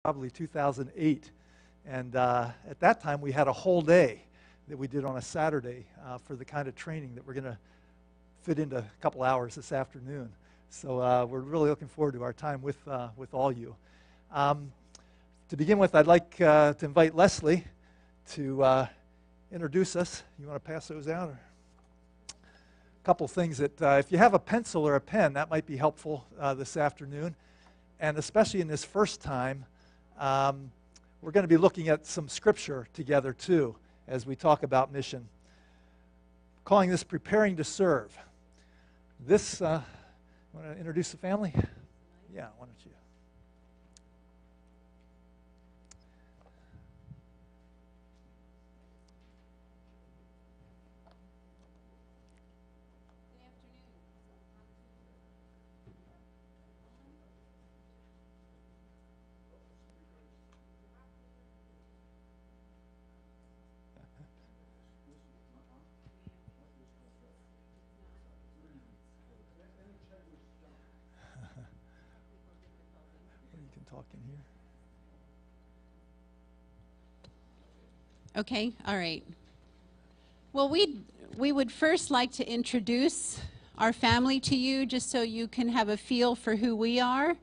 probably 2008. And at that time, we had a whole day that we did on a Saturday for the kind of training that we're going to fit into a couple hours this afternoon. So we're really looking forward to our time with all you. To begin with, I'd like to invite Leslie to introduce us. You want to pass those out? Or? A couple things that, if you have a pencil or a pen, that might be helpful this afternoon. And especially in this first time, we're going to be looking at some scripture together too as we talk about mission. Calling this Preparing to Serve. This, want to introduce the family? Yeah, why don't you? Talk in here. Okay, all right. Well, we would first like to introduce our family to you just so you can have a feel for who we are.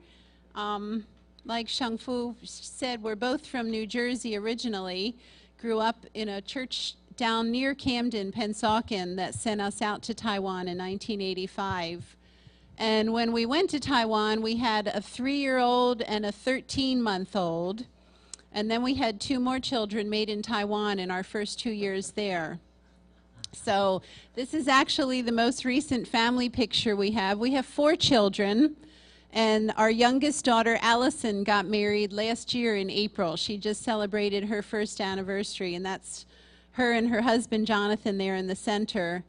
Like Shang Fu said, we're both from New Jersey originally, grew up in a church down near Camden, Pennsauken, that sent us out to Taiwan in 1985. And when we went to Taiwan, we had a 3-year-old and a 13-month-old. And then we had 2 more children made in Taiwan in our first 2 years there. So this is actually the most recent family picture we have. We have 4 children. And our youngest daughter, Allison, got married last year in April. She just celebrated her first anniversary. And that's her and her husband, Jonathan, there in the center.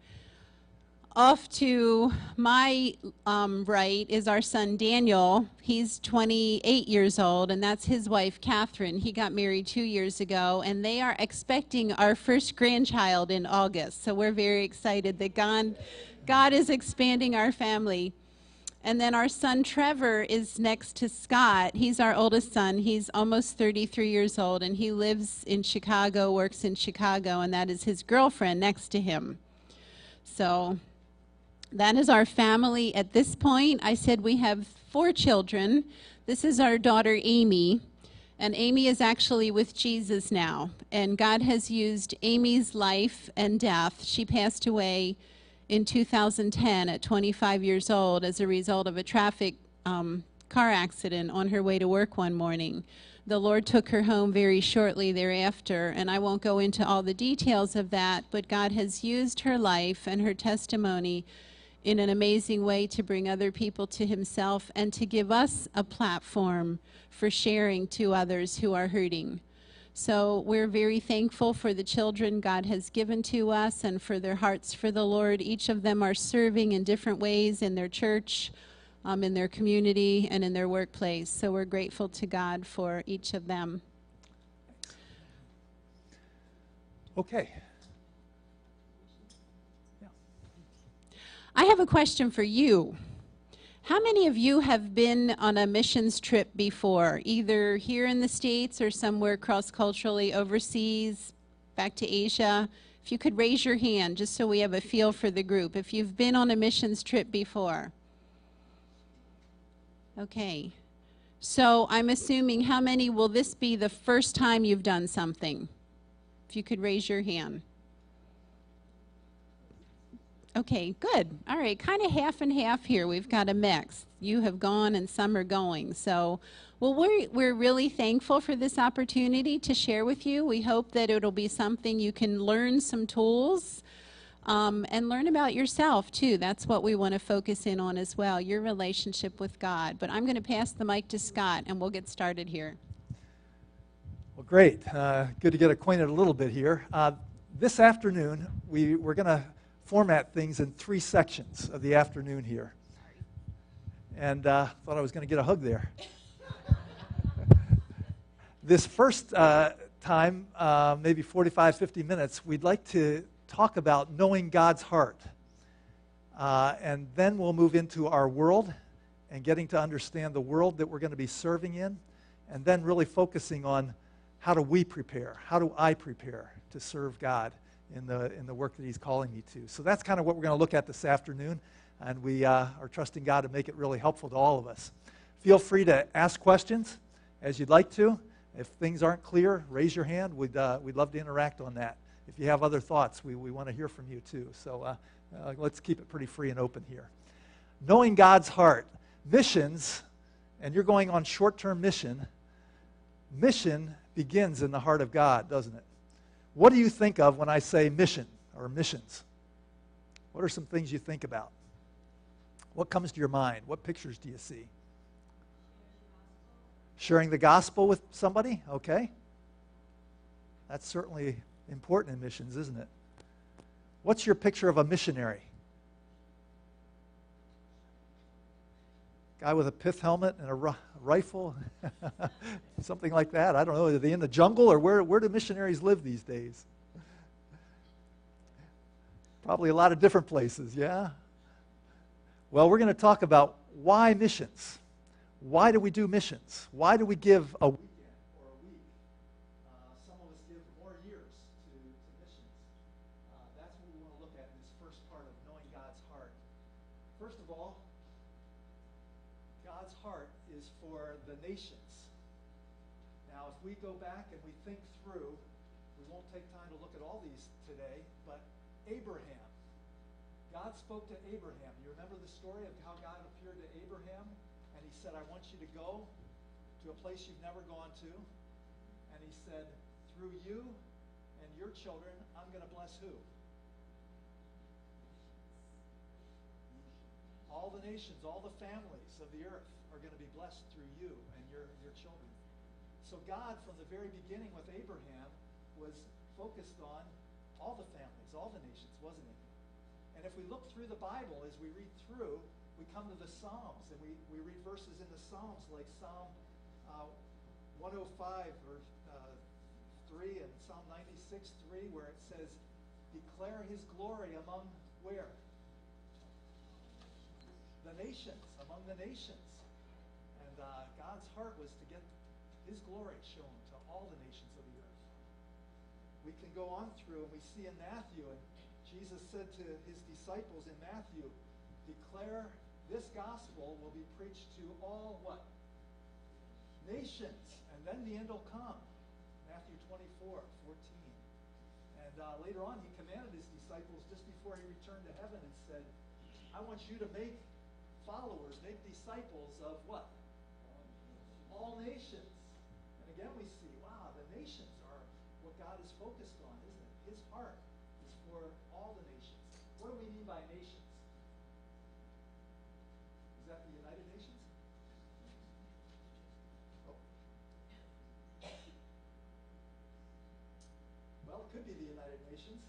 Off to my right is our son Daniel. He's 28 years old, and that's his wife Catherine. He got married 2 years ago, and they are expecting our first grandchild in August. So we're very excited that God is expanding our family. And then our son Trevor is next to Scott. He's our oldest son. He's almost 33 years old, and he lives in Chicago, works in Chicago, and that is his girlfriend next to him. So that is our family at this point. I said we have 4 children. This is our daughter Amy, and Amy is actually with Jesus now. And God has used Amy's life and death. She passed away in 2010 at 25 years old as a result of a traffic car accident on her way to work one morning. The Lord took her home very shortly thereafter, and I won't go into all the details of that, but God has used her life and her testimony in an amazing way to bring other people to himself and to give us a platform for sharing to others who are hurting. So we're very thankful for the children God has given to us and for their hearts for the Lord. Each of them are serving in different ways in their church, in their community, and in their workplace. So we're grateful to God for each of them. Okay. I have a question for you. How many of you have been on a missions trip before, either here in the States or somewhere cross-culturally overseas, back to Asia? If you could raise your hand, just so we have a feel for the group. If you've been on a missions trip before. Okay. So I'm assuming, how many will this be the first time you've done something? If you could raise your hand. Okay, good. All right, kind of half and half here. We've got a mix. You have gone and some are going. So, well, we're really thankful for this opportunity to share with you. We hope that it'll be something you can learn some tools and learn about yourself, too. That's what we want to focus in on as well, your relationship with God. But I'm going to pass the mic to Scott, and we'll get started here. Well, great. Good to get acquainted a little bit here. This afternoon, we're going to format things in 3 sections of the afternoon here. And thought I was going to get a hug there. This first time, maybe 45, 50 minutes, we'd like to talk about knowing God's heart. And then we'll move into our world and getting to understand the world that we're going to be serving in and then really focusing on how do we prepare? How do I prepare to serve God in the work that he's calling me to? So that's kind of what we're going to look at this afternoon, and we are trusting God to make it really helpful to all of us. Feel free to ask questions as you'd like to. If things aren't clear, raise your hand. We'd love to interact on that. If you have other thoughts, we want to hear from you too. So let's keep it pretty free and open here. Knowing God's heart. Missions, and you're going on short-term mission begins in the heart of God, doesn't it? What do you think of when I say mission or missions? What are some things you think about? What comes to your mind? What pictures do you see? Sharing the gospel with somebody? Okay. That's certainly important in missions, isn't it? What's your picture of a missionary? Guy with a pith helmet and a rifle? Something like that. I don't know. Are they in the jungle, or where do missionaries live these days? Probably a lot of different places, yeah? Well, we're going to talk about why missions. Why do we do missions? Why do we give a weekend or a week? Some of us give more years to missions. That's what we want to look at in this first part of knowing God's heart. First of all, God's heart is for the nations. Now, if we go back and we think through, we won't take time to look at all these today, but Abraham. God spoke to Abraham. You remember the story of how God appeared to Abraham? And he said, I want you to go to a place you've never gone to. And he said, through you and your children, I'm going to bless who? All the nations, all the families of the earth are going to be blessed through you and your children. So God, from the very beginning with Abraham, was focused on all the families, all the nations, wasn't he? And if we look through the Bible, as we read through, we come to the Psalms, and we read verses in the Psalms like Psalm 105 or 3 and Psalm 96, 3, where it says, declare his glory among where? The nations, among the nations. And God's heart was to get his glory shown to all the nations of the earth. We can go on through, and we see in Matthew, and Jesus said to his disciples in Matthew, declare this gospel will be preached to all what? Nations. And then the end will come. Matthew 24:14. And later on, he commanded his disciples just before he returned to heaven and said, I want you to make followers, make disciples of what? All nations. And again we see, wow, the nations are what God is focused on, isn't it? His heart is for all the nations. What do we mean by nations? Is that the United Nations? Oh. Well, it could be the United Nations.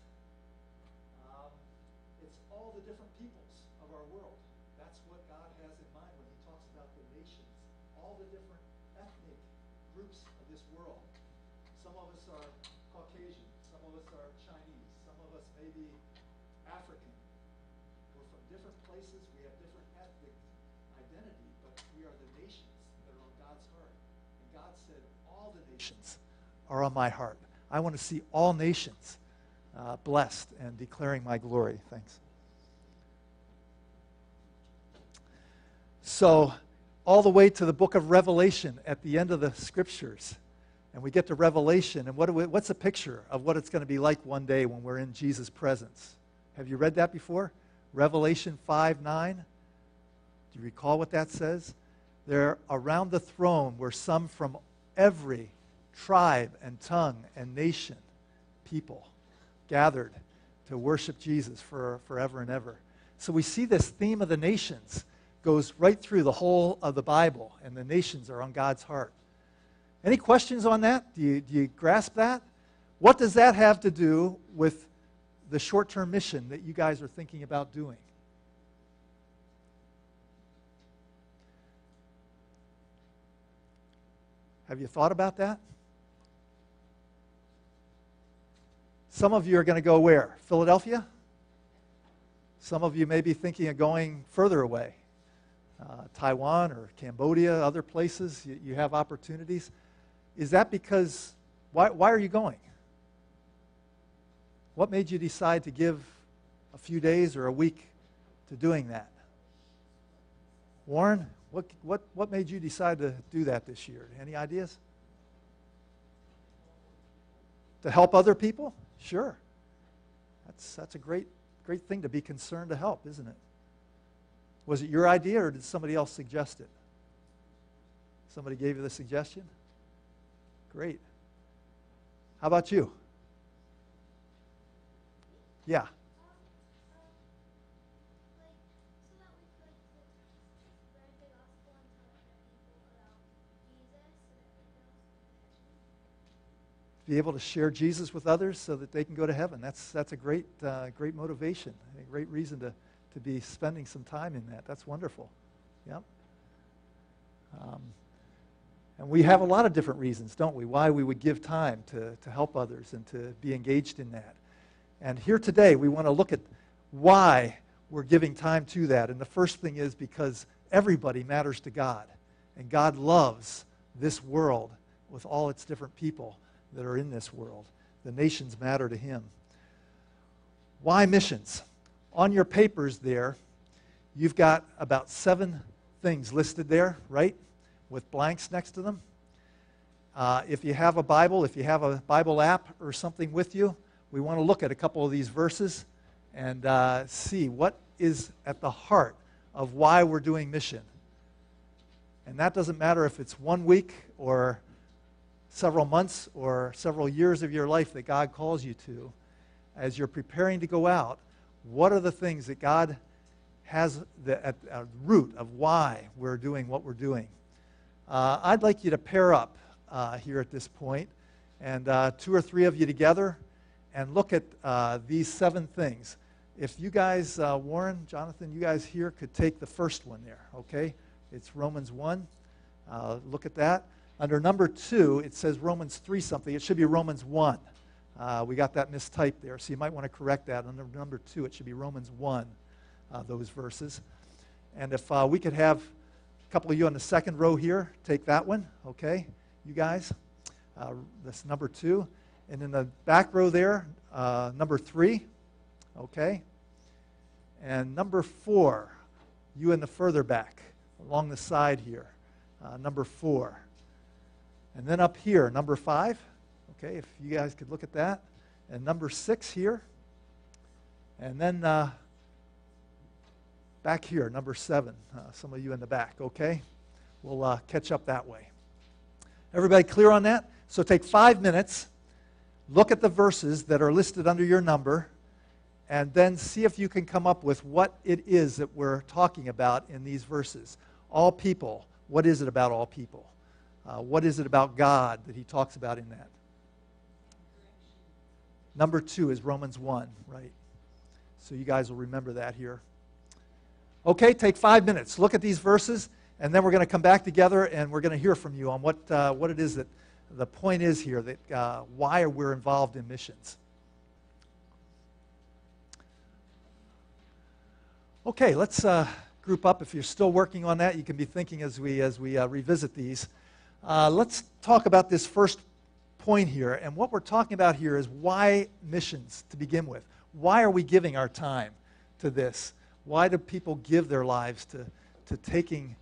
It's all the different peoples of our world. That's what God has in mind when he talks about the nations. All the different ethnic groups of this world. Some of us are Caucasian. Some of us are Chinese. Some of us may be African. We're from different places. We have different ethnic identity, but we are the nations that are on God's heart. And God said, all the nations are on my heart. I want to see all nations blessed and declaring my glory. Thanks. So, all the way to the book of Revelation at the end of the scriptures. And we get to Revelation, and what's a picture of what it's going to be like one day when we're in Jesus' presence? Have you read that before? Revelation 5:9. Do you recall what that says? There around the throne were some from every tribe and tongue and nation, people gathered to worship Jesus for forever and ever. So we see this theme of the nations goes right through the whole of the Bible, and the nations are on God's heart. Any questions on that? Do you grasp that? What does that have to do with the short-term mission that you guys are thinking about doing? Have you thought about that? Some of you are going to go where? Philadelphia? Some of you may be thinking of going further away. Taiwan or Cambodia, other places, you have opportunities. Is that because, why are you going? What made you decide to give a few days or a week to doing that? Warren, what made you decide to do that this year? Any ideas? To help other people? Sure. That's a great thing to be concerned to help, isn't it? Was it your idea or did somebody else suggest it? Somebody gave you the suggestion? Great. How about you? Yeah. Be able to share Jesus with others so that they can go to heaven. That's a great motivation, a great reason to be spending some time in that. That's wonderful. Yep. And we have a lot of different reasons, don't we, why we would give time to help others and to be engaged in that. And here today, we want to look at why we're giving time to that. And the first thing is because everybody matters to God. And God loves this world with all its different people that are in this world. The nations matter to Him. Why missions? On your papers there, you've got about 7 things listed there, right? With blanks next to them. If you have a Bible, if you have a Bible app or something with you, we want to look at a couple of these verses and see what is at the heart of why we're doing mission. And that doesn't matter if it's 1 week or several months or several years of your life that God calls you to. As you're preparing to go out, what are the things that God has at the root of why we're doing what we're doing? I'd like you to pair up here at this point, and 2 or 3 of you together, and look at these 7 things. If you guys, Warren, Jonathan, you guys here could take the first one there, okay? It's Romans 1. Look at that. Under number 2, it says Romans 3 something. It should be Romans 1. We got that mistyped there, so you might want to correct that. Under number 2, it should be Romans 1, those verses. And if we could have a couple of you on the second row here, take that one, okay? You guys, that's number 2. And in the back row there, number 3, okay? And number 4, you in the further back, along the side here, number 4. And then up here, number 5, okay, if you guys could look at that. And number 6 here. And then back here, number 7, some of you in the back, okay? We'll catch up that way. Everybody clear on that? So take 5 minutes, look at the verses that are listed under your number, and then see if you can come up with what it is that we're talking about in these verses. All people, what is it about all people? What is it about God that He talks about in that? Number 2 is Romans 1, right? So you guys will remember that here. Okay, take 5 minutes. Look at these verses, and then we're going to come back together, and we're going to hear from you on what it is that the point is here, that why we're involved in missions. Okay, let's group up. If you're still working on that, you can be thinking as we revisit these. Let's talk about this first point here. And what we're talking about here is why missions to begin with. Why are we giving our time to this? Why do people give their lives to taking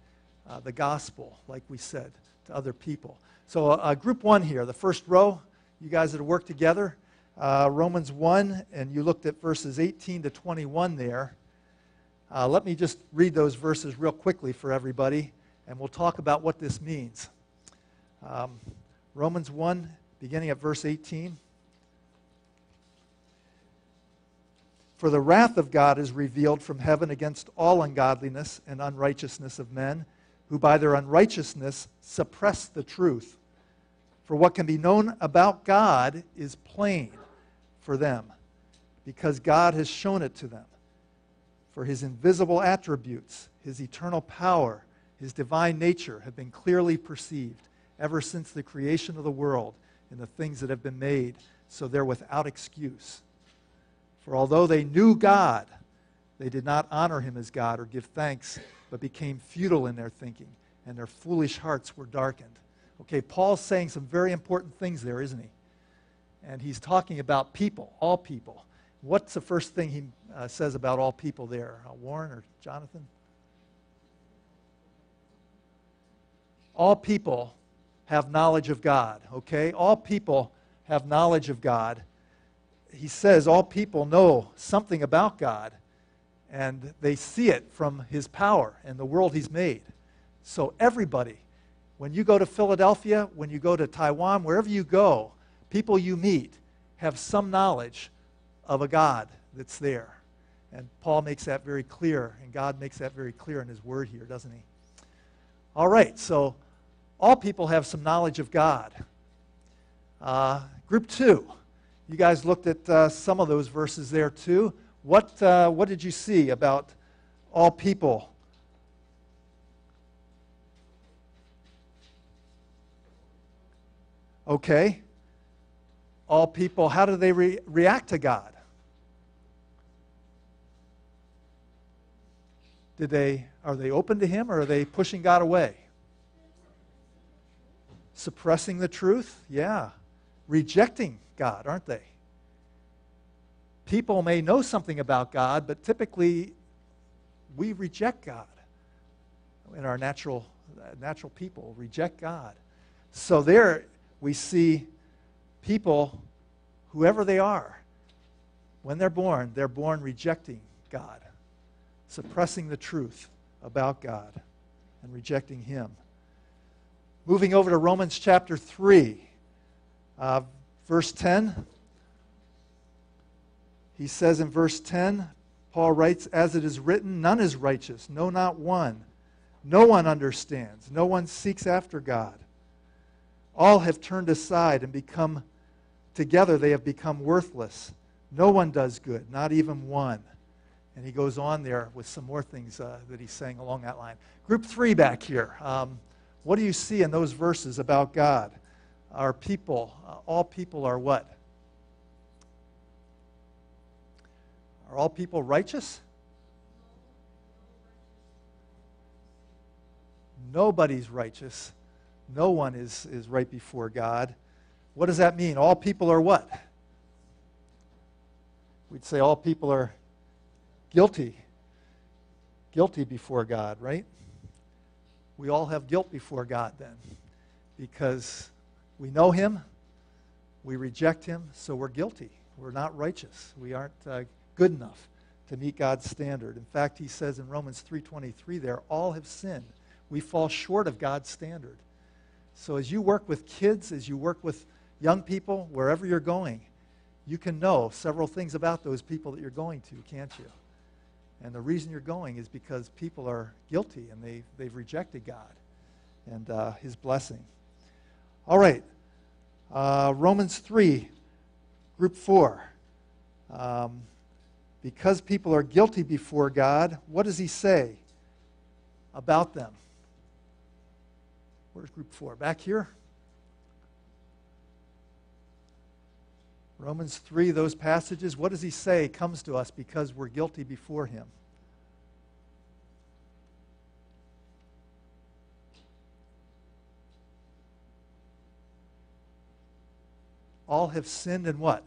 the gospel, like we said, to other people? So group 1 here, the first row, you guys that have worked together, Romans 1, and you looked at verses 18 to 21 there. Let me just read those verses real quickly for everybody, and we'll talk about what this means. Romans 1, beginning at verse 18. For the wrath of God is revealed from heaven against all ungodliness and unrighteousness of men, who by their unrighteousness suppress the truth. For what can be known about God is plain for them, because God has shown it to them. For His invisible attributes, His eternal power, His divine nature have been clearly perceived ever since the creation of the world and the things that have been made, so they're without excuse. For although they knew God, They did not honor him as God or give thanks, but became futile in their thinking, and their foolish hearts were darkened. Okay, Paul's saying some very important things there, isn't he? And he's talking about people, all people. What's the first thing he says about all people there? Warren or Jonathan? All people have knowledge of God, okay? All people have knowledge of God. He says all people know something about God, and they see it from his power and the world he's made. So everybody, when you go to Philadelphia, when you go to Taiwan, wherever you go, people you meet have some knowledge of a God that's there. And Paul makes that very clear, and God makes that very clear in his word here, doesn't he? All right, so all people have some knowledge of God. Group 2. You guys looked at some of those verses there too. What did you see about all people? Okay. All people, how do they react to God? Are they open to him, or are they pushing God away? Suppressing the truth? Yeah. Rejecting God, aren't they? People may know something about God, but typically we reject God. In our natural people reject God. So there we see people, whoever they are, when they're born rejecting God, suppressing the truth about God and rejecting him. Moving over to Romans chapter 3, verse 10. He says in verse 10, Paul writes, "As it is written, none is righteous, no, not one. No one understands, no one seeks after God. All have turned aside and together they have become worthless. No one does good, not even one." And he goes on there with some more things that he's saying along that line. Group 3 back here. What do you see in those verses about God? Our people, all people are what? Are all people righteous? Nobody's righteous. No one is right before God. What does that mean? All people are what? We'd say all people are guilty. Guilty before God, right? We all have guilt before God then, because we know him, we reject him, so we're guilty. We're not righteous. We aren't good enough to meet God's standard. In fact, he says in Romans 3:23 there, all have sinned. We fall short of God's standard. So as you work with kids, as you work with young people, wherever you're going, you can know several things about those people that you're going to, can't you? And the reason you're going is because people are guilty and they've rejected God and his blessing. All right, Romans 3, group 4. Because people are guilty before God, what does he say about them? Where's group 4? Back here? Romans 3, those passages, what does he say comes to us because we're guilty before him? All have sinned and what?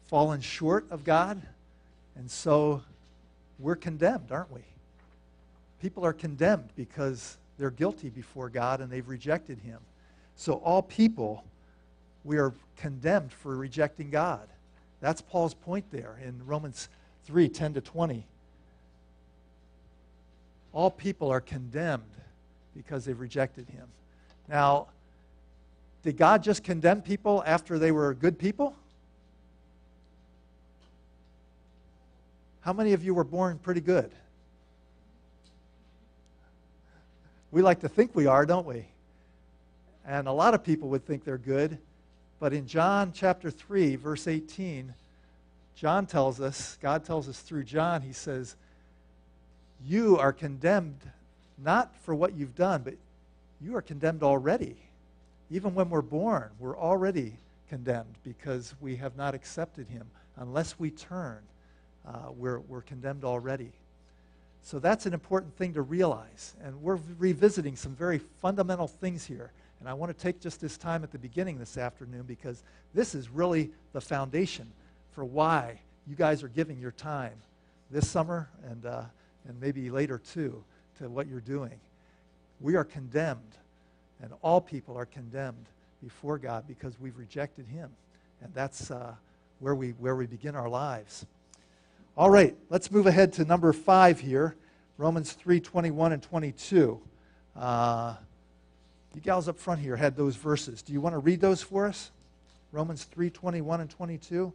Fallen short of God, and so we're condemned, aren't we? People are condemned because they're guilty before God and they've rejected him. So all people, we are condemned for rejecting God. That's Paul's point there in Romans 3:10-20. All people are condemned because they've rejected him. Now, did God just condemn people after they were good people? How many of you were born pretty good? We like to think we are, don't we? And a lot of people would think they're good. But in John chapter 3, verse 18, John tells us, God tells us through John, he says, you are condemned not for what you've done, but you are condemned already. Even when we're born, we're already condemned because we have not accepted him. Unless we turn, we're condemned already. So that's an important thing to realize. And we're revisiting some very fundamental things here. And I want to take just this time at the beginning this afternoon because this is really the foundation for why you guys are giving your time this summer and maybe later too to what you're doing. We are condemned, and all people are condemned before God because we've rejected him. And that's where we begin our lives. All right, let's move ahead to number 5 here, Romans 3:21 and 22. You gals up front here had those verses. Do you want to read those for us? Romans 3:21 and 22?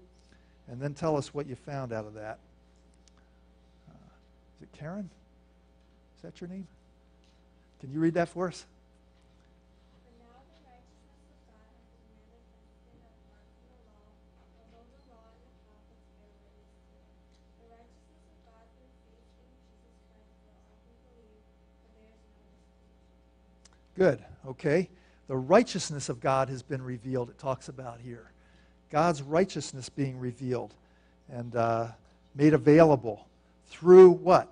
And then tell us what you found out of that. Is it Karen? Is that your name? Can you read that for us? For now the righteousness of God has been manifested apart from the law, although the law and the prophets bear witness to it. The righteousness of God through faith in Jesus Christ for all who believe, for there is no distinction. Good, okay. The righteousness of God has been revealed, it talks about here. God's righteousness being revealed and made available through what?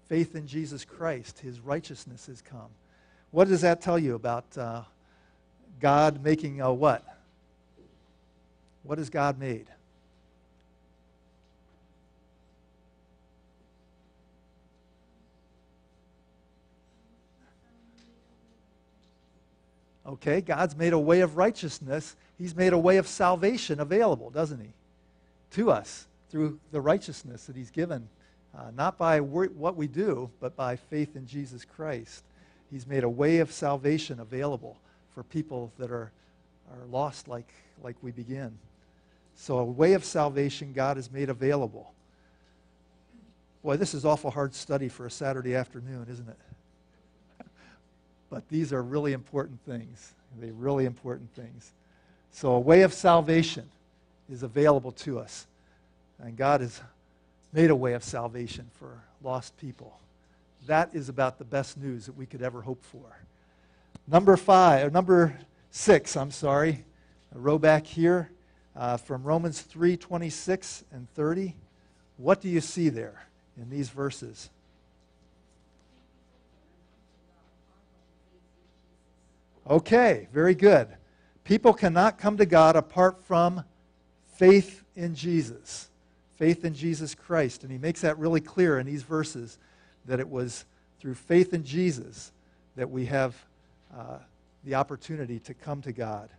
Faith in Jesus Christ. His righteousness has come. What does that tell you about God making a what? What has God made? Okay, God's made a way of righteousness. He's made a way of salvation available, doesn't he? To us through the righteousness that he's given. Not by what we do, but by faith in Jesus Christ. He's made a way of salvation available for people that are lost like we begin. So a way of salvation God has made available. Boy, this is awful hard study for a Saturday afternoon, isn't it? But these are really important things. They're really important things. So a way of salvation is available to us. And God has made a way of salvation for lost people. That is about the best news that we could ever hope for. Number 6, a row back here from Romans 3:26 and 30. What do you see there in these verses? Okay, very good. People cannot come to God apart from faith in Jesus. Faith in Jesus Christ. And he makes that really clear in these verses, that it was through faith in Jesus that we have the opportunity to come to God.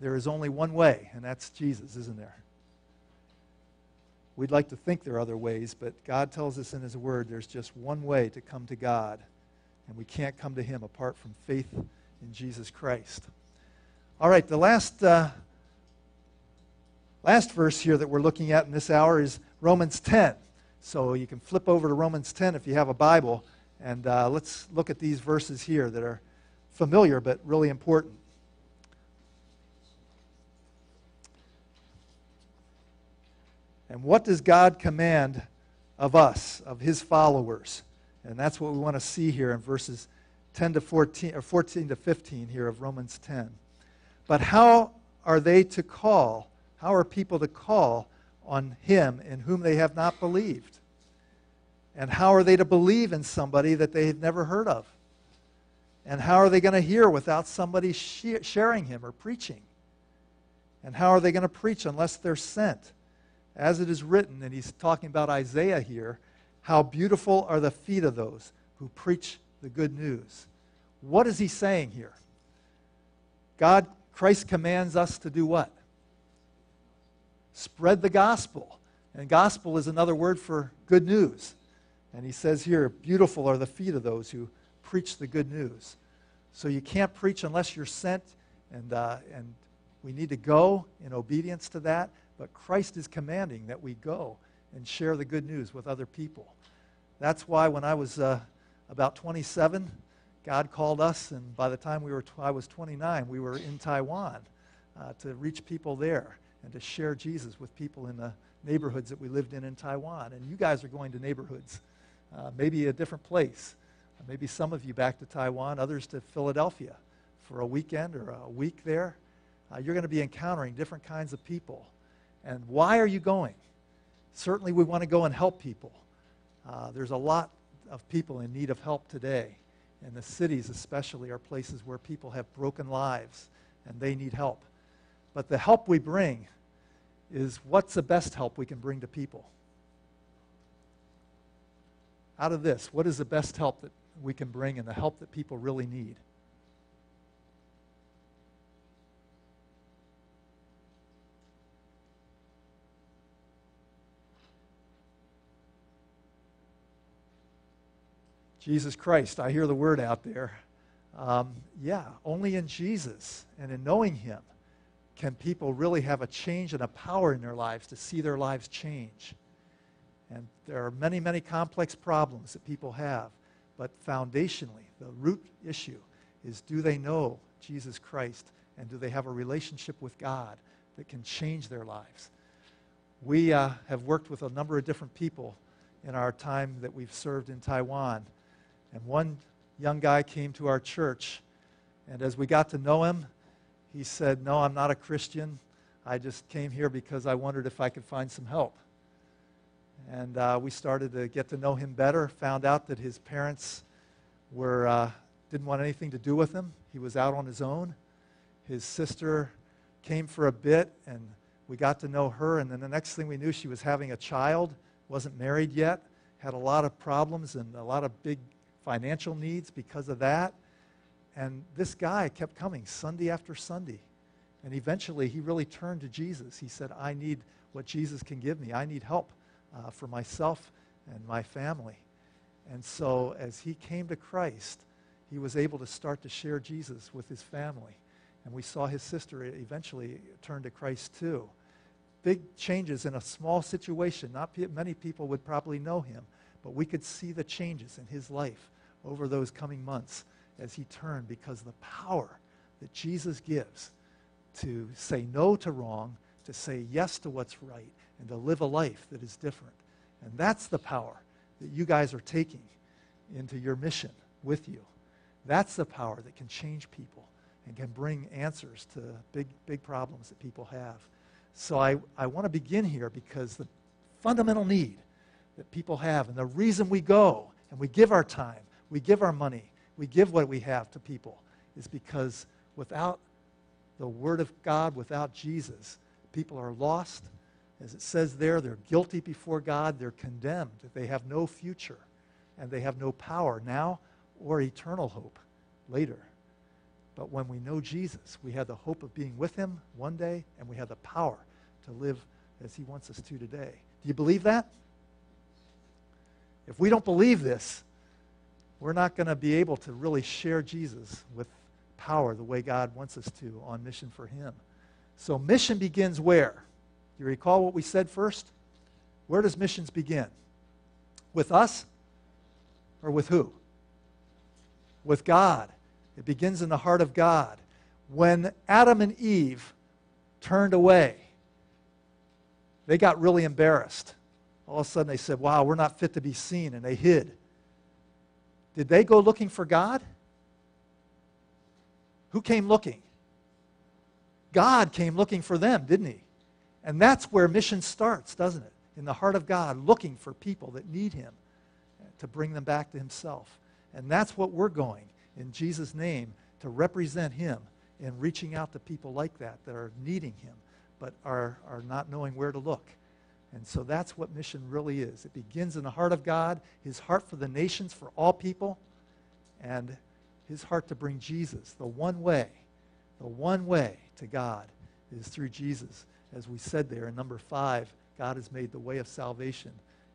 There is only one way, and that's Jesus, isn't there? We'd like to think there are other ways, but God tells us in his word there's just one way to come to God, and we can't come to him apart from faith in Jesus Christ. All right, the last verse here that we're looking at in this hour is Romans 10. So you can flip over to Romans 10 if you have a Bible, and let's look at these verses here that are familiar but really important. And what does God command of us, of his followers? And that's what we want to see here in verses 10 to 14, or 14 to 15 here of Romans 10. But how are they to call? How are people to call on him in whom they have not believed? And how are they to believe in somebody that they have never heard of? And how are they going to hear without somebody sharing him or preaching? And how are they going to preach unless they're sent? As it is written, and he's talking about Isaiah here, how beautiful are the feet of those who preach the good news. What is he saying here? Christ commands us to do what? Spread the gospel. And gospel is another word for good news. And he says here, beautiful are the feet of those who preach the good news. So you can't preach unless you're sent, and we need to go in obedience to that. But Christ is commanding that we go and share the good news with other people. That's why when I was about 27, God called us, and by the time I was 29, we were in Taiwan to reach people there and to share Jesus with people in the neighborhoods that we lived in Taiwan. And you guys are going to neighborhoods, maybe a different place. Maybe some of you back to Taiwan, others to Philadelphia for a weekend or a week there. You're going to be encountering different kinds of people. And why are you going? Certainly we want to go and help people. There's a lot of people in need of help today. And the cities especially are places where people have broken lives and they need help. But the help we bring is what's the best help we can bring to people? Out of this, what is the best help that we can bring and the help that people really need? Jesus Christ, I hear the word out there. Yeah, only in Jesus and in knowing him can people really have a change and a power in their lives to see their lives change. And there are many, many complex problems that people have. But foundationally, the root issue is, do they know Jesus Christ and do they have a relationship with God that can change their lives? We have worked with a number of different people in our time that we've served in Taiwan. And one young guy came to our church, and as we got to know him, he said, "No, I'm not a Christian. I just came here because I wondered if I could find some help." And we started to get to know him better, found out that his parents didn't want anything to do with him. He was out on his own. His sister came for a bit, and we got to know her, and then the next thing we knew, she was having a child, wasn't married yet, had a lot of problems and a lot of big financial needs because of that. And this guy kept coming Sunday after Sunday. And eventually he really turned to Jesus. He said, "I need what Jesus can give me. I need help for myself and my family." And so as he came to Christ, he was able to start to share Jesus with his family. And we saw his sister eventually turn to Christ too. Big changes in a small situation. Not many people would probably know him, but we could see the changes in his life over those coming months as he turned, because of the power that Jesus gives to say no to wrong, to say yes to what's right, and to live a life that is different. And that's the power that you guys are taking into your mission with you. That's the power that can change people and can bring answers to big, big problems that people have. So I want to begin here because the fundamental need that people have, and the reason we go and we give our time, we give our money, we give what we have to people, is because without the Word of God, without Jesus, people are lost. As it says there, they're guilty before God, they're condemned, they have no future, and they have no power now or eternal hope later. But when we know Jesus, we have the hope of being with him one day, and we have the power to live as he wants us to today. Do you believe that? If we don't believe this, we're not going to be able to really share Jesus with power the way God wants us to on mission for him. So mission begins where? Do you recall what we said first? Where does missions begin? With us or with who? With God. It begins in the heart of God. When Adam and Eve turned away, they got really embarrassed. All of a sudden they said, "Wow, we're not fit to be seen," and they hid. Did they go looking for God? Who came looking? God came looking for them, didn't he? And that's where mission starts, doesn't it? In the heart of God, looking for people that need him to bring them back to himself. And that's what we're going in Jesus' name, to represent him in reaching out to people like that are needing him but are not knowing where to look. And so that's what mission really is. It begins in the heart of God, his heart for the nations, for all people, and his heart to bring Jesus. The one way to God is through Jesus. As we said there in number 5, God has made the way of salvation,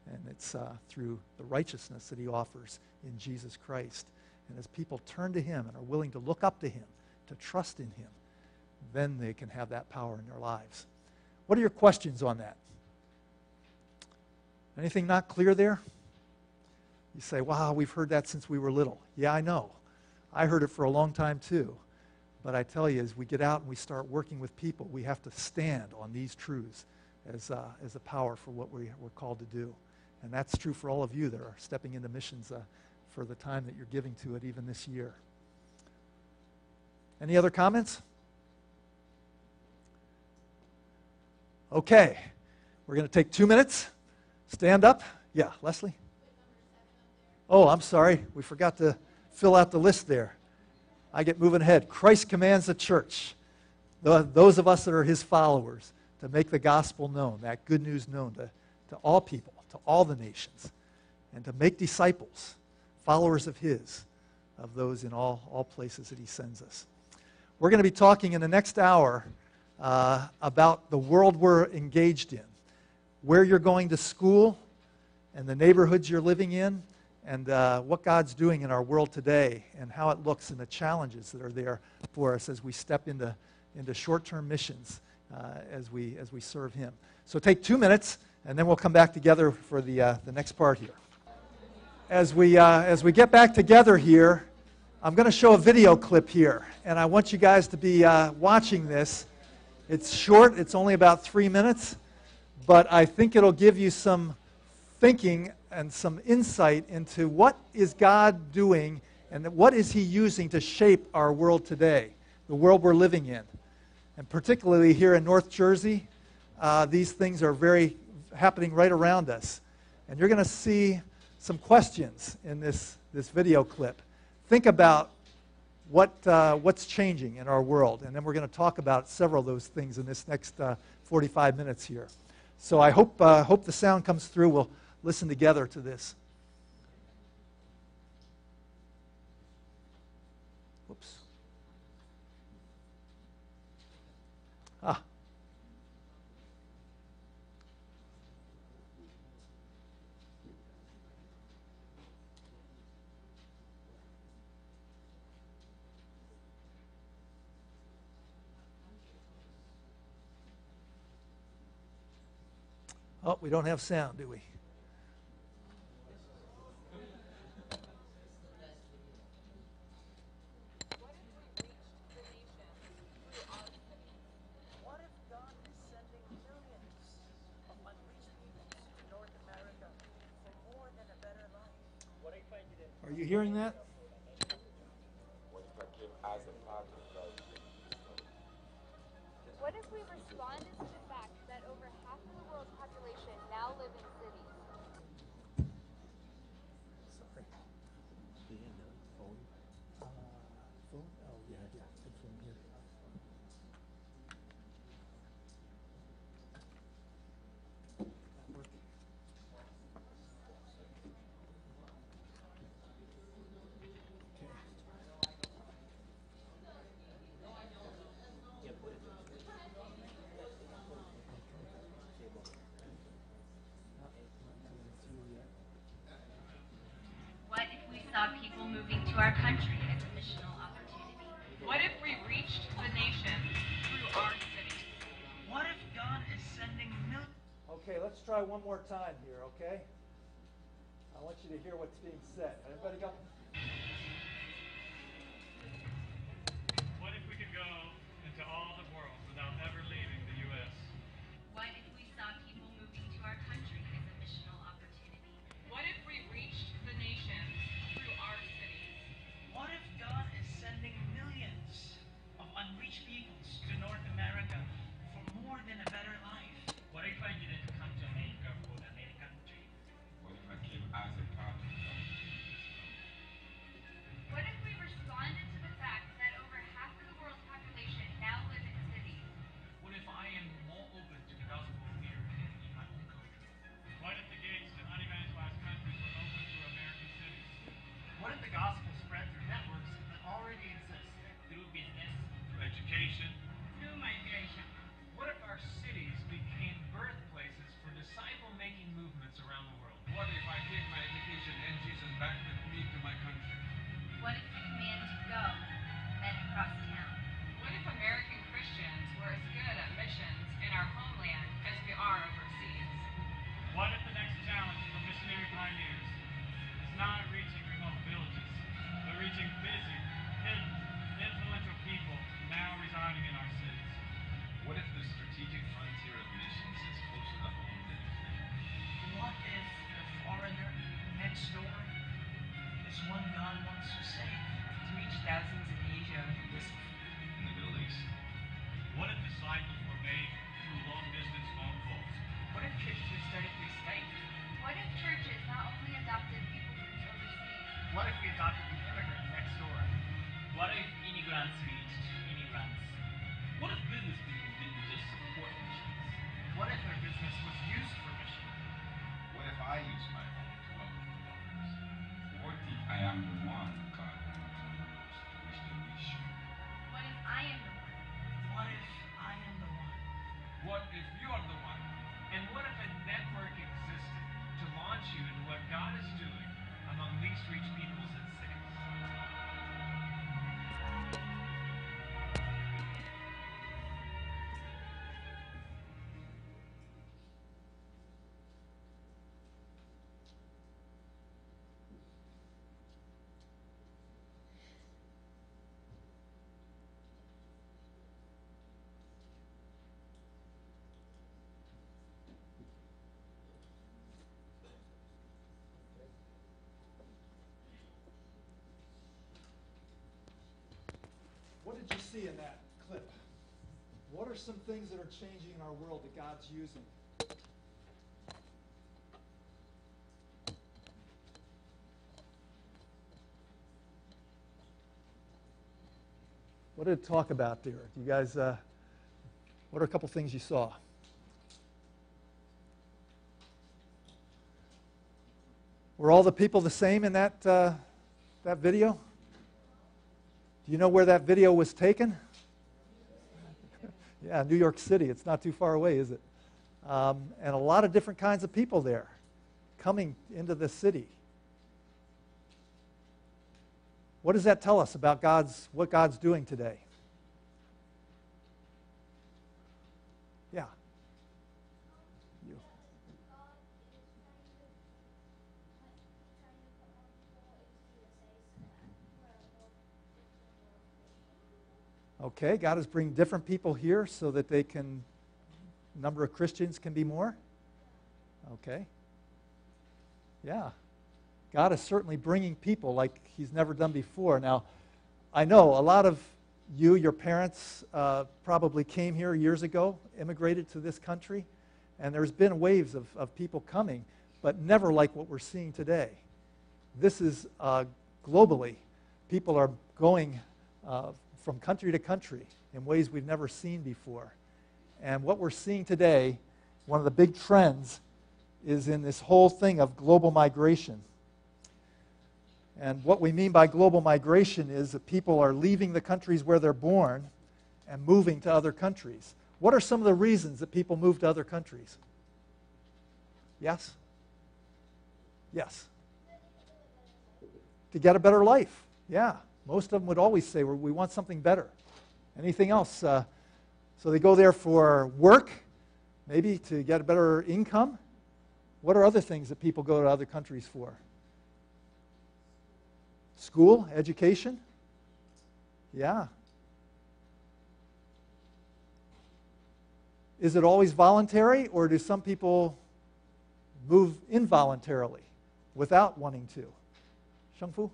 and it's through the righteousness that he offers in Jesus Christ. And as people turn to him and are willing to look up to him, to trust in him, then they can have that power in their lives. What are your questions on that? Anything not clear there? You say, "Wow, we've heard that since we were little." Yeah, I know. I heard it for a long time too. But I tell you, as we get out and we start working with people, we have to stand on these truths as a power for what we're called to do. And that's true for all of you that are stepping into missions for the time that you're giving to it even this year. Any other comments? Okay, we're going to take 2 minutes. Stand up. Yeah, Leslie? Oh, I'm sorry. We forgot to fill out the list there. I get moving ahead. Christ commands the church, those of us that are his followers, to make the gospel known, that good news known to all people, to all the nations, and to make disciples, followers of his, of those in all places that he sends us. We're going to be talking in the next hour about the world we're engaged in, where you're going to school, and the neighborhoods you're living in, and what God's doing in our world today, and how it looks, and the challenges that are there for us as we step into short-term missions as we serve him. So take 2 minutes, and then we'll come back together for the next part here. As we get back together here, I'm going to show a video clip here, and I want you guys to be watching this. It's short. It's only about 3 minutes, but I think it'll give you some thinking and some insight into what is God doing and what is he using to shape our world today, the world we're living in. And particularly here in North Jersey, these things are happening right around us. And you're going to see some questions in this video clip. Think about what's changing in our world, and then we're going to talk about several of those things in this next 45 minutes here. So I hope the sound comes through. We'll listen together to this. Whoops. Ah. Oh, we don't have sound, do we? What if God is sending millions of unreached people to North America for more than a better life? Are you hearing that? What if we responded to the fact that over half of the world's population now live in cities? Sorry. Phone? Phone? Oh, yeah. Good phone here. That work? What if we saw people moving to our country as a missional opportunity? What if we reached the nations through our cities? What if God is sending millions? Okay, let's try one more time here, okay? I want you to hear what's being said. Everybody got... What if we could go into all the world without ever leaving the U.S.? What if we saw people moving to our country as a missional opportunity? What if we reached the nations through our cities? What if God is sending millions of unreached peoples to North America for more than a better life? What if I didn't come to America for the American dream? What if I came as a part of God? What if we responded to the fact that over half of the world's population now live in cities? What if I am more open to the gospel here in my own country? What if the gates to unevangelized countries were open through American cities? What if the gospel spread through networks that already exist? Through business, through education, Through migration. what if our cities became birthplaces for disciple-making movements around the world? What if I take my education and Jesus back with me to my country? What if the command to go meant across town? What if American Christians were as good at missions in our homeland as we are overseas? What if the next challenge for missionary pioneers is not reaching remote villages, but reaching busy, hidden, influential people now residing in our cities? What if the strategic frontier of missions is closer to home than you think? What if the foreigner next door is one God wants to save? To reach thousands in Asia with see in that clip? What are some things that are changing in our world that God's using? What did it talk about there? Do you guys, what are a couple things you saw? Were all the people the same in that, that video? Do you know where that video was taken? Yeah, New York City. It's not too far away, is it? And a lot of different kinds of people there coming into the city. What does that tell us about what God's doing today? Yeah. You. Okay, God is bringing different people here so that number of Christians can be more? Okay. Yeah. God is certainly bringing people like he's never done before. Now, I know a lot of you, your parents, probably came here years ago, immigrated to this country, and there's been waves of people coming, but never like what we're seeing today. This is globally, people are going from country to country in ways we've never seen before. And what we're seeing today, one of the big trends, is in this whole thing of global migration. And what we mean by global migration is that people are leaving the countries where they're born and moving to other countries. What are some of the reasons that people move to other countries? Yes? Yes. To get a better life. Yeah. Most of them would always say, we want something better. Anything else? So they go there for work, maybe to get a better income. What are other things that people go to other countries for? School, education? Yeah. Is it always voluntary, or do some people move involuntarily without wanting to? Shangfu?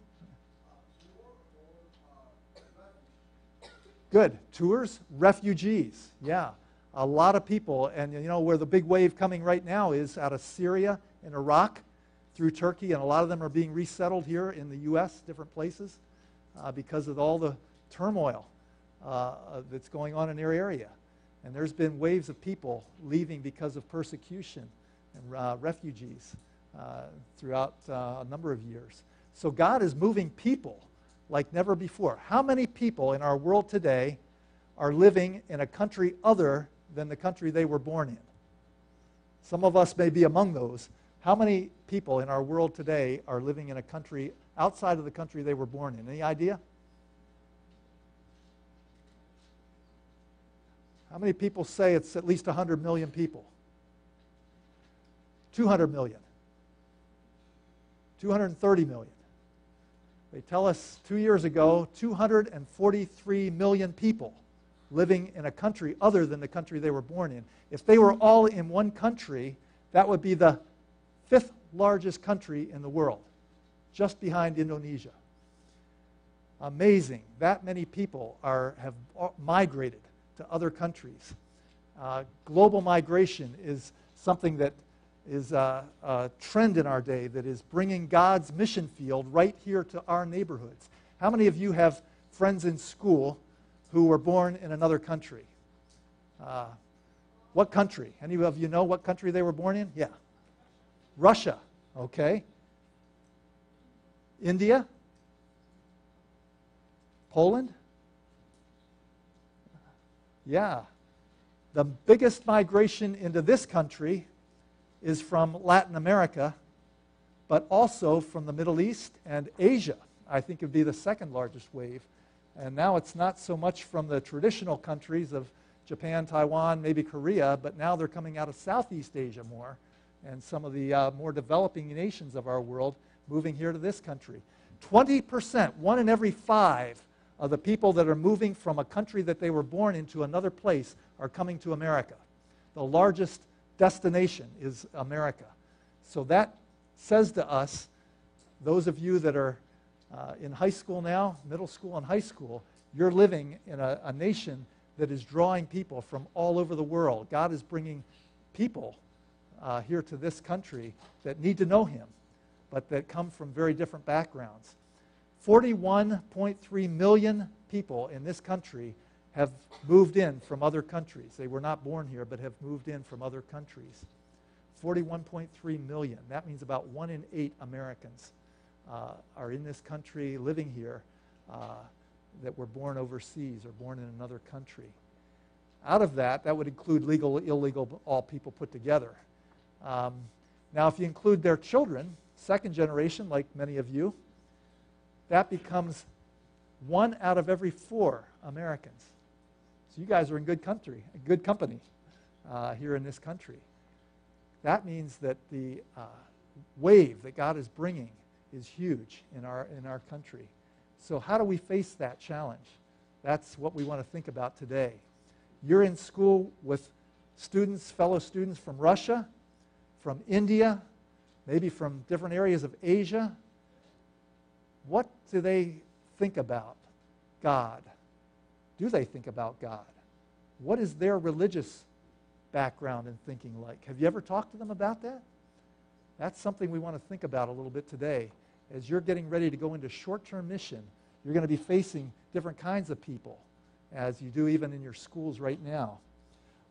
Good. Tours, refugees. Yeah. A lot of people, and you know where the big wave coming right now is out of Syria and Iraq through Turkey, and a lot of them are being resettled here in the U.S., different places, because of all the turmoil that's going on in their area. And there's been waves of people leaving because of persecution and refugees throughout a number of years. So God is moving people like never before. How many people in our world today are living in a country other than the country they were born in? Some of us may be among those. How many people in our world today are living in a country outside of the country they were born in? Any idea? How many people say it's at least 100 million people? 200 million. 230 million. They tell us 2 years ago, 243 million people living in a country other than the country they were born in. If they were all in one country, that would be the 5th largest country in the world, just behind Indonesia. Amazing. That many people have migrated to other countries. Global migration is something that is a trend in our day that is bringing God's mission field right here to our neighborhoods. How many of you have friends in school who were born in another country? What country? Any of you know what country they were born in? Yeah. Russia, okay. India? Poland? Yeah. The biggest migration into this country is from Latin America, but also from the Middle East and Asia. I think it would be the second largest wave. And now it's not so much from the traditional countries of Japan, Taiwan, maybe Korea, but now they're coming out of Southeast Asia more, and some of the more developing nations of our world moving here to this country. 20%, 1 in every 5 of the people that are moving from a country that they were born into another place are coming to America. The largest destination is America. So that says to us, those of you that are in high school now, middle school and high school, You're living in a nation that is drawing people from all over the world. God is bringing people here to this country that need to know him, but that come from very different backgrounds. 41.3 million people in this country have moved in from other countries. They were not born here, but have moved in from other countries. 41.3 million. That means about 1 in 8 Americans are in this country, living here, that were born overseas or born in another country. Out of that, that would include legal, illegal, all people put together. Now, if you include their children, second generation, like many of you, that becomes 1 out of every 4 Americans. So you guys are in good company here in this country. That means that the wave that God is bringing is huge in our country. So how do we face that challenge? That's what we want to think about today. You're in school with students, fellow students from Russia, from India, maybe from different areas of Asia. What do they think about God? Do they think about God? What is their religious background and thinking like? Have you ever talked to them about that? That's something we want to think about a little bit today. As you're getting ready to go into short-term mission, you're going to be facing different kinds of people, as you do even in your schools right now.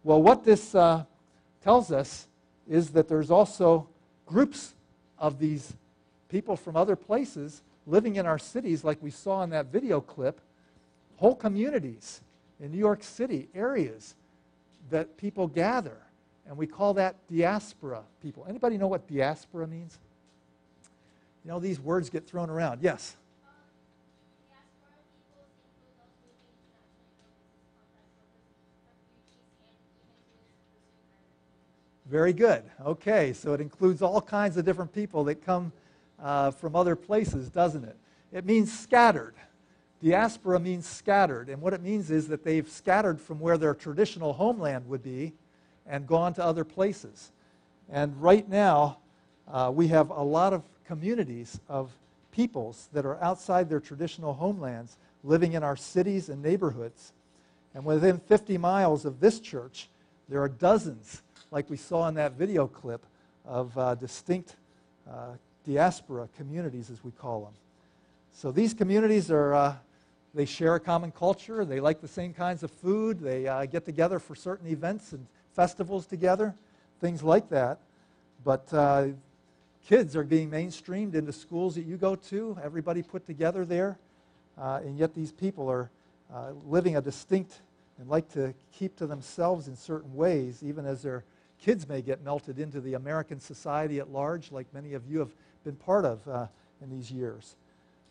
Well, what this tells us is that there's also groups of these people from other places living in our cities, like we saw in that video clip, whole communities in New York City, areas that people gather, and we call that diaspora people. Anybody know what diaspora means? You know, these words get thrown around. Yes? Diaspora peoples include those moving internationally from refugees and even to pursue higher education. Very good. Okay, so it includes all kinds of different people that come from other places, doesn't it? It means scattered. Diaspora means scattered, and what it means is that they've scattered from where their traditional homeland would be and gone to other places. And right now, we have a lot of communities of peoples that are outside their traditional homelands living in our cities and neighborhoods. And within 50 miles of this church, there are dozens, like we saw in that video clip, of distinct diaspora communities, as we call them. So these communities are, they share a common culture. They like the same kinds of food. They get together for certain events and festivals together, things like that. But kids are being mainstreamed into schools that you go to, everybody put together there. And yet these people are living a distinct and like to keep to themselves in certain ways, even as their kids may get melted into the American society at large, like many of you have been part of in these years.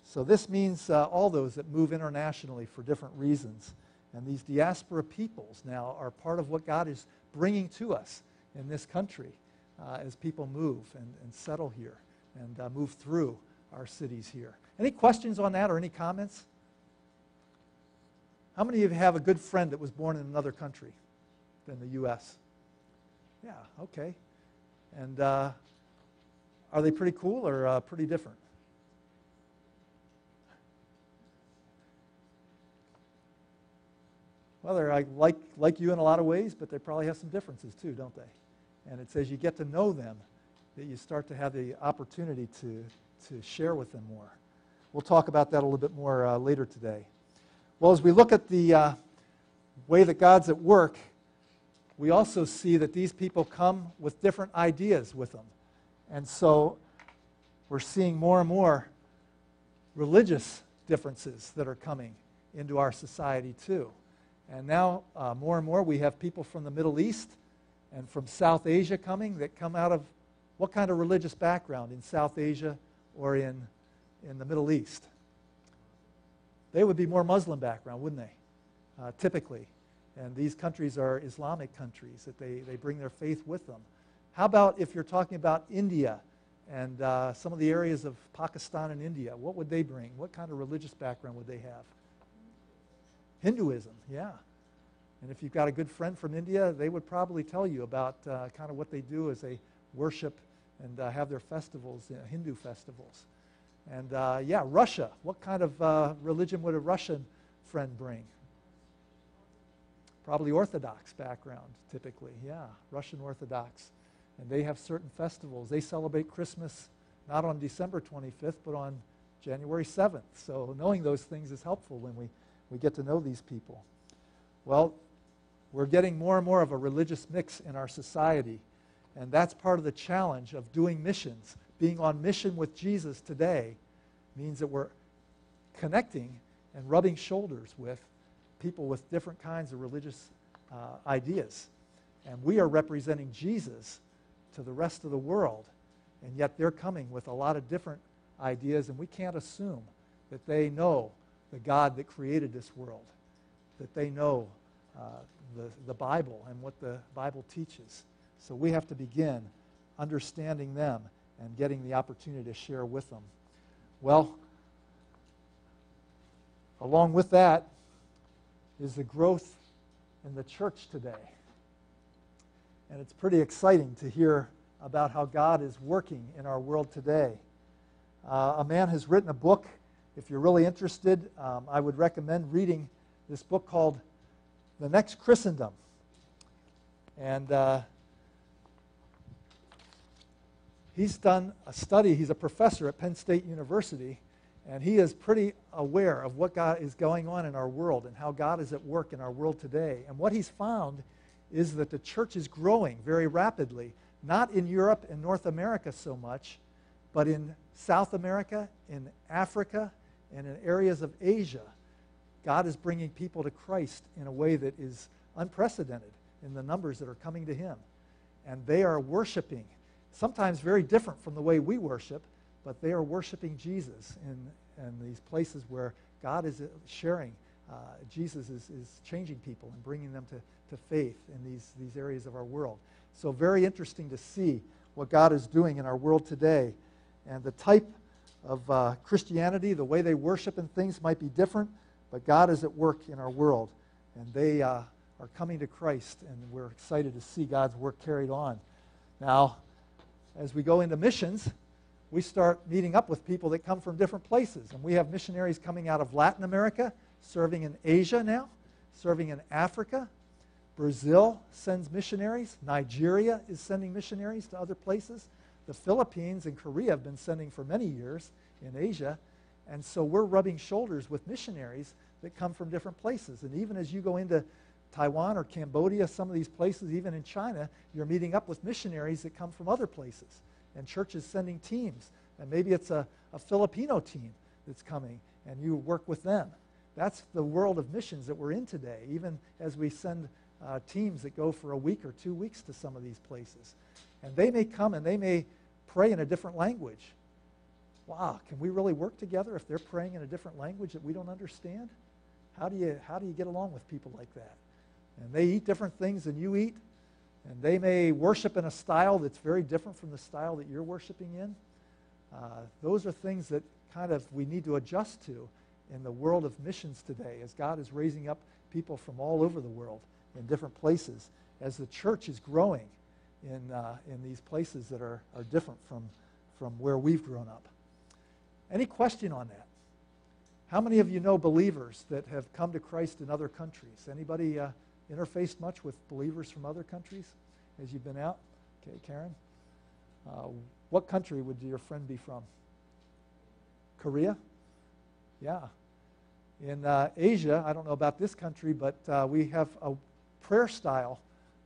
So this means all those that move internationally for different reasons. And these diaspora peoples now are part of what God is bringing to us in this country as people move and settle here and move through our cities here. Any questions on that or any comments? How many of you have a good friend that was born in another country than the U.S.? Yeah, okay. And are they pretty cool or pretty different? Well, they're like you in a lot of ways, but they probably have some differences too, don't they? And it's as you get to know them that you start to have the opportunity to share with them more. We'll talk about that a little bit more later today. Well, as we look at the way that God's at work, we also see that these people come with different ideas with them. And so we're seeing more and more religious differences that are coming into our society too. And now, more and more, we have people from the Middle East and from South Asia coming that come out of what kind of religious background in South Asia or in the Middle East? They would be more Muslim background, wouldn't they, typically? And these countries are Islamic countries, that they bring their faith with them. How about if you're talking about India and some of the areas of Pakistan and India? What would they bring? What kind of religious background would they have? Hinduism, yeah. And if you've got a good friend from India, they would probably tell you about kind of what they do as they worship and have their festivals, Hindu festivals. And yeah, Russia. What kind of religion would a Russian friend bring? Probably Orthodox background, typically. Yeah, Russian Orthodox. And they have certain festivals. They celebrate Christmas not on December 25th, but on January 7th. So knowing those things is helpful when we get to know these people. Well, we're getting more and more of a religious mix in our society. And that's part of the challenge of doing missions. Being on mission with Jesus today means that we're connecting and rubbing shoulders with people with different kinds of religious ideas. And we are representing Jesus to the rest of the world. And yet they're coming with a lot of different ideas, and we can't assume that they know the God that created this world, that they know the Bible and what the Bible teaches. So we have to begin understanding them and getting the opportunity to share with them. Well, along with that is the growth in the church today. And it's pretty exciting to hear about how God is working in our world today. A man has written a book. If you're really interested, I would recommend reading this book called The Next Christendom. And he's done a study. He's a professor at Penn State University, and he is pretty aware of what God is going on in our world and how God is at work in our world today. And what he's found is that the church is growing very rapidly, not in Europe and North America so much, but in South America, in Africa, and in areas of Asia. God is bringing people to Christ in a way that is unprecedented in the numbers that are coming to him. And they are worshiping, sometimes very different from the way we worship, but they are worshiping Jesus in these places where God is sharing. Jesus is changing people and bringing them to faith in these areas of our world. So very interesting to see what God is doing in our world today. And the type of Christianity, the way they worship and things might be different, but God is at work in our world. And they are coming to Christ, and we're excited to see God's work carried on. Now, as we go into missions, we start meeting up with people that come from different places. And we have missionaries coming out of Latin America, serving in Asia now, serving in Africa. Brazil sends missionaries. Nigeria is sending missionaries to other places. The Philippines and Korea have been sending for many years in Asia. And so we're rubbing shoulders with missionaries that come from different places. And even as you go into Taiwan or Cambodia, some of these places, even in China, you're meeting up with missionaries that come from other places. And churches sending teams. And maybe it's a Filipino team that's coming, and you work with them. That's the world of missions that we're in today, even as we send teams that go for a week or 2 weeks to some of these places. And they may come and they may pray in a different language. Wow, can we really work together if they're praying in a different language that we don't understand? How do you get along with people like that? And they eat different things than you eat, and they may worship in a style that's very different from the style that you're worshiping in. Those are things that kind of we need to adjust to in the world of missions today, as God is raising up people from all over the world in different places, as the church is growing in these places that are different from where we've grown up. Any question on that? How many of you know believers that have come to Christ in other countries? Anybody interfaced much with believers from other countries as you've been out? Okay, Karen. What country would your friend be from? Korea? Yeah. In Asia, I don't know about this country, but we have a prayer style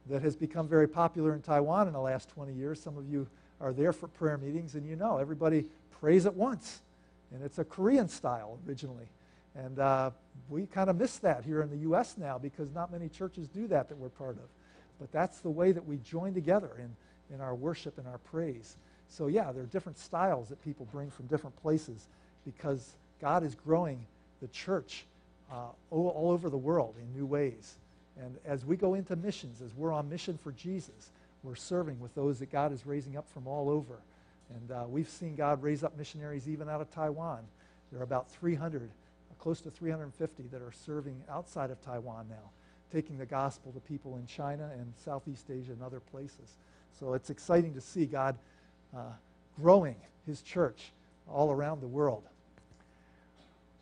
that has become very popular in Taiwan in the last 20 years. Some of you are there for prayer meetings, and you know everybody prays at once. And it's a Korean style originally. And we kind of miss that here in the U.S. now because not many churches do that we're part of. But that's the way that we join together in our worship and our praise. So yeah, there are different styles that people bring from different places because God is growing the church all over the world in new ways. And as we go into missions, as we're on mission for Jesus, we're serving with those that God is raising up from all over. And we've seen God raise up missionaries even out of Taiwan. There are about 300, close to 350 that are serving outside of Taiwan now, taking the gospel to people in China and Southeast Asia and other places. So it's exciting to see God growing his church all around the world.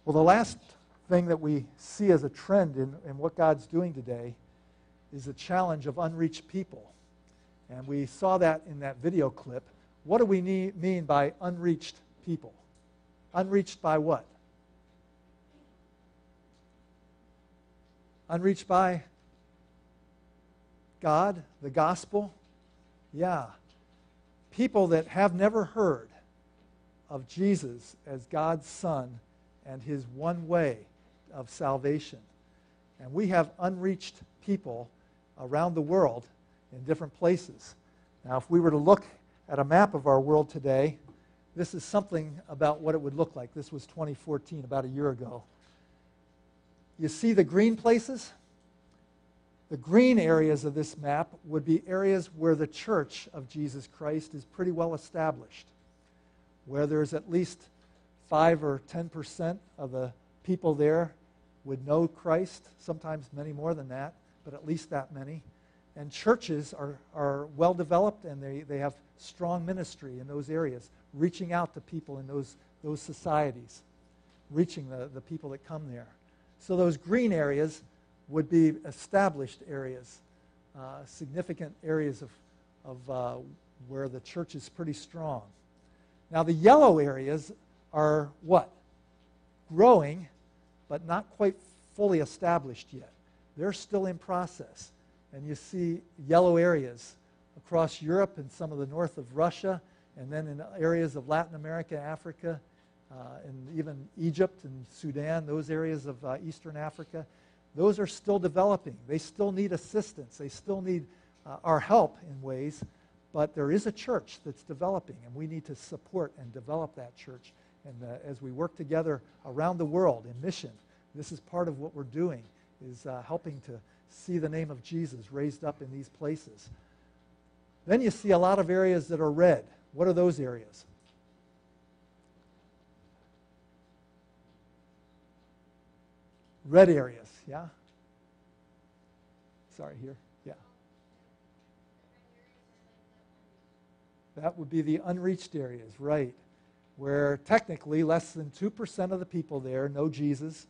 Well, the last thing that we see as a trend in what God's doing today is the challenge of unreached people. And we saw that in that video clip. What do we mean by unreached people? Unreached by what? Unreached by God, the gospel? Yeah. People that have never heard of Jesus as God's Son and his one way of salvation. And we have unreached people around the world in different places. Now, if we were to look at a map of our world today, this is something about what it would look like. This was 2014, about a year ago. You see the green places? The green areas of this map would be areas where the Church of Jesus Christ is pretty well established, where there's at least 5 or 10% of the people there would know Christ, sometimes many more than that, but at least that many. And churches are well developed, and they have strong ministry in those areas, reaching out to people in those societies, reaching the people that come there. So those green areas would be established areas, significant areas of where the church is pretty strong. Now the yellow areas are what? Growing, but not quite fully established yet. They're still in process. And you see yellow areas across Europe and some of the north of Russia, and then in areas of Latin America, Africa, and even Egypt and Sudan, those areas of Eastern Africa. Those are still developing. They still need assistance. They still need our help in ways, but there is a church that's developing, and we need to support and develop that church. And as we work together around the world in mission, this is part of what we're doing, is helping to see the name of Jesus raised up in these places. Then you see a lot of areas that are red. What are those areas? Red areas, yeah? Sorry, here, yeah. That would be the unreached areas, right, where technically less than 2% of the people there know Jesus.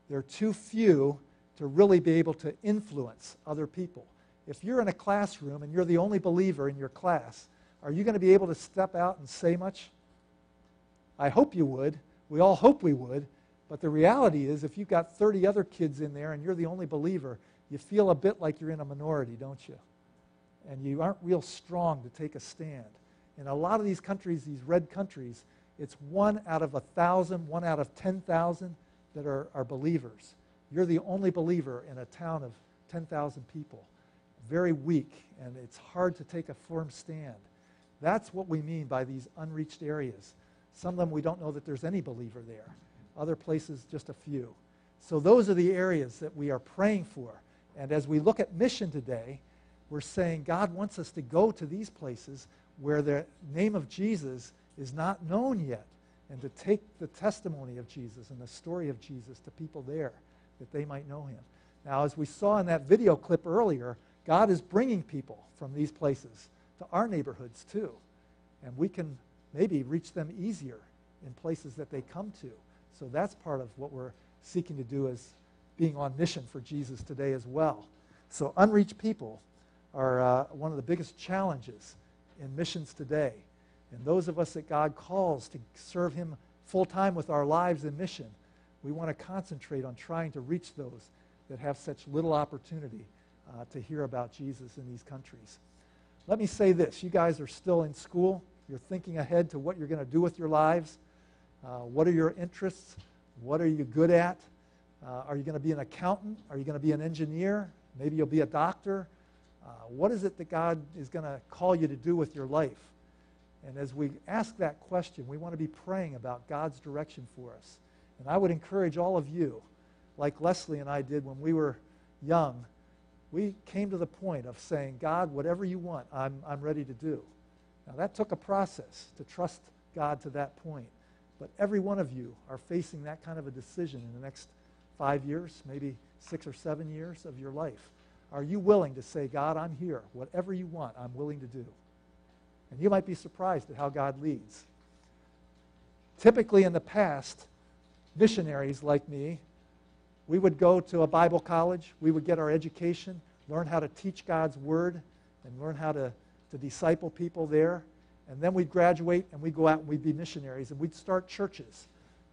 They're too few to really be able to influence other people. If you're in a classroom and you're the only believer in your class, are you going to be able to step out and say much? I hope you would. We all hope we would. But the reality is, if you've got 30 other kids in there and you're the only believer, you feel a bit like you're in a minority, don't you? And you aren't real strong to take a stand. In a lot of these countries, these red countries, it's 1 out of 1,000, 1 out of 10,000 that are believers. You're the only believer in a town of 10,000 people. Very weak, and it's hard to take a firm stand. That's what we mean by these unreached areas. Some of them we don't know that there's any believer there. Other places, just a few. So those are the areas that we are praying for. And as we look at mission today, we're saying God wants us to go to these places where the name of Jesus is not known yet, and to take the testimony of Jesus and the story of Jesus to people there, that they might know him. Now, as we saw in that video clip earlier, God is bringing people from these places to our neighborhoods too. And we can maybe reach them easier in places that they come to. So that's part of what we're seeking to do as being on mission for Jesus today as well. So unreached people are one of the biggest challenges in missions today. And those of us that God calls to serve him full-time with our lives in mission, we want to concentrate on trying to reach those that have such little opportunity to hear about Jesus in these countries. Let me say this. You guys are still in school. You're thinking ahead to what you're going to do with your lives. What are your interests? What are you good at? Are you going to be an accountant? Are you going to be an engineer? Maybe you'll be a doctor. What is it that God is going to call you to do with your life? And as we ask that question, we want to be praying about God's direction for us. And I would encourage all of you, like Leslie and I did when we were young, we came to the point of saying, God, whatever you want, I'm ready to do. Now that took a process to trust God to that point. But every one of you are facing that kind of a decision in the next 5 years, maybe 6 or 7 years of your life. Are you willing to say, God, I'm here. Whatever you want, I'm willing to do. And you might be surprised at how God leads. Typically in the past, missionaries like me We would go to a Bible college. We would get our education, learn how to teach God's Word, and learn how to disciple people there. And then we'd graduate, and we'd go out and we'd be missionaries, and we'd start churches.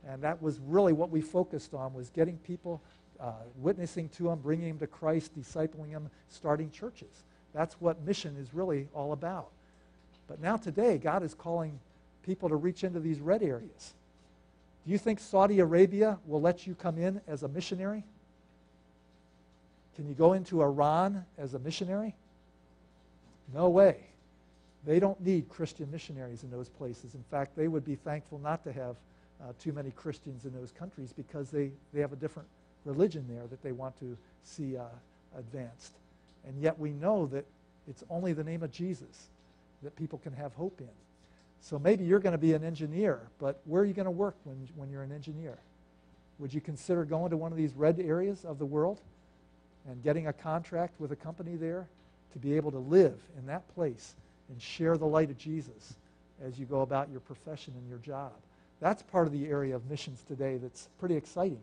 And that was really what we focused on, was getting people, witnessing to them, bringing them to Christ, discipling them, starting churches. That's what mission is really all about. But now today, God is calling people to reach into these red areas. Do you think Saudi Arabia will let you come in as a missionary? Can you go into Iran as a missionary? No way. They don't need Christian missionaries in those places. In fact, they would be thankful not to have too many Christians in those countries, because they have a different religion there that they want to see advanced. And yet we know that it's only the name of Jesus that people can have hope in. So maybe you're going to be an engineer, but where are you going to work when you're an engineer? Would you consider going to one of these red areas of the world and getting a contract with a company there to be able to live in that place and share the light of Jesus as you go about your profession and your job? That's part of the area of missions today that's pretty exciting.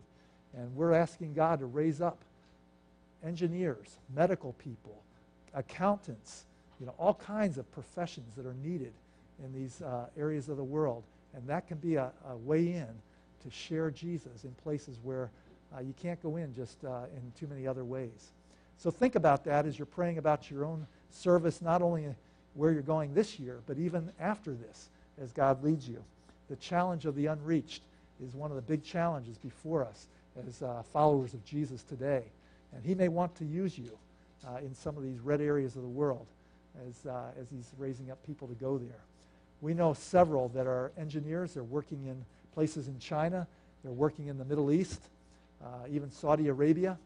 And we're asking God to raise up engineers, medical people, accountants, all kinds of professions that are needed in these areas of the world. And that can be a way in to share Jesus in places where you can't go in just in too many other ways. So think about that as you're praying about your own service, not only where you're going this year, but even after this, as God leads you. The challenge of the unreached is one of the big challenges before us as followers of Jesus today. And he may want to use you in some of these red areas of the world as he's raising up people to go there. We know several that are engineers. They're working in places in China. They're working in the Middle East, even Saudi Arabia,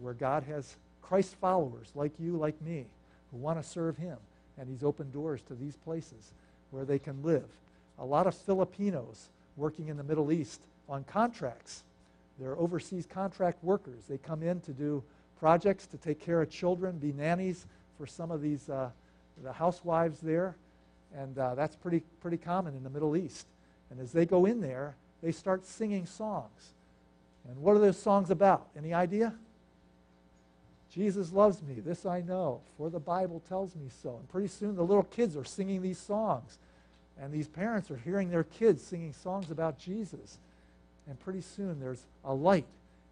where God has Christ followers like you, like me, who want to serve him. And he's opened doors to these places where they can live. A lot of Filipinos working in the Middle East on contracts. They're overseas contract workers. They come in to do projects to take care of children, be nannies for some of these the housewives there. And that's pretty common in the Middle East. And as they go in there, they start singing songs. And what are those songs about? Any idea? Jesus loves me, this I know, for the Bible tells me so. And pretty soon the little kids are singing these songs. And these parents are hearing their kids singing songs about Jesus. And pretty soon there's a light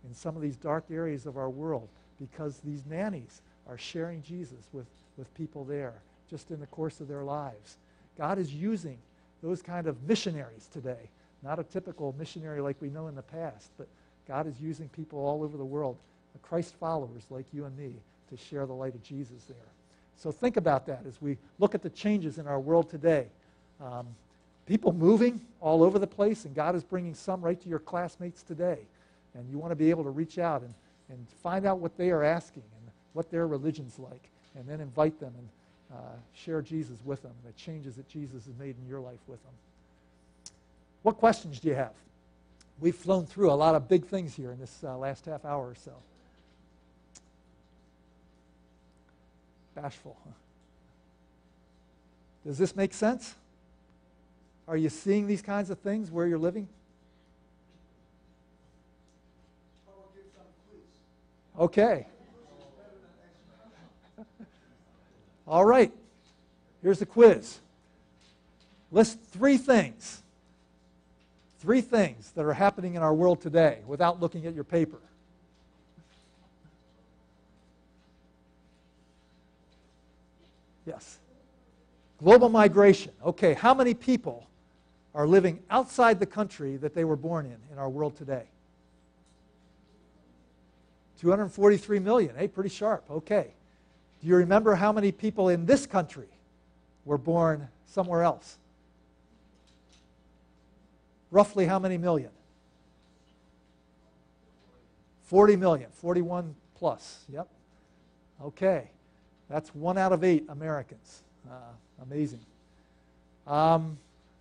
in some of these dark areas of our world, because these nannies are sharing Jesus with people there just in the course of their lives. God is using those kind of missionaries today. Not a typical missionary like we know in the past, but God is using people all over the world, Christ followers like you and me, to share the light of Jesus there. So think about that as we look at the changes in our world today. People moving all over the place, and God is bringing some right to your classmates today. And you want to be able to reach out and find out what they are asking and what their religion's like, and then invite them and share Jesus with them, the changes that Jesus has made in your life with them. What questions do you have? We've flown through a lot of big things here in this last half hour or so. Bashful. Huh? Does this make sense? Are you seeing these kinds of things where you're living? Okay. All right. Here's the quiz. List three things that are happening in our world today without looking at your paper. Yes. Global migration. Okay, how many people are living outside the country that they were born in our world today? 243 million. Hey, pretty sharp. Okay. Do you remember how many people in this country were born somewhere else? Roughly how many million? 40 million. 41 plus. Yep. Okay. That's 1 out of 8 Americans. Amazing.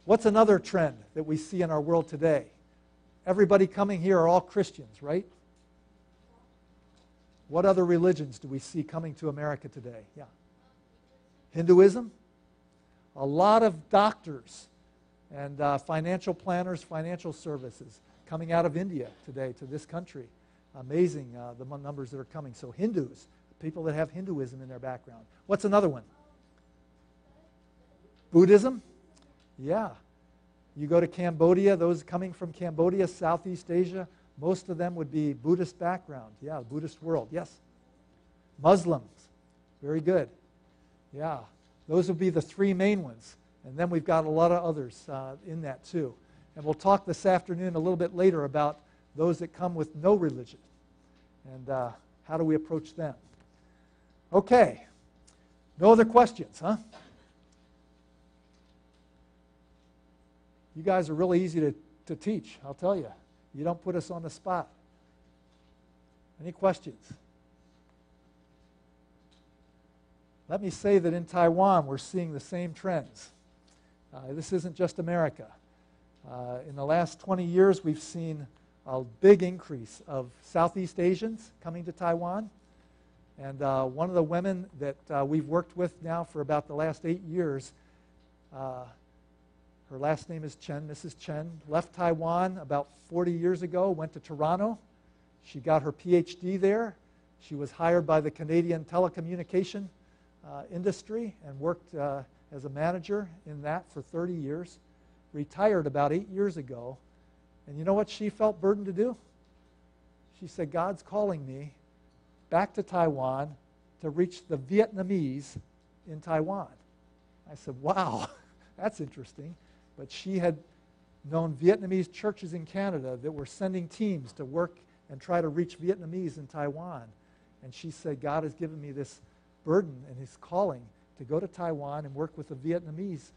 What's another trend that we see in our world today? Everybody coming here are all Christians, right? What other religions do we see coming to America today? Yeah. Hinduism? A lot of doctors and financial planners, financial services coming out of India today to this country. Amazing the numbers that are coming. So Hindus, people that have Hinduism in their background. What's another one? Buddhism? Yeah. You go to Cambodia, those coming from Cambodia, Southeast Asia, most of them would be Buddhist background. Yeah, Buddhist world. Yes. Muslims. Very good. Yeah. Those would be the three main ones. And then we've got a lot of others in that too. And we'll talk this afternoon a little bit later about those that come with no religion. And how do we approach them? Okay. No other questions, huh? You guys are really easy to teach, I'll tell you. You don't put us on the spot. Any questions? Let me say that in Taiwan, we're seeing the same trends. This isn't just America. In the last 20 years, we've seen a big increase of Southeast Asians coming to Taiwan. And one of the women that we've worked with now for about the last 8 years, her last name is Chen, Mrs. Chen, left Taiwan about 40 years ago, went to Toronto. She got her PhD there. She was hired by the Canadian telecommunication industry and worked as a manager in that for 30 years. Retired about 8 years ago. And you know what she felt burdened to do? She said, God's calling me back to Taiwan to reach the Vietnamese in Taiwan. I said, wow, that's interesting. But she had known Vietnamese churches in Canada that were sending teams to work and try to reach Vietnamese in Taiwan. And she said, God has given me this burden and his calling to go to Taiwan and work with the Vietnamese.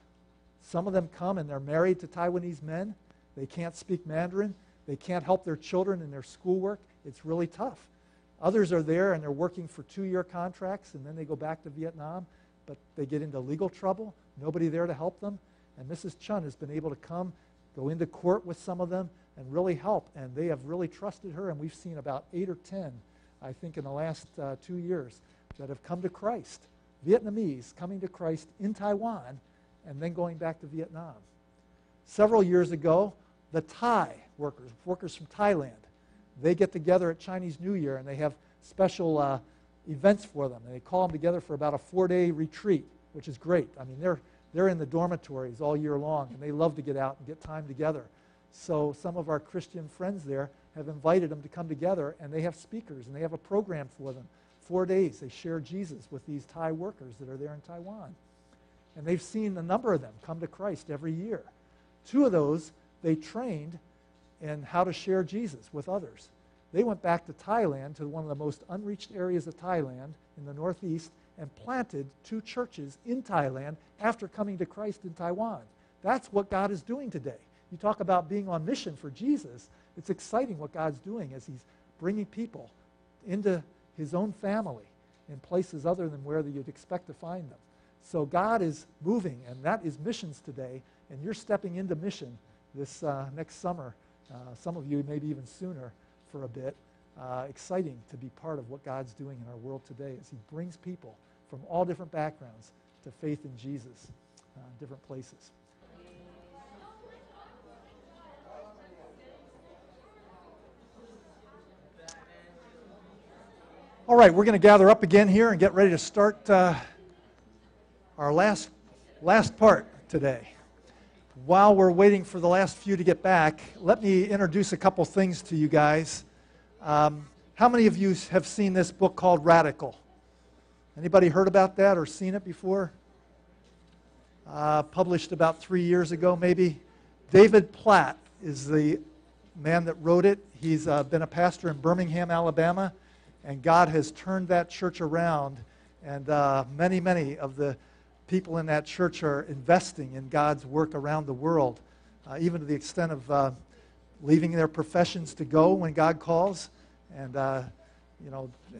Some of them come and they're married to Taiwanese men. They can't speak Mandarin. They can't help their children in their schoolwork. It's really tough. Others are there and they're working for 2-year contracts and then they go back to Vietnam, but they get into legal trouble. Nobody there to help them. And Mrs. Chun has been able to come, go into court with some of them, and really help. And they have really trusted her, and we've seen about 8 or 10, I think, in the last 2 years that have come to Christ. Vietnamese coming to Christ in Taiwan and then going back to Vietnam. Several years ago, the Thai workers from Thailand, they get together at Chinese New Year, and they have special events for them. And they call them together for about a 4-day retreat, which is great. I mean, they're in the dormitories all year long, and they love to get out and get time together. So some of our Christian friends there have invited them to come together, and they have speakers, and they have a program for them. 4 days, they share Jesus with these Thai workers that are there in Taiwan. And they've seen a number of them come to Christ every year. 2 of those, they trained in how to share Jesus with others. They went back to Thailand, to one of the most unreached areas of Thailand in the northeast, and planted 2 churches in Thailand after coming to Christ in Taiwan. That's what God is doing today. You talk about being on mission for Jesus. It's exciting what God's doing as he's bringing people into his own family in places other than where you'd expect to find them. So God is moving, and that is missions today, and you're stepping into mission this next summer. Some of you maybe even sooner for a bit. Exciting to be part of what God's doing in our world today as he brings people from all different backgrounds to faith in Jesus, different places. All right, we're going to gather up again here and get ready to start our last part today. While we're waiting for the last few to get back, let me introduce a couple things to you guys. How many of you have seen this book called Radical? Anybody heard about that or seen it before? Published about 3 years ago, maybe. David Platt is the man that wrote it. He's been a pastor in Birmingham, Alabama, and God has turned that church around, and many, many of the people in that church are investing in God's work around the world, even to the extent of leaving their professions to go when God calls, and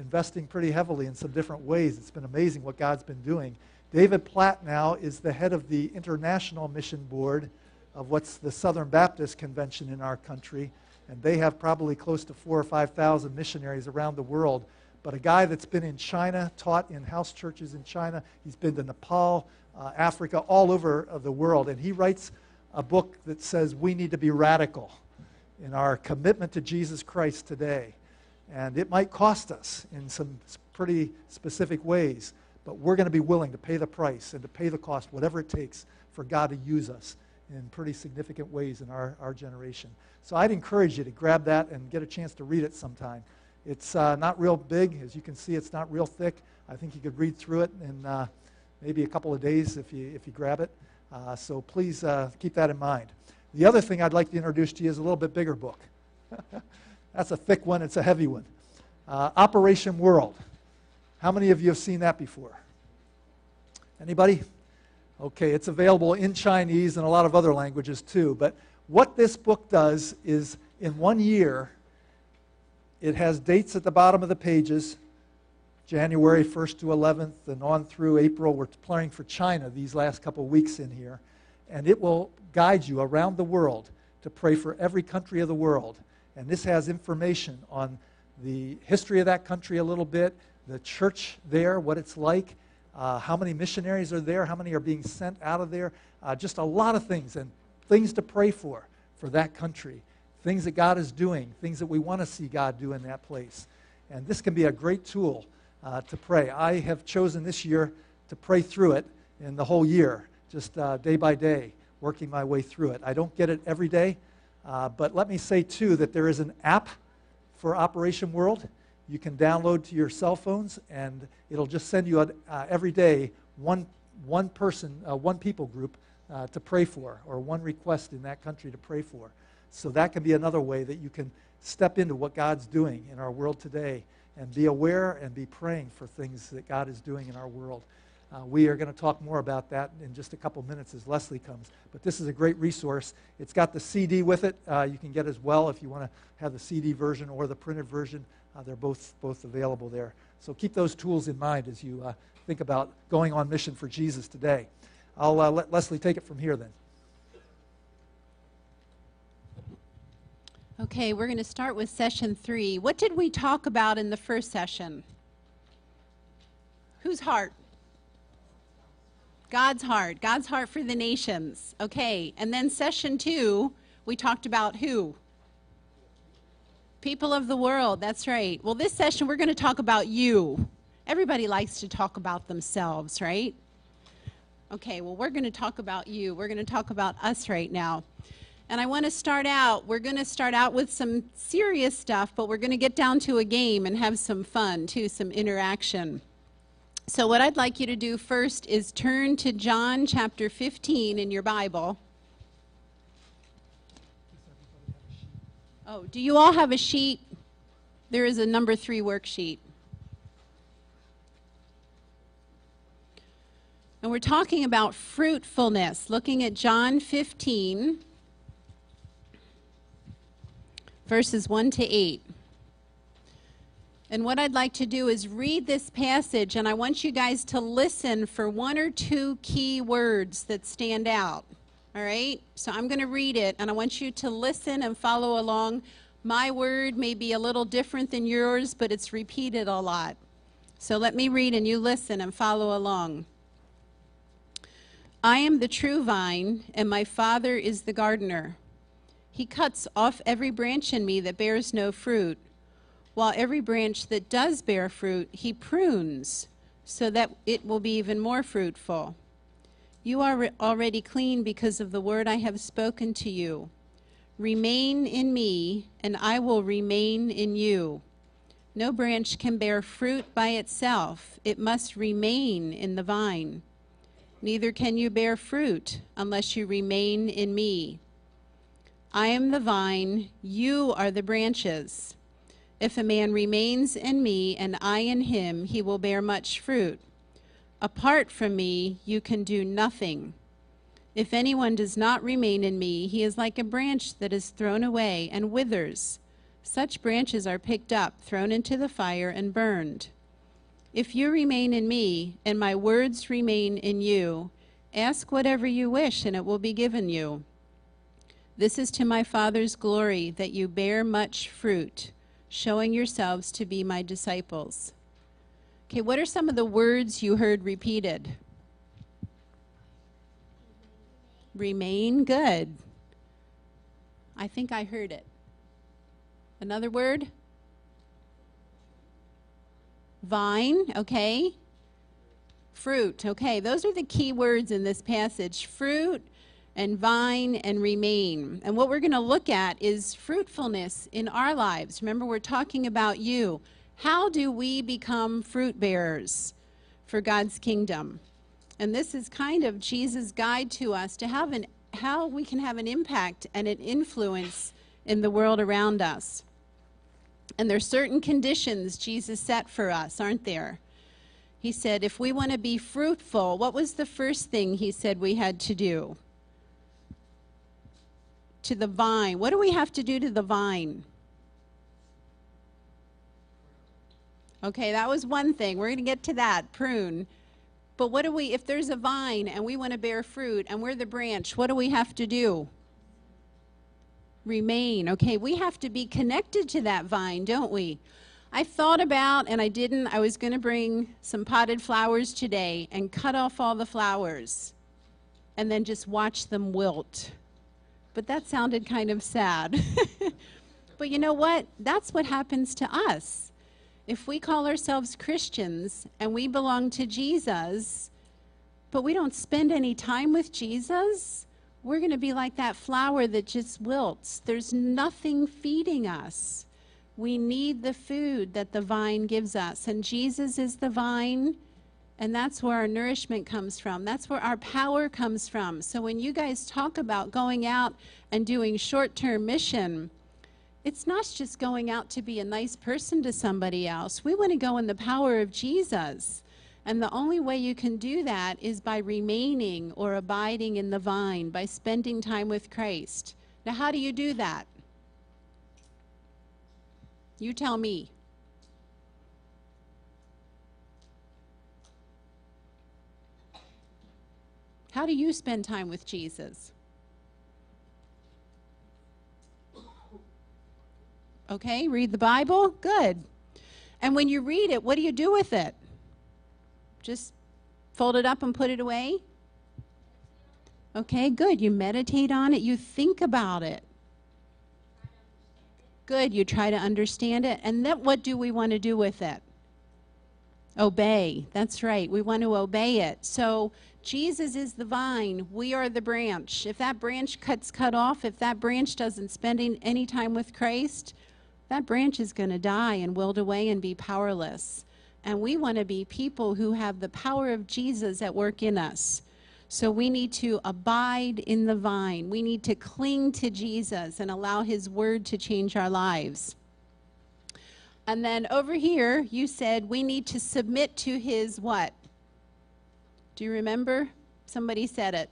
investing pretty heavily in some different ways. It's been amazing what God's been doing. David Platt now is the head of the International Mission Board of what's the Southern Baptist Convention in our country, and they have probably close to 4,000 or 5,000 missionaries around the world. But a guy that's been in China, taught in house churches in China, he's been to Nepal, Africa, all over the world, and he writes a book that says we need to be radical in our commitment to Jesus Christ today. And it might cost us in some pretty specific ways, but we're going to be willing to pay the price and to pay the cost, whatever it takes for God to use us in pretty significant ways in our generation. So I'd encourage you to grab that and get a chance to read it sometime. It's not real big. As you can see, it's not real thick. I think you could read through it in maybe a couple of days if you grab it. So please keep that in mind. The other thing I'd like to introduce to you is a little bit bigger book. That's a thick one. It's a heavy one. Operation World. How many of you have seen that before? Anybody? Okay, it's available in Chinese and a lot of other languages too. But what this book does is, in 1 year, it has dates at the bottom of the pages, January 1st to 11th and on through April. We're planning for China these last couple of weeks in here. And it will guide you around the world to pray for every country of the world. And this has information on the history of that country a little bit, the church there, what it's like, how many missionaries are there, how many are being sent out of there, just a lot of things, and things to pray for that country, things that God is doing, things that we want to see God do in that place. And this can be a great tool to pray. I have chosen this year to pray through it in the whole year, just day by day, working my way through it. I don't get it every day, but let me say, too, that there is an app for Operation World. You can download to your cell phones, and it'll just send you every day one person, one people group to pray for, or one request in that country to pray for. So that can be another way that you can step into what God's doing in our world today and be aware and be praying for things that God is doing in our world. We are going to talk more about that in just a couple minutes as Leslie comes. But this is a great resource. It's got the CD with it. You can get as well if you want to have the CD version or the printed version. They're both available there. So keep those tools in mind as you think about going on mission for Jesus today. I'll let Leslie take it from here then. Okay, we're going to start with session 3. What did we talk about in the first session? Whose heart? God's heart. God's heart for the nations. Okay, and then session 2, we talked about who? People of the world, that's right. Well, this session we're going to talk about you. Everybody likes to talk about themselves, right? Okay, well, we're going to talk about you. We're going to talk about us right now. And I want to start out, we're going to start out with some serious stuff, but we're going to get down to a game and have some fun too, some interaction. So what I'd like you to do first is turn to John chapter 15 in your Bible. Oh, do you all have a sheet? There is a number 3 worksheet. And we're talking about fruitfulness, looking at John 15, verses 1 to 8. And what I'd like to do is read this passage, and I want you guys to listen for 1 or 2 key words that stand out. All right? So I'm going to read it, and I want you to listen and follow along. My word may be a little different than yours, but it's repeated a lot. So let me read, and you listen and follow along. I am the true vine, and my Father is the gardener. He cuts off every branch in me that bears no fruit, while every branch that does bear fruit, he prunes, so that it will be even more fruitful. You are already clean because of the word I have spoken to you. Remain in me, and I will remain in you. No branch can bear fruit by itself. It must remain in the vine. Neither can you bear fruit unless you remain in me. I am the vine, you are the branches. If a man remains in me and I in him, he will bear much fruit. Apart from me, you can do nothing. If anyone does not remain in me, he is like a branch that is thrown away and withers. Such branches are picked up, thrown into the fire, and burned. If you remain in me, and my words remain in you, ask whatever you wish, and it will be given you. This is to my Father's glory, that you bear much fruit, showing yourselves to be my disciples. Okay, what are some of the words you heard repeated? Remain, good. I think I heard it. Another word? Vine, okay. Fruit, okay. Those are the key words in this passage. Fruit and vine and remain. And what we're going to look at is fruitfulness in our lives. Remember, we're talking about you. How do we become fruit bearers for God's kingdom? And this is kind of Jesus' guide to us to have how we can have an impact and an influence in the world around us. And there's certain conditions Jesus set for us, aren't there? He said, if we want to be fruitful, what was the first thing he said we had to do? To the vine. What do we have to do to the vine? Okay, that was one thing. We're going to get to that, prune. But what do we, if there's a vine and we want to bear fruit and we're the branch, what do we have to do? Remain. Okay, we have to be connected to that vine, don't we? I thought about, and I didn't, I was going to bring some potted flowers today and cut off all the flowers and then just watch them wilt. But that sounded kind of sad. But you know what? That's what happens to us. If we call ourselves Christians and we belong to Jesus, but we don't spend any time with Jesus, we're going to be like that flower that just wilts. There's nothing feeding us. We need the food that the vine gives us. And Jesus is the vine, and that's where our nourishment comes from. That's where our power comes from. So when you guys talk about going out and doing short-term mission, it's not just going out to be a nice person to somebody else. We want to go in the power of Jesus. And the only way you can do that is by remaining or abiding in the vine, by spending time with Christ. Now, how do you do that? You tell me. How do you spend time with Jesus? Okay, read the Bible? Good. And when you read it, what do you do with it? Just fold it up and put it away? Okay, good. You meditate on it. You think about it. Good. You try to understand it. And then what do we want to do with it? Obey. That's right. We want to obey it. So Jesus is the vine. We are the branch. If that branch cut off, if that branch doesn't spend any time with Christ, that branch is going to die and wilt away and be powerless. And we want to be people who have the power of Jesus at work in us. So we need to abide in the vine. We need to cling to Jesus and allow his word to change our lives. And then over here, you said we need to submit to his what? Do you remember? Somebody said it.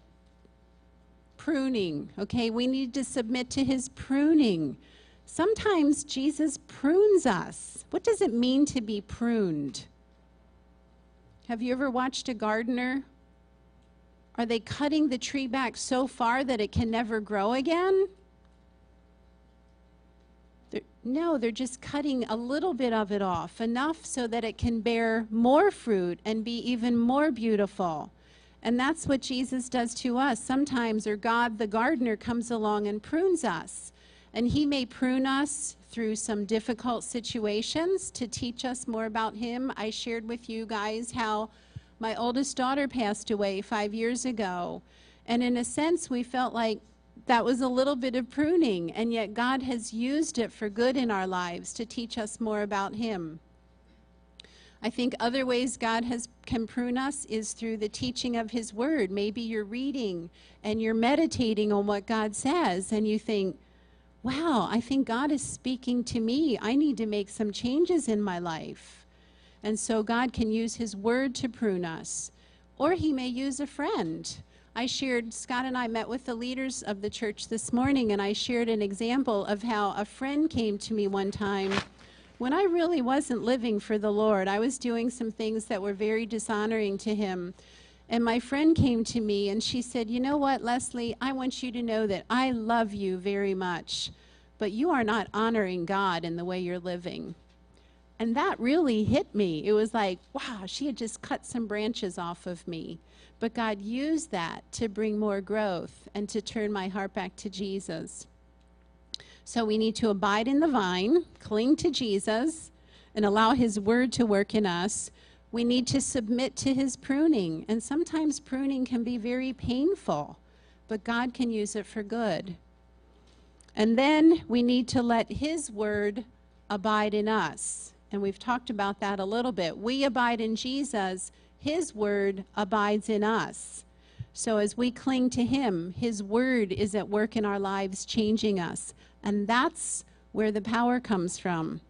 Pruning. Okay, we need to submit to his pruning. Sometimes Jesus prunes us. What does it mean to be pruned? Have you ever watched a gardener? Are they cutting the tree back so far that it can never grow again? No, they're just cutting a little bit of it off, enough so that it can bear more fruit and be even more beautiful. And that's what Jesus does to us. Sometimes, or God, the gardener, comes along and prunes us. And he may prune us through some difficult situations to teach us more about him. I shared with you guys how my oldest daughter passed away 5 years ago. And in a sense, we felt like that was a little bit of pruning, and yet God has used it for good in our lives to teach us more about him. I think other ways God can prune us is through the teaching of his word. Maybe you're reading and you're meditating on what God says, and you think, wow, I think God is speaking to me. I need to make some changes in my life. And so God can use his word to prune us. Or he may use a friend. Scott and I met with the leaders of the church this morning, and I shared an example of how a friend came to me one time when I really wasn't living for the Lord. I was doing some things that were very dishonoring to him. And my friend came to me and she said, you know what, Leslie, I want you to know that I love you very much, but you are not honoring God in the way you're living. And that really hit me. It was like, wow, she had just cut some branches off of me. But God used that to bring more growth and to turn my heart back to Jesus. So we need to abide in the vine, cling to Jesus, and allow his word to work in us, we need to submit to his pruning. And sometimes pruning can be very painful, but God can use it for good. And then we need to let his word abide in us. And we've talked about that a little bit. We abide in Jesus, his word abides in us. So as we cling to him, his word is at work in our lives, changing us. And that's where the power comes from.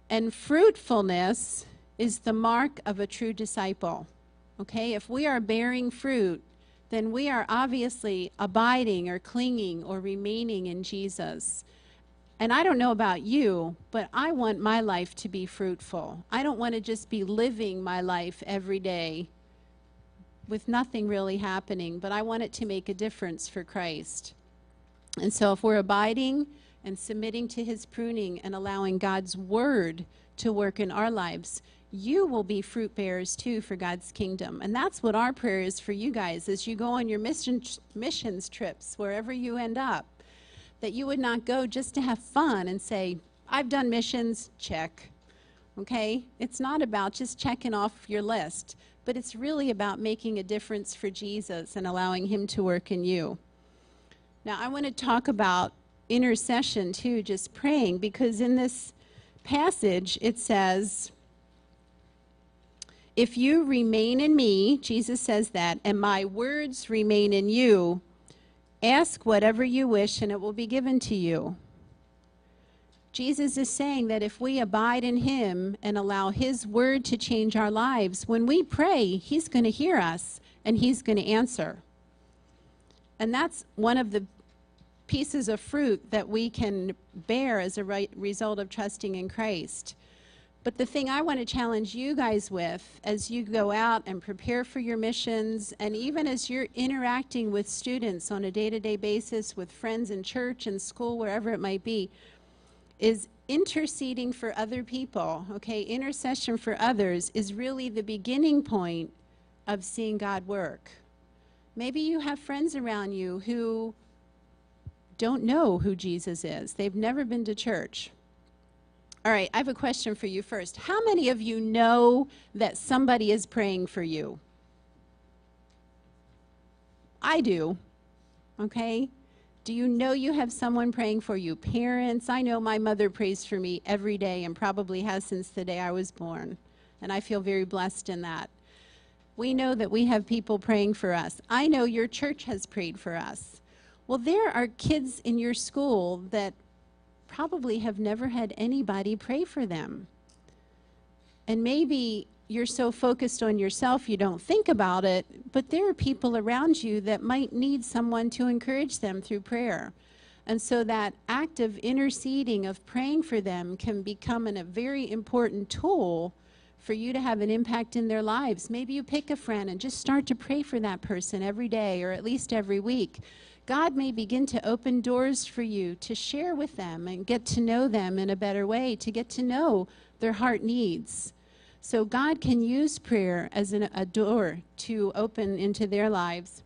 And fruitfulness is the mark of a true disciple. Okay, if we are bearing fruit, then we are obviously abiding or clinging or remaining in Jesus. And I don't know about you, but I want my life to be fruitful. I don't want to just be living my life every day with nothing really happening, but I want it to make a difference for Christ. And so if we're abiding and submitting to his pruning and allowing God's word to work in our lives, you will be fruit bearers too for God's kingdom. And that's what our prayer is for you guys as you go on your missions trips, wherever you end up, that you would not go just to have fun and say, I've done missions, check. Okay? It's not about just checking off your list, but it's really about making a difference for Jesus and allowing him to work in you. Now, I want to talk about intercession too, just praying, because in this passage it says, if you remain in me, Jesus says that, and my words remain in you, ask whatever you wish and it will be given to you. Jesus is saying that if we abide in him and allow his word to change our lives, when we pray, he's going to hear us and he's going to answer. And that's one of the pieces of fruit that we can bear as a result of trusting in Christ. But the thing I want to challenge you guys with as you go out and prepare for your missions, and even as you're interacting with students on a day-to-day basis, with friends in church and school, wherever it might be, is interceding for other people. Okay, intercession for others is really the beginning point of seeing God work. Maybe you have friends around you who don't know who Jesus is. They've never been to church. All right, I have a question for you first. How many of you know that somebody is praying for you? I do. Okay? Do you know you have someone praying for you? Parents, I know my mother prays for me every day and probably has since the day I was born. And I feel very blessed in that. We know that we have people praying for us. I know your church has prayed for us. Well, there are kids in your school that probably have never had anybody pray for them. And maybe you're so focused on yourself you don't think about it, but there are people around you that might need someone to encourage them through prayer. And so that act of interceding, of praying for them, can become a very important tool for you to have an impact in their lives. Maybe you pick a friend and just start to pray for that person every day or at least every week. God may begin to open doors for you to share with them and get to know them in a better way, to get to know their heart needs. So God can use prayer as a door to open into their lives.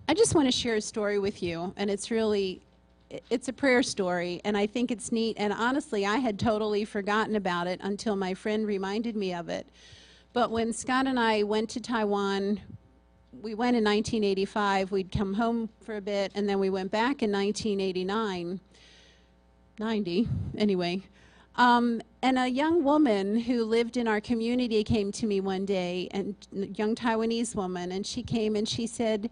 I just want to share a story with you, and it's a prayer story, and I think it's neat. And honestly, I had totally forgotten about it until my friend reminded me of it. But when Scott and I went to Taiwan, we went in 1985, we'd come home for a bit, and then we went back in 1989, 90, anyway. And a young woman who lived in our community came to me one day, a young Taiwanese woman, and she came and she said,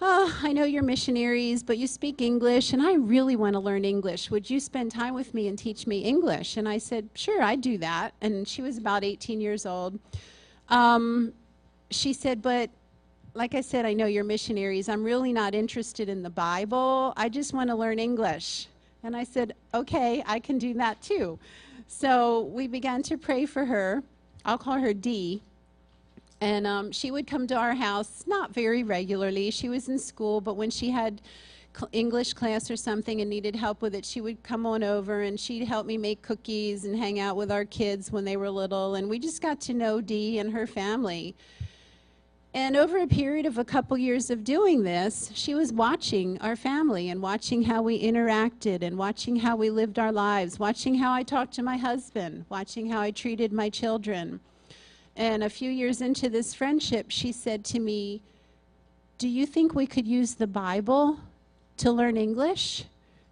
I know you're missionaries, but you speak English, and I really want to learn English. Would you spend time with me and teach me English? And I said, sure, I'd do that. And she was about 18 years old. She said, but like I said, I know you're missionaries. I'm really not interested in the Bible. I just want to learn English. And I said, okay, I can do that too. So we began to pray for her. I'll call her Dee. And she would come to our house, not very regularly. She was in school, but when she had English class or something and needed help with it, she would come on over and she'd help me make cookies and hang out with our kids when they were little. And we just got to know Dee and her family. And over a period of a couple years of doing this, she was watching our family and watching how we interacted and watching how we lived our lives, watching how I talked to my husband, watching how I treated my children. And a few years into this friendship, she said to me, "Do you think we could use the Bible to learn English?"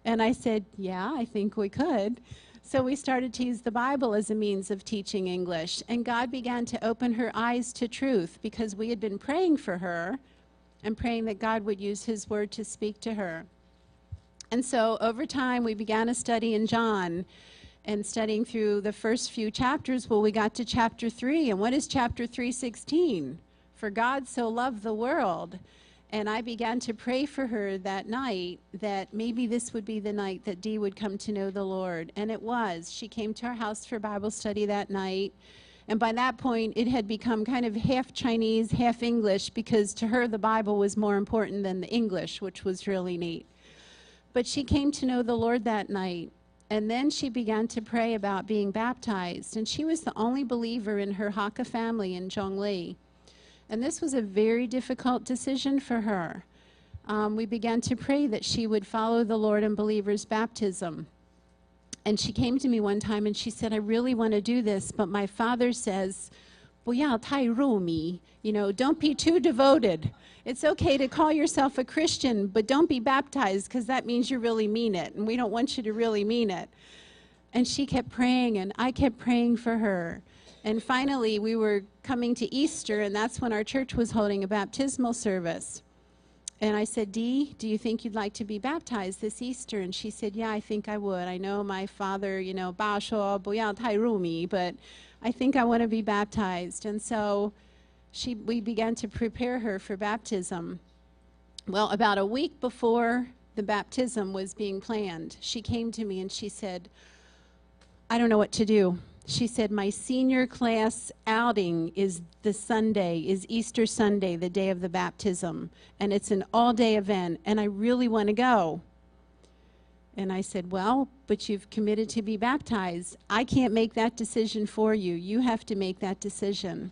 And I said, "Yeah, I think we could." So we started to use the Bible as a means of teaching English. And God began to open her eyes to truth because we had been praying for her and praying that God would use his word to speak to her. And so over time, we began a study in John and studying through the first few chapters. Well, we got to chapter 3. And what is chapter 3:16? For God so loved the world. And I began to pray for her that night that maybe this would be the night that Dee would come to know the Lord. And it was. She came to our house for Bible study that night. And by that point, it had become kind of half Chinese, half English, because to her the Bible was more important than the English, which was really neat. But she came to know the Lord that night. And then she began to pray about being baptized. And she was the only believer in her Hakka family in Zhongli. And this was a very difficult decision for her. We began to pray that she would follow the Lord in believer's baptism. And she came to me one time and she said, "I really want to do this, but my father says, 不要太入迷, don't be too devoted. It's okay to call yourself a Christian, but don't be baptized because that means you really mean it, and we don't want you to really mean it." And she kept praying, and I kept praying for her. And finally, we were coming to Easter, and that's when our church was holding a baptismal service. And I said, "Dee, do you think you'd like to be baptized this Easter?" And she said, "Yeah, I think I would. I know my father, 爸说不要太入迷, but I think I want to be baptized." And so we began to prepare her for baptism. Well, about a week before the baptism was being planned, she came to me and she said, "I don't know what to do." She said, "My senior class outing is Easter Sunday, the day of the baptism, and it's an all-day event, and I really want to go." And I said, "Well, but you've committed to be baptized. I can't make that decision for you. You have to make that decision."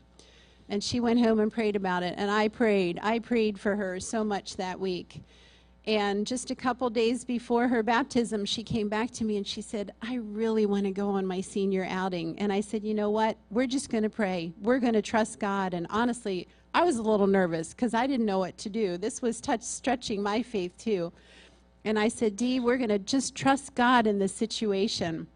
And she went home and prayed about it, and I prayed for her so much that week. And just a couple days before her baptism, she came back to me and she said, "I really want to go on my senior outing." And I said, "You know what? We're just going to pray. We're going to trust God." And honestly, I was a little nervous because I didn't know what to do. This was stretching my faith too. And I said, "Dee, we're going to just trust God in this situation."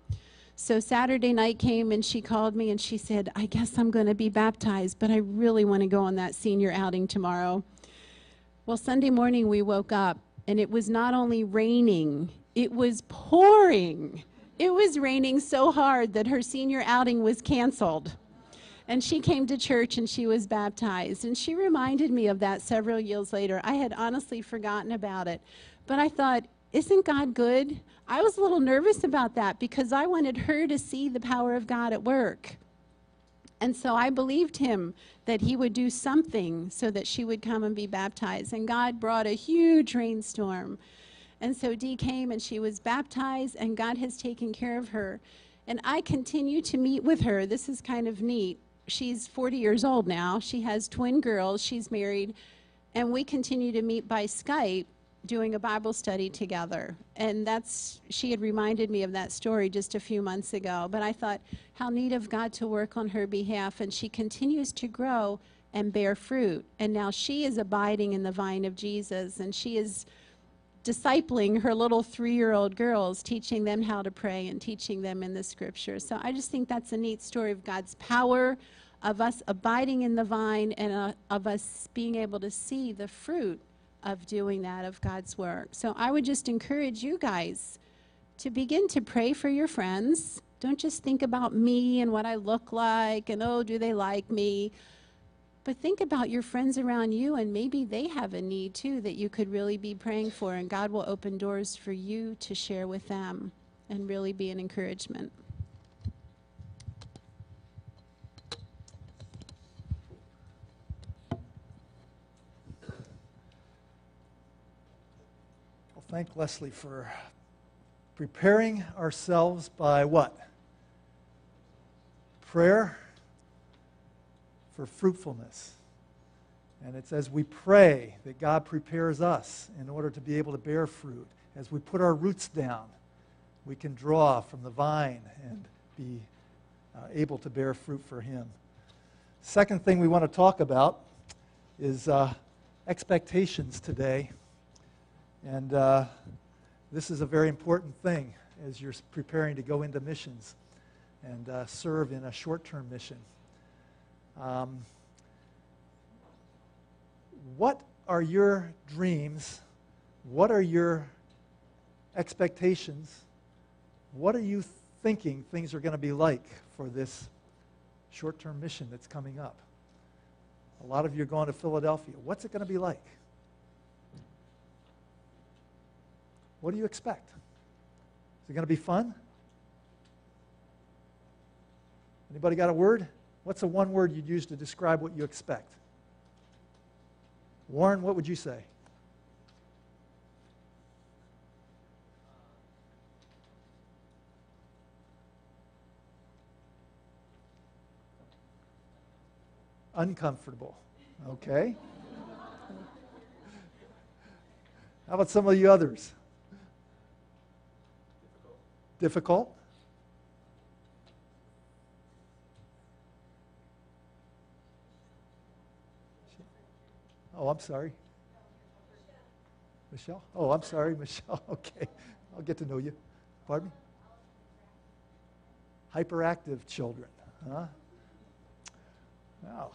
So Saturday night came and she called me and she said, "I guess I'm going to be baptized, but I really want to go on that senior outing tomorrow." Well, Sunday morning we woke up. And it was not only raining, it was pouring. It was raining so hard that her senior outing was canceled. And she came to church and she was baptized. And she reminded me of that several years later. I had honestly forgotten about it. But I thought, isn't God good? I was a little nervous about that because I wanted her to see the power of God at work. And so I believed him that he would do something so that she would come and be baptized. And God brought a huge rainstorm. And so Dee came and she was baptized, and God has taken care of her. And I continue to meet with her. This is kind of neat. She's 40 years old now. She has twin girls. She's married. And we continue to meet by Skype, doing a Bible study together. And she had reminded me of that story just a few months ago. But I thought, how neat of God to work on her behalf. And she continues to grow and bear fruit. And now she is abiding in the vine of Jesus. And she is discipling her little 3-year-old girls, teaching them how to pray and teaching them in the scripture. So I just think that's a neat story of God's power, of us abiding in the vine, and of us being able to see the fruit of doing that, of God's work. So I would just encourage you guys to begin to pray for your friends. Don't just think about me and what I look like and, oh, do they like me? But think about your friends around you, and maybe they have a need too that you could really be praying for, and God will open doors for you to share with them and really be an encouragement. Thank Leslie for preparing ourselves by what? Prayer for fruitfulness. And it's as we pray that God prepares us in order to be able to bear fruit. As we put our roots down, we can draw from the vine and be able to bear fruit for Him. Second thing we want to talk about is expectations today. And this is a very important thing as you're preparing to go into missions and serve in a short-term mission. What are your dreams? What are your expectations? What are you thinking things are going to be like for this short-term mission that's coming up? A lot of you are going to Philadelphia. What's it going to be like? What do you expect? Is it going to be fun? Anybody got a word? What's the one word you'd use to describe what you expect? Warren, what would you say? Uncomfortable. Okay. How about some of you others? Difficult. Oh, I'm sorry. Michelle? Oh, I'm sorry, Michelle. Okay. I'll get to know you. Pardon me? Hyperactive children. Huh? Wow.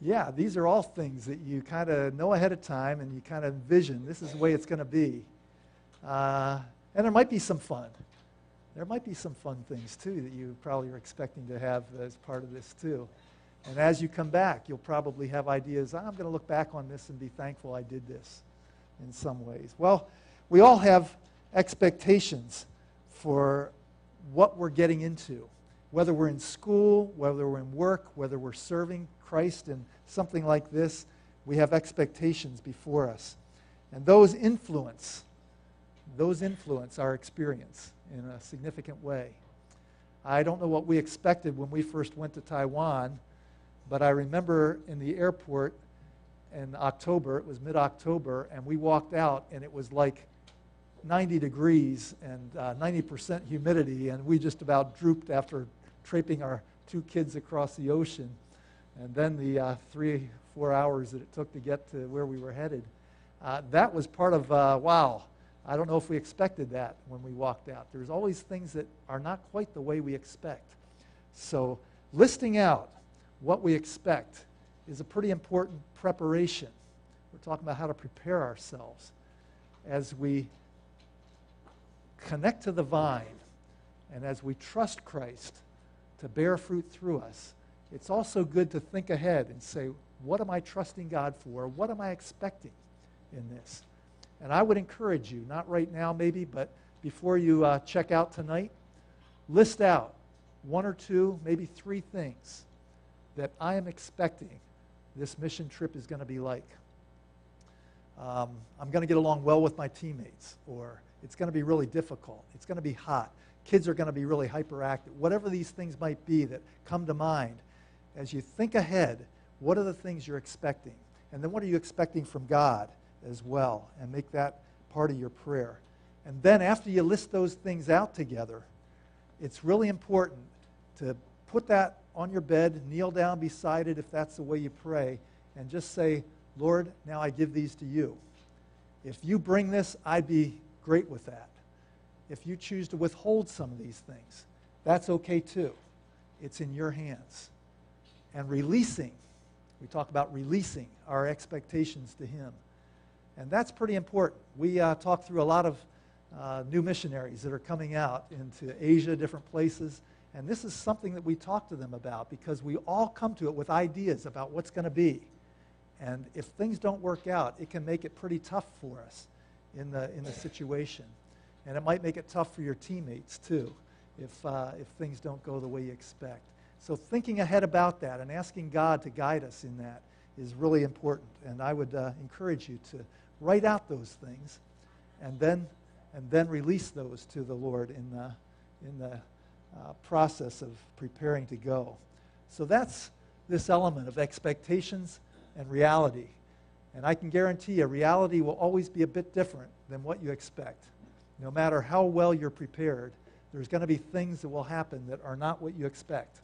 Yeah, these are all things that you kind of know ahead of time and you kind of envision. This is the way it's going to be. And there might be some fun. There might be some fun things, too, that you probably are expecting to have as part of this, too. And as you come back, you'll probably have ideas. I'm going to look back on this and be thankful I did this in some ways. Well, we all have expectations for what we're getting into, whether we're in school, whether we're in work, whether we're serving Christ in something like this. We have expectations before us. And those influence our experience in a significant way. I don't know what we expected when we first went to Taiwan, but I remember in the airport in October, it was mid-October, and we walked out, and it was like 90 degrees and 90% humidity, and we just about drooped after traipsing our 2 kids across the ocean. And then the 3-4 hours that it took to get to where we were headed. That was part of, wow, I don't know if we expected that when we walked out. There's always things that are not quite the way we expect. So listing out what we expect is a pretty important preparation. We're talking about how to prepare ourselves as we connect to the vine and as we trust Christ to bear fruit through us. It's also good to think ahead and say, what am I trusting God for? What am I expecting in this? And I would encourage you, not right now maybe, but before you check out tonight, list out 1 or 2, maybe 3 things that I am expecting this mission trip is going to be like. I'm going to get along well with my teammates, or it's going to be really difficult. It's going to be hot. Kids are going to be really hyperactive. Whatever these things might be that come to mind, as you think ahead, what are the things you're expecting? And then what are you expecting from God as well? And make that part of your prayer. And then after you list those things out together, it's really important to put that on your bed, kneel down beside it if that's the way you pray, and just say, Lord, now I give these to you. If you bring this, I'd be great with that. If you choose to withhold some of these things, that's okay too. It's in your hands. And releasing, we talk about releasing our expectations to Him. And that's pretty important. We talk through a lot of new missionaries that are coming out into Asia, different places. And this is something that we talk to them about because we all come to it with ideas about what's going to be. And if things don't work out, it can make it pretty tough for us in the situation. And it might make it tough for your teammates too if things don't go the way you expect. So thinking ahead about that and asking God to guide us in that is really important. And I would encourage you to write out those things and then release those to the Lord in the process of preparing to go. So that's this element of expectations and reality. And I can guarantee you, reality will always be a bit different than what you expect. No matter how well you're prepared, there's going to be things that will happen that are not what you expect.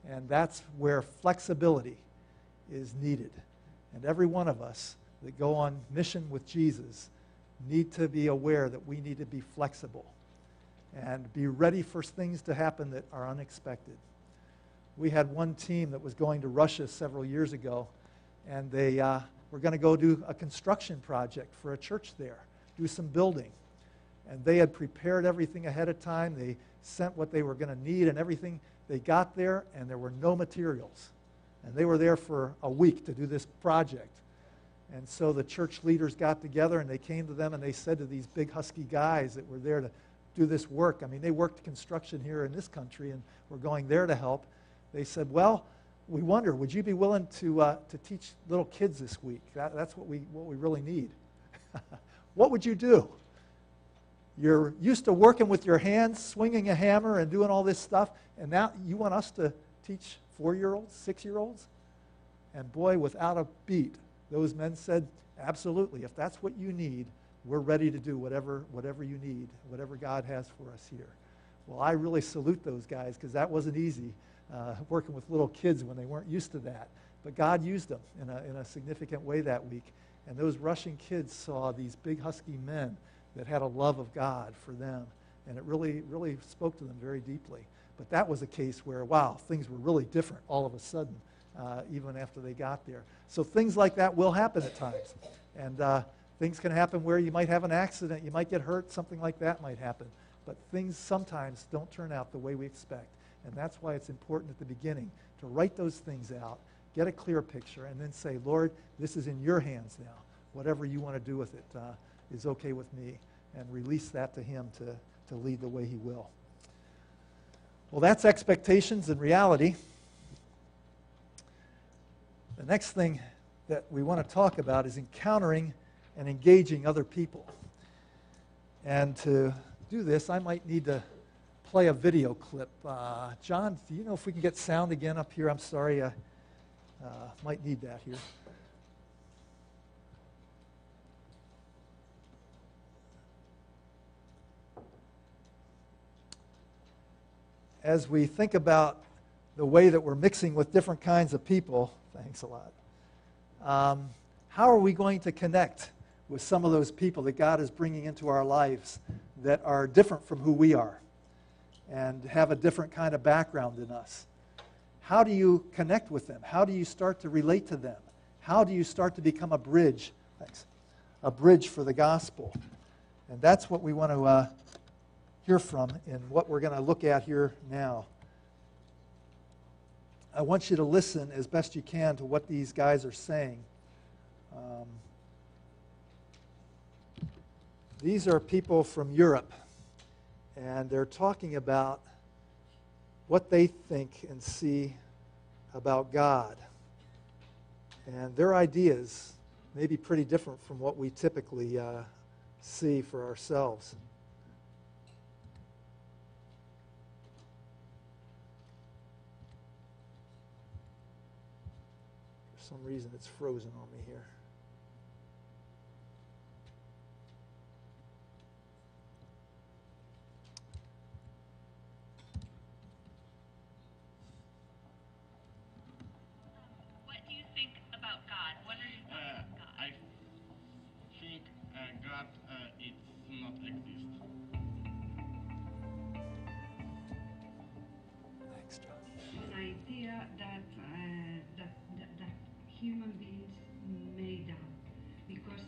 And that's where flexibility is needed. And every one of us that go on mission with Jesus need to be aware that we need to be flexible and be ready for things to happen that are unexpected. We had one team that was going to Russia several years ago, and they were going to go do a construction project for a church there, do some building. And they had prepared everything ahead of time. They sent what they were going to need and everything. They got there, and there were no materials. And they were there for a week to do this project. And so the church leaders got together, and they came to them, and they said to these big husky guys that were there to do this work, I mean, they worked construction here in this country and were going there to help. They said, well, we wonder, would you be willing to teach little kids this week? That's what we really need. What would you do? You're used to working with your hands, swinging a hammer and doing all this stuff, and now you want us to teach 4-year-olds, 6-year-olds? And boy, without a beat, those men said, absolutely, if that's what you need, we're ready to do whatever you need, whatever God has for us here. Well, I really salute those guys, because that wasn't easy, working with little kids when they weren't used to that. But God used them in a significant way that week. And those Russian kids saw these big husky men that had a love of God for them. And it really, really spoke to them very deeply. But that was a case where, wow, things were really different all of a sudden, even after they got there. So things like that will happen at times. And things can happen where you might have an accident, you might get hurt, something like that might happen. But things sometimes don't turn out the way we expect. And that's why it's important at the beginning to write those things out, get a clear picture, and then say, Lord, this is in your hands now. Whatever you want to do with it is okay with me. And release that to him to lead the way he will. Well, that's expectations and reality. The next thing that we want to talk about is encountering and engaging other people. And to do this, I might need to play a video clip. John, do you know if we can get sound again up here? I'm sorry, might need that here. As we think about the way that we're mixing with different kinds of people, thanks a lot, how are we going to connect with some of those people that God is bringing into our lives that are different from who we are and have a different kind of background than us? How do you connect with them? How do you start to relate to them? How do you start to become a bridge? Thanks. A bridge for the gospel. And that's what we want to hear from in what we're going to look at here now. I want you to listen as best you can to what these guys are saying. These are people from Europe, and they're talking about what they think and see about God. And their ideas may be pretty different from what we typically see for ourselves. For some reason, it's frozen on me here. What do you think about God? What are your thoughts on God? I think God it not exist. Thanks, John. An idea that human beings made up, because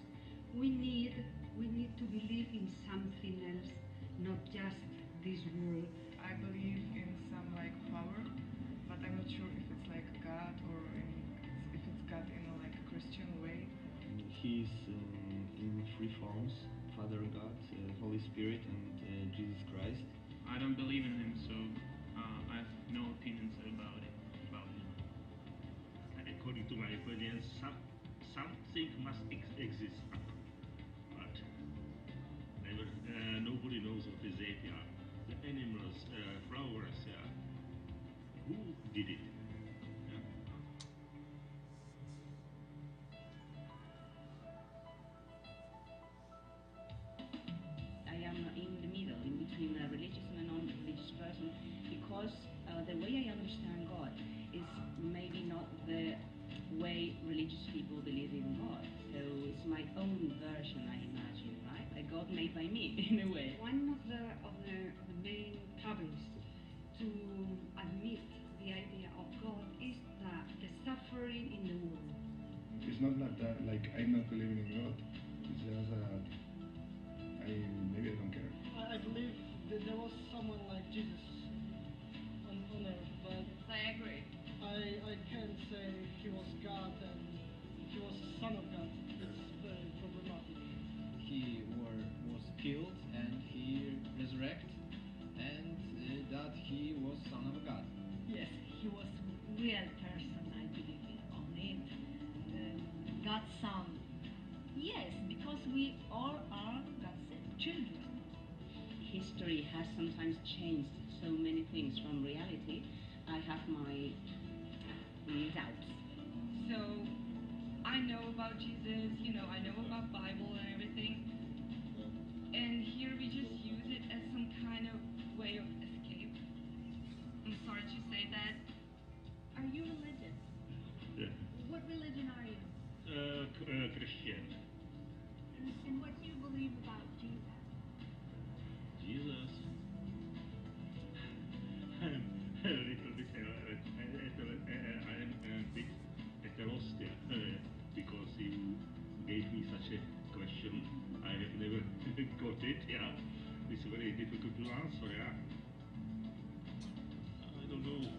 we need to believe in something else, not just this world. I believe in some like power, but I'm not sure if it's like God or if it's God in a like Christian way. He's in 3 forms: Father God, Holy Spirit, and Jesus Christ. I don't believe in him, so I have no opinions about him. According to my opinion, something must exist, but nobody knows what is it. Yeah, the animals, flowers. Yeah, who did it? Yeah. people believe in God. So it's my own version, I imagine, right? A God made by me, in a way. One of the main problems to admit the idea of God is the suffering in the world. It's not that like I'm not believing in God. It's just that maybe I don't care. I believe that there was someone like Jesus on earth, but I agree. I can't say he was God and he was the Son of God. It's very problematic. He was killed and he resurrected, and that he was Son of God. Yes, he was a real person, I believe on it. God's Son. Yes, because we all are God's children. History has sometimes changed so many things from reality. I have my doubts. So I know about Jesus, I know about Bible and everything. And here we just use it as some kind of way of escape. I'm sorry to say that. Are you religious? Yeah. What religion are you? Christian. And what do you believe about Jesus? Jesus. I'm a little bit, I'm a bit at a loss there, because you gave me such a question. I have never got it, yeah. It's very difficult to answer, yeah. I don't know.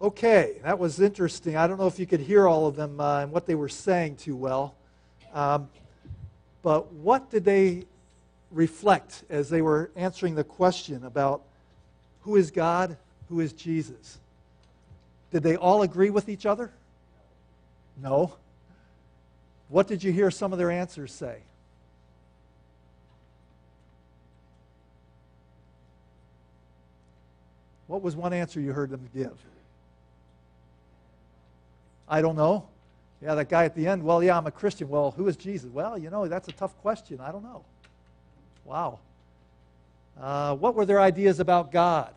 Okay, that was interesting. I don't know if you could hear all of them and what they were saying too well. But what did they reflect as they were answering the question about who is God, who is Jesus? Did they all agree with each other? No. What did you hear some of their answers say? What was one answer you heard them give? I don't know. Yeah, that guy at the end, well, yeah, I'm a Christian. Well, who is Jesus? Well, that's a tough question. I don't know. Wow. What were their ideas about God?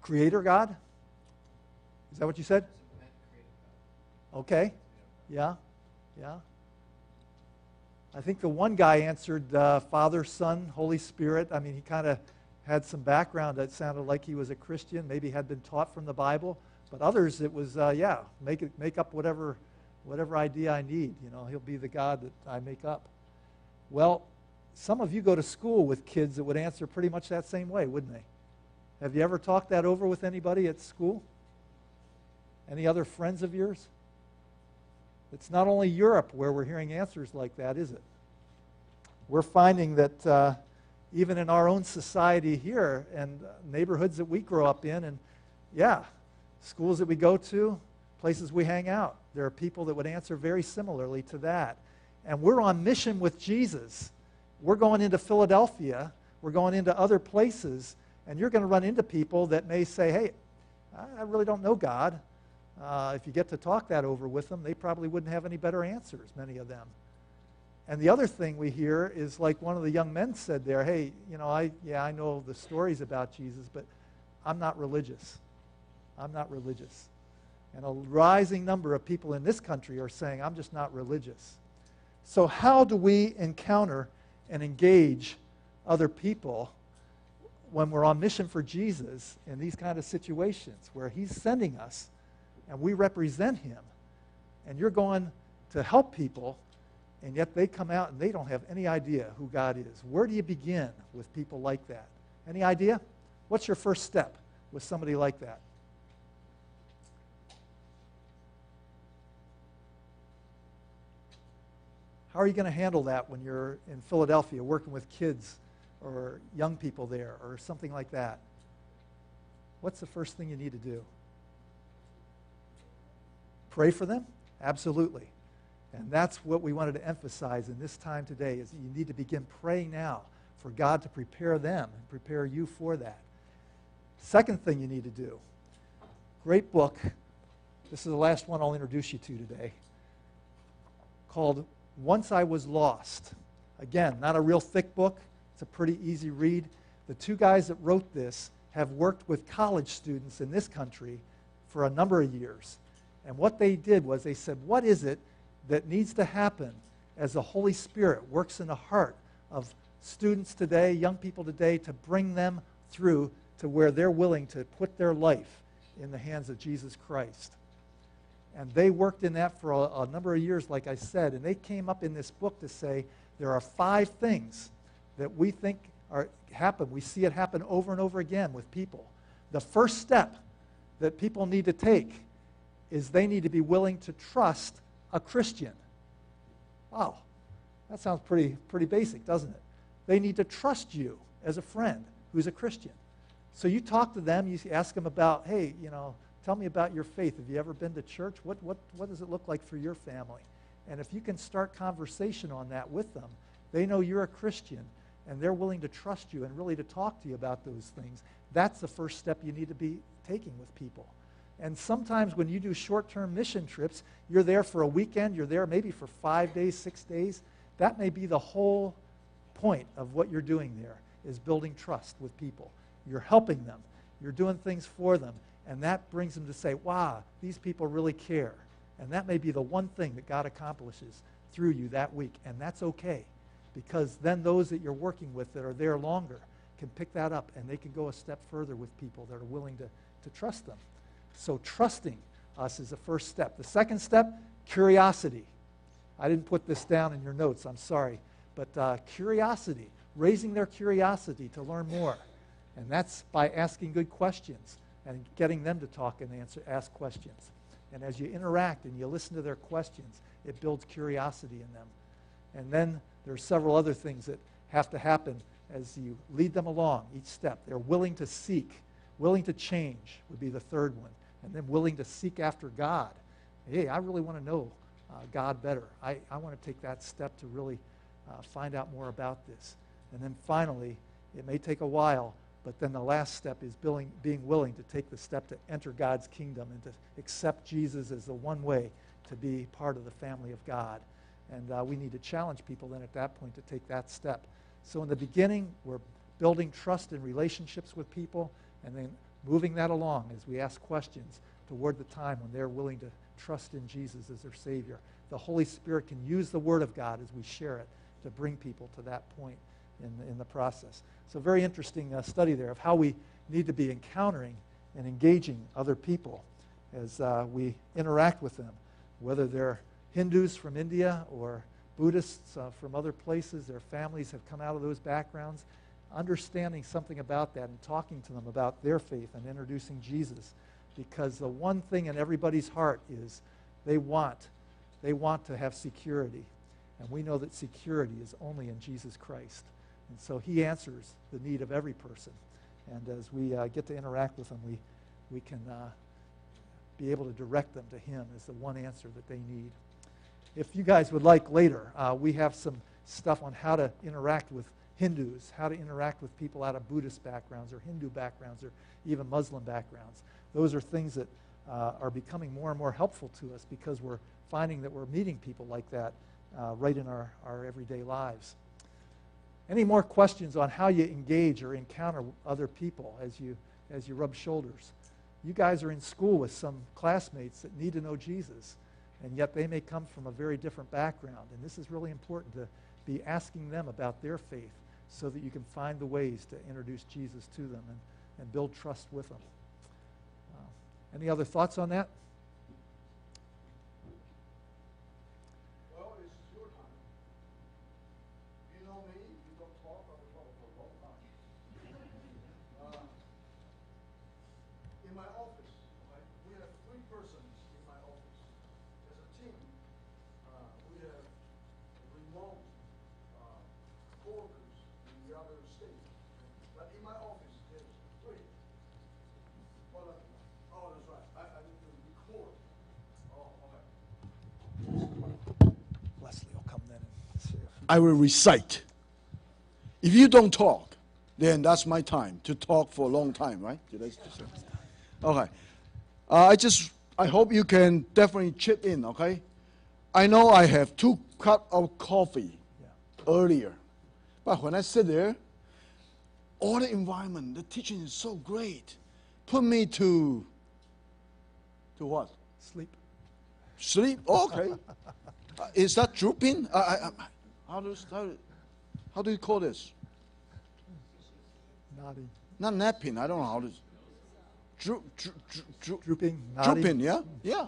Creator God? Is that what you said? Okay. Yeah. Yeah. I think the one guy answered Father, Son, Holy Spirit. I mean, he kind of had some background that sounded like he was a Christian, maybe had been taught from the Bible. But others, it was, make up whatever idea I need. He'll be the God that I make up. Well, some of you go to school with kids that would answer pretty much that same way, wouldn't they? Have you ever talked that over with anybody at school? Any other friends of yours? It's not only Europe where we're hearing answers like that, is it? We're finding that even in our own society here and neighborhoods that we grow up in, and schools that we go to, places we hang out, there are people that would answer very similarly to that. And we're on mission with Jesus. We're going into Philadelphia, we're going into other places, and you're going to run into people that may say, hey, I really don't know God. If you get to talk that over with them, they probably wouldn't have any better answers, many of them. And the other thing we hear is like one of the young men said there, hey, I know the stories about Jesus, but I'm not religious. I'm not religious. And a rising number of people in this country are saying, I'm just not religious. So how do we encounter and engage other people when we're on mission for Jesus in these kind of situations where he's sending us and we represent him, and you're going to help people, and yet they come out and they don't have any idea who God is? Where do you begin with people like that? Any idea? What's your first step with somebody like that? How are you going to handle that when you're in Philadelphia working with kids or young people there or something like that? What's the first thing you need to do? Pray for them? Absolutely. And that's what we wanted to emphasize in this time today, is that you need to begin praying now for God to prepare them and prepare you for that. Second thing you need to do great book. This is the last one I'll introduce you to today, called Once I Was Lost. Again, not a real thick book. It's a pretty easy read. The two guys that wrote this have worked with college students in this country for a number of years. And what they did was they said, what is it that needs to happen as the Holy Spirit works in the heart of students today, young people today, to bring them through to where they're willing to put their life in the hands of Jesus Christ. And they worked in that for a number of years, like I said, and they came up in this book to say there are 5 things that we think happen. We see it happen over and over again with people. The first step that people need to take is they need to be willing to trust a Christian. Wow, that sounds pretty basic, doesn't it? They need to trust you as a friend who's a Christian. So you talk to them, you ask them about, hey, tell me about your faith. Have you ever been to church? What does it look like for your family? And if you can start conversation on that with them, they know you're a Christian, and they're willing to trust you and really to talk to you about those things. That's the first step you need to be taking with people. And sometimes when you do short-term mission trips, you're there for a weekend, you're there maybe for 5 days, 6 days. That may be the whole point of what you're doing there, is building trust with people. You're helping them. You're doing things for them. And that brings them to say, wow, these people really care. And that may be the one thing that God accomplishes through you that week. And that's okay, because then those that you're working with that are there longer can pick that up, and they can go a step further with people that are willing to trust them. So trusting us is the first step. The second step, curiosity. I didn't put this down in your notes, I'm sorry. But curiosity, raising their curiosity to learn more. And that's by asking good questions and getting them to talk and ask questions. And as you interact and you listen to their questions, it builds curiosity in them. And then there are several other things that have to happen as you lead them along each step. They're willing to seek, willing to change would be the third one. And then willing to seek after God. Hey, I really want to know God better. I want to take that step to really find out more about this. And then finally, it may take a while, but then the last step is being willing to take the step to enter God's kingdom and to accept Jesus as the one way to be part of the family of God. And we need to challenge people then at that point to take that step. So in the beginning, we're building trust and relationships with people, and then moving that along as we ask questions toward the time when they're willing to trust in Jesus as their Savior. The Holy Spirit can use the Word of God as we share it to bring people to that point in the process. So very interesting study there of how we need to be encountering and engaging other people as we interact with them, whether they're Hindus from India or Buddhists from other places. Their families have come out of those backgrounds. Understanding something about that and talking to them about their faith and introducing Jesus, because the one thing in everybody's heart is they want to have security, and we know that security is only in Jesus Christ, and so He answers the need of every person. And as we get to interact with them, we can be able to direct them to Him as the one answer that they need. If you guys would like later, we have some stuff on how to interact with Hindus, how to interact with people out of Buddhist backgrounds or Hindu backgrounds or even Muslim backgrounds. Those are things that are becoming more and more helpful to us because we're finding that we're meeting people like that right in our everyday lives. Any more questions on how you engage or encounter other people as you rub shoulders? You guys are in school with some classmates that need to know Jesus, and yet they may come from a very different background, and this is really important to be asking them about their faith so that you can find the ways to introduce Jesus to them and build trust with them. Any other thoughts on that? Well, it's your time. You know me, you don't talk, I've been talking for a long time. In my office, right, we have 3 persons in my office. As a team, we have remote co-workers in the other state. But in my office, there's 3. Well, oh, that's right. I need to record. Oh, okay. Leslie will come then and see if I will recite. If you don't talk, then that's my time to talk for a long time, right? Did I just say? Okay. I hope you can definitely chip in, okay? I know I have 2 cups of coffee earlier, but when I sit there, all the environment, the teaching is so great. Put me to what? Sleep. Sleep? Okay. Is that drooping? How do you call this? Nodding. Not napping. I don't know how to. Drooping. Nodding. Drooping. Yeah. Yeah.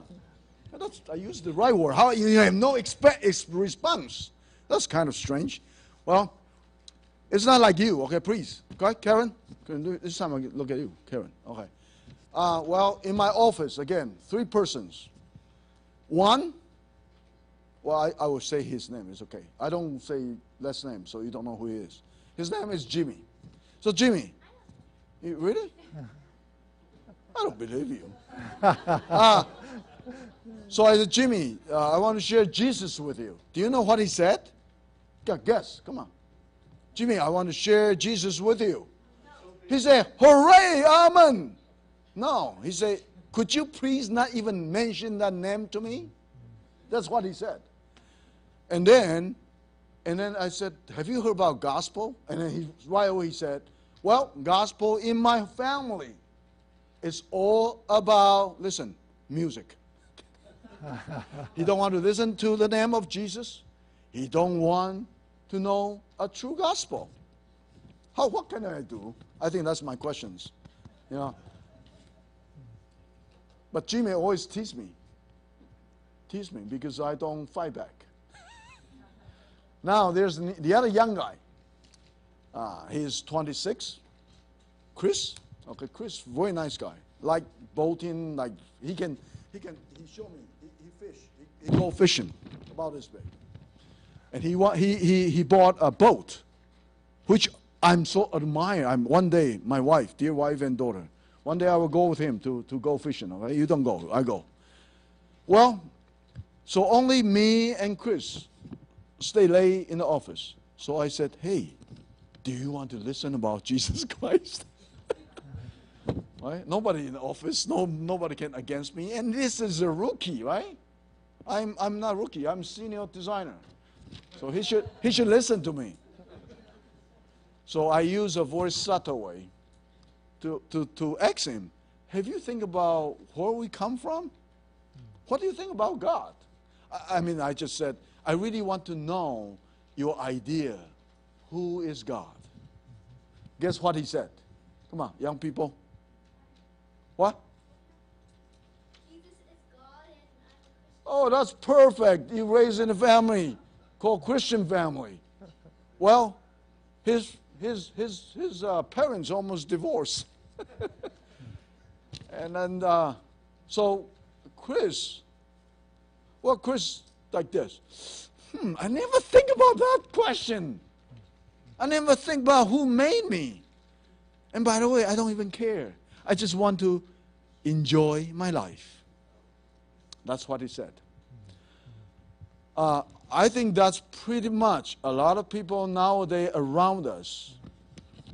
I used the right word. How you have no response? That's kind of strange. Well, it's not like you. Okay, please. Okay, Karen. This time I look at you, Karen. Okay. Well, in my office again, 3 persons. One. Well, I will say his name. It's okay. I don't say last name, so you don't know who he is. His name is Jimmy. So Jimmy, really? I don't believe you. So I said, Jimmy, I want to share Jesus with you. Do you know what he said? Guess. Come on. Jimmy, I want to share Jesus with you. He said, hooray, amen. No. He said, could you please not even mention that name to me? That's what he said. And then I said, have you heard about gospel? And then right away he said, well, gospel in my family is all about, listen, music. He don't want to listen to the name of Jesus. He don't want to know a true gospel. What can I do? I think that's my questions. You know. But Jimmy always tease me because I don't fight back. Now there's the other young guy. He's 26. Chris. Okay, Chris, very nice guy. Like boating, like he showed me. He fish. He go fishing about this big. And he bought a boat, which I'm so admire. One day, my wife, dear wife and daughter, one day I will go with him to go fishing. Okay, you don't go, I go. Well, so only me and Chris stay late in the office. So I said, hey, do you want to listen about Jesus Christ? Right? Nobody in the office, nobody can against me. And this is a rookie, right? I'm not rookie, I'm senior designer. So he should listen to me. So I use a very subtle way to ask him, have you think about where we come from? What do you think about God? I mean, I just said, I really want to know your idea. Who is God? Guess what he said? Come on, young people. What? Jesus is God and I'm a Christian. Oh, that's perfect. You raised in a family called Christian family. Well, his parents almost divorced. And then, so Chris like this. I never think about that question. I never think about who made me. And by the way, I don't even care. I just want to enjoy my life. That's what he said. I think that's pretty much a lot of people nowadays around us.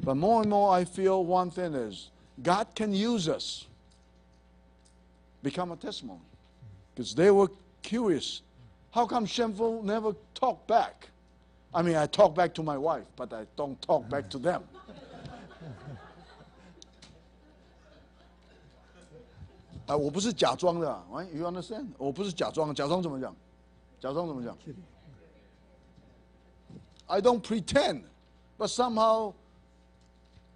But more and more I feel one thing is, God can use us. Become a testimony. Because they were curious. How come Shameful never talk back? I mean, I talk back to my wife, but I don't talk back to them. You understand? 我不是假装，假装怎么讲？假装怎么讲？ I don't pretend, but somehow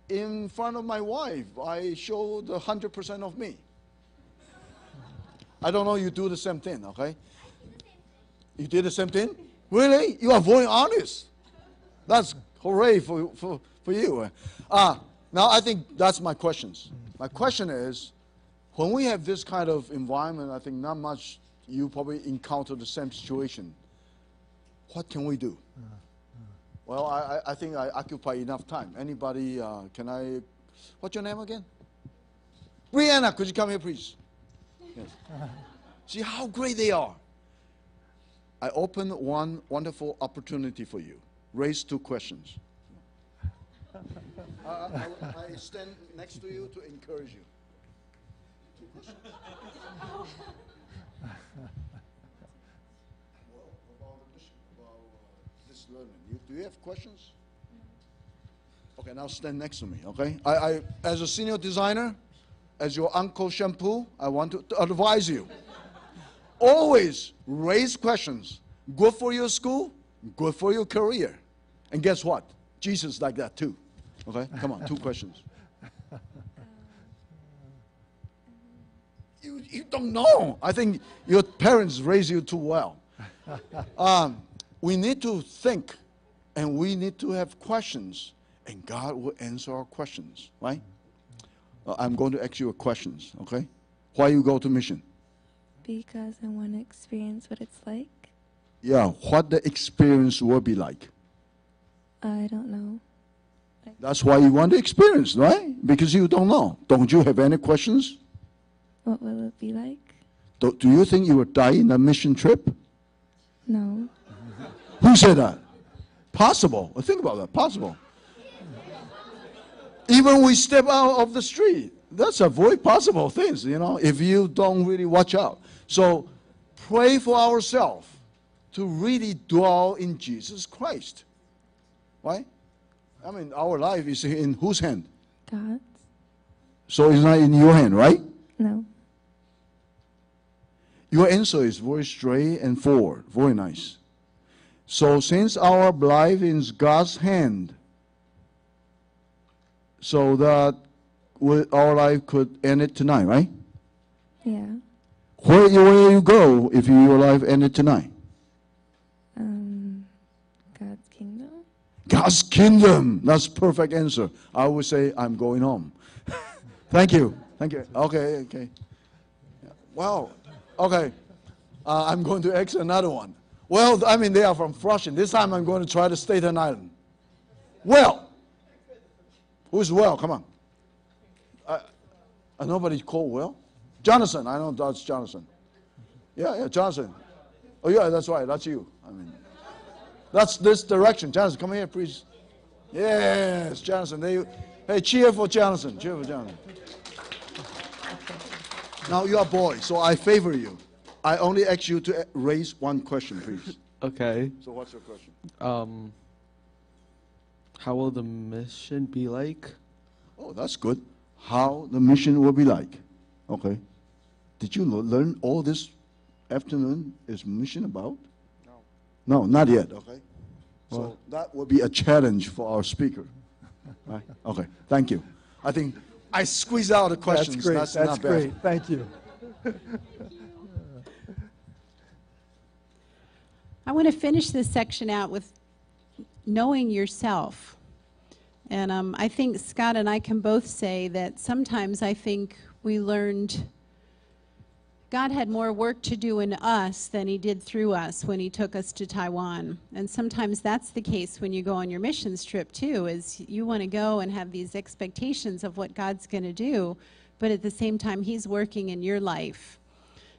in front of my wife, I show the 100% of me. I don't know you do the same thing, okay? You did the same thing? Really? You are very honest. That's hooray for you. Now I think that's my questions. My question is, when we have this kind of environment, I think not much, you probably encounter the same situation. What can we do? Well, I think I occupy enough time. Anybody, can I, what's your name again? Brianna, could you come here, please? Yes. See how great they are. I open one wonderful opportunity for you. Raise 2 questions. I stand next to you to encourage you. About the mission, about this learning. Do you have questions? Okay, now stand next to me, okay? I as a senior designer, as your Uncle Shampoo, I want to advise you. Always raise questions. Good for your school, good for your career. And guess what? Jesus like that too. Okay, come on, 2 questions. You don't know. I think your parents raised you too well. We need to think, and we need to have questions, and God will answer our questions, right? I'm going to ask you questions, okay? Why you go to mission? Because I want to experience what it's like. Yeah, what the experience will be like. I don't know. That's why you want to experience, right? Because you don't know. Don't you have any questions? What will it be like? Do you think you will die in a mission trip? No. Who said that? Possible. Think about that. Possible. Even we step out of the street, that's a very possible things, you know, if you don't really watch out. So pray for ourselves to really dwell in Jesus Christ. Right? I mean, our life is in whose hand? God's. So it's not in your hand, right? No. Your answer is very straight and forward. Very nice. So since our life is God's hand, so that our life could end it tonight, right? Yeah. Where you go if your life ended tonight? God's kingdom. God's kingdom. That's perfect answer. I would say I'm going home. Thank you. Thank you. Okay, okay. Wow. Okay. I'm going to ask another one. Well, I mean, they are from Flushing. This time I'm going to try to Staten Island. Well. Who's Well? Come on. Nobody called Well? Jonathan. I know that's Jonathan. Yeah, Jonathan. Oh, yeah, that's right. That's you. I mean, that's this direction. Jonathan, come here, please. Yes, Jonathan. Hey, cheer for Jonathan. Cheer for Jonathan. Now, you are a boy, so I favor you. I only ask you to raise one question, please. Okay. So what's your question? How will the mission be like? Oh, that's good. How the mission will be like. Okay. Did you learn all this afternoon is mission about? No. No, not yet. Okay. So that will be a challenge for our speaker. Right? Okay. Thank you. I think I squeezed out the questions. That's great. That's not bad. great. Thank you. I want to finish this section out with knowing yourself. And I think Scott and I can both say that sometimes I think we learned God had more work to do in us than he did through us when he took us to Taiwan. And sometimes that's the case when you go on your missions trip too, is you want to go and have these expectations of what God's going to do, but at the same time he's working in your life.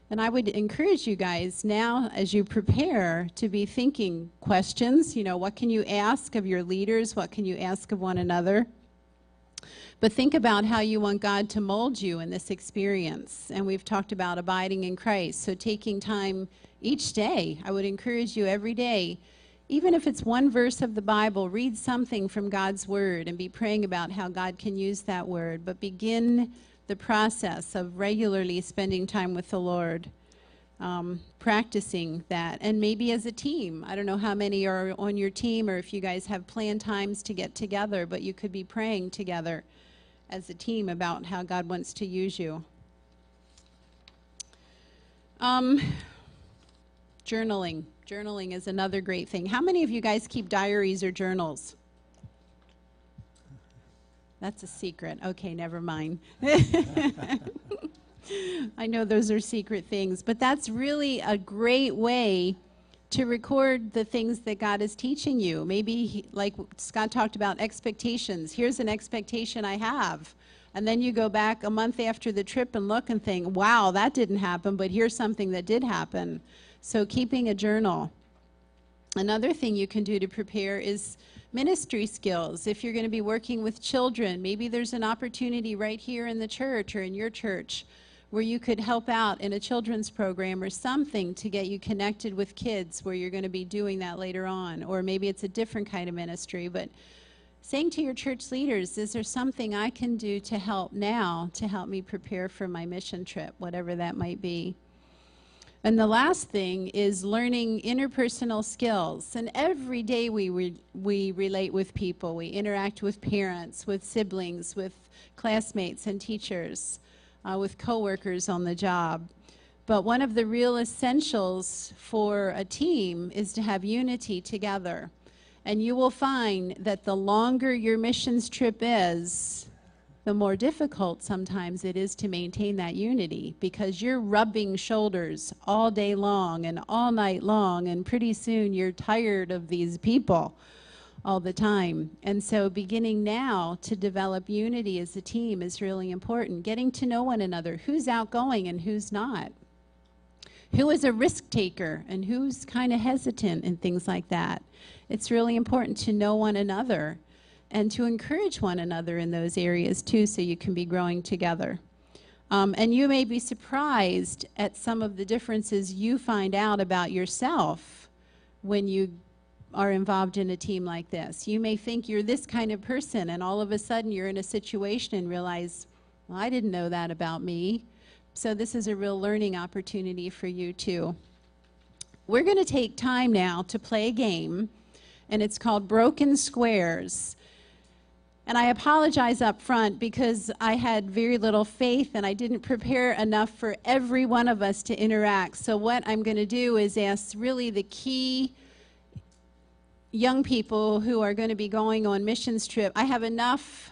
And I would encourage you guys now, as you prepare, to be thinking questions. You know, what can you ask of your leaders? What can you ask of one another? But think about how you want God to mold you in this experience. And we've talked about abiding in Christ. So taking time each day, I would encourage you every day, even if it's one verse of the Bible, read something from God's Word and be praying about how God can use that Word. But begin the process of regularly spending time with the Lord, practicing that, and maybe as a team. I don't know how many are on your team or if you guys have planned times to get together, but you could be praying together as a team about how God wants to use you. Journaling. Journaling is another great thing. How many of you guys keep diaries or journals? That's a secret. Okay, never mind. I know those are secret things, but that's really a great way to record the things that God is teaching you. Maybe, like Scott talked about, expectations. Here's an expectation I have. And then you go back a month after the trip and look and think, wow, that didn't happen, but here's something that did happen. So keeping a journal. Another thing you can do to prepare is ministry skills. If you're going to be working with children, maybe there's an opportunity right here in the church or in your church where you could help out in a children's program or something to get you connected with kids where you're going to be doing that later on. Or maybe it's a different kind of ministry, but saying to your church leaders, is there something I can do to help now to help me prepare for my mission trip, whatever that might be. And the last thing is learning interpersonal skills. And every day we relate with people. We interact with parents, with siblings, with classmates and teachers, with coworkers on the job. But one of the real essentials for a team is to have unity together. And you will find that the longer your missions trip is, the more difficult sometimes it is to maintain that unity, because you're rubbing shoulders all day long and all night long, and pretty soon you're tired of these people all the time. And so beginning now to develop unity as a team is really important. Getting to know one another, who's outgoing and who's not. Who is a risk taker and who's kind of hesitant and things like that. It's really important to know one another and to encourage one another in those areas too, so you can be growing together. And you may be surprised at some of the differences you find out about yourself when you are involved in a team like this. You may think you're this kind of person, and all of a sudden you're in a situation and realize, well, I didn't know that about me. So this is a real learning opportunity for you too. We're going to take time now to play a game, and it's called Broken Squares. And I apologize up front because I had very little faith and I didn't prepare enough for every one of us to interact. So what I'm going to do is ask really the key young people who are going to be going on missions trip. I have enough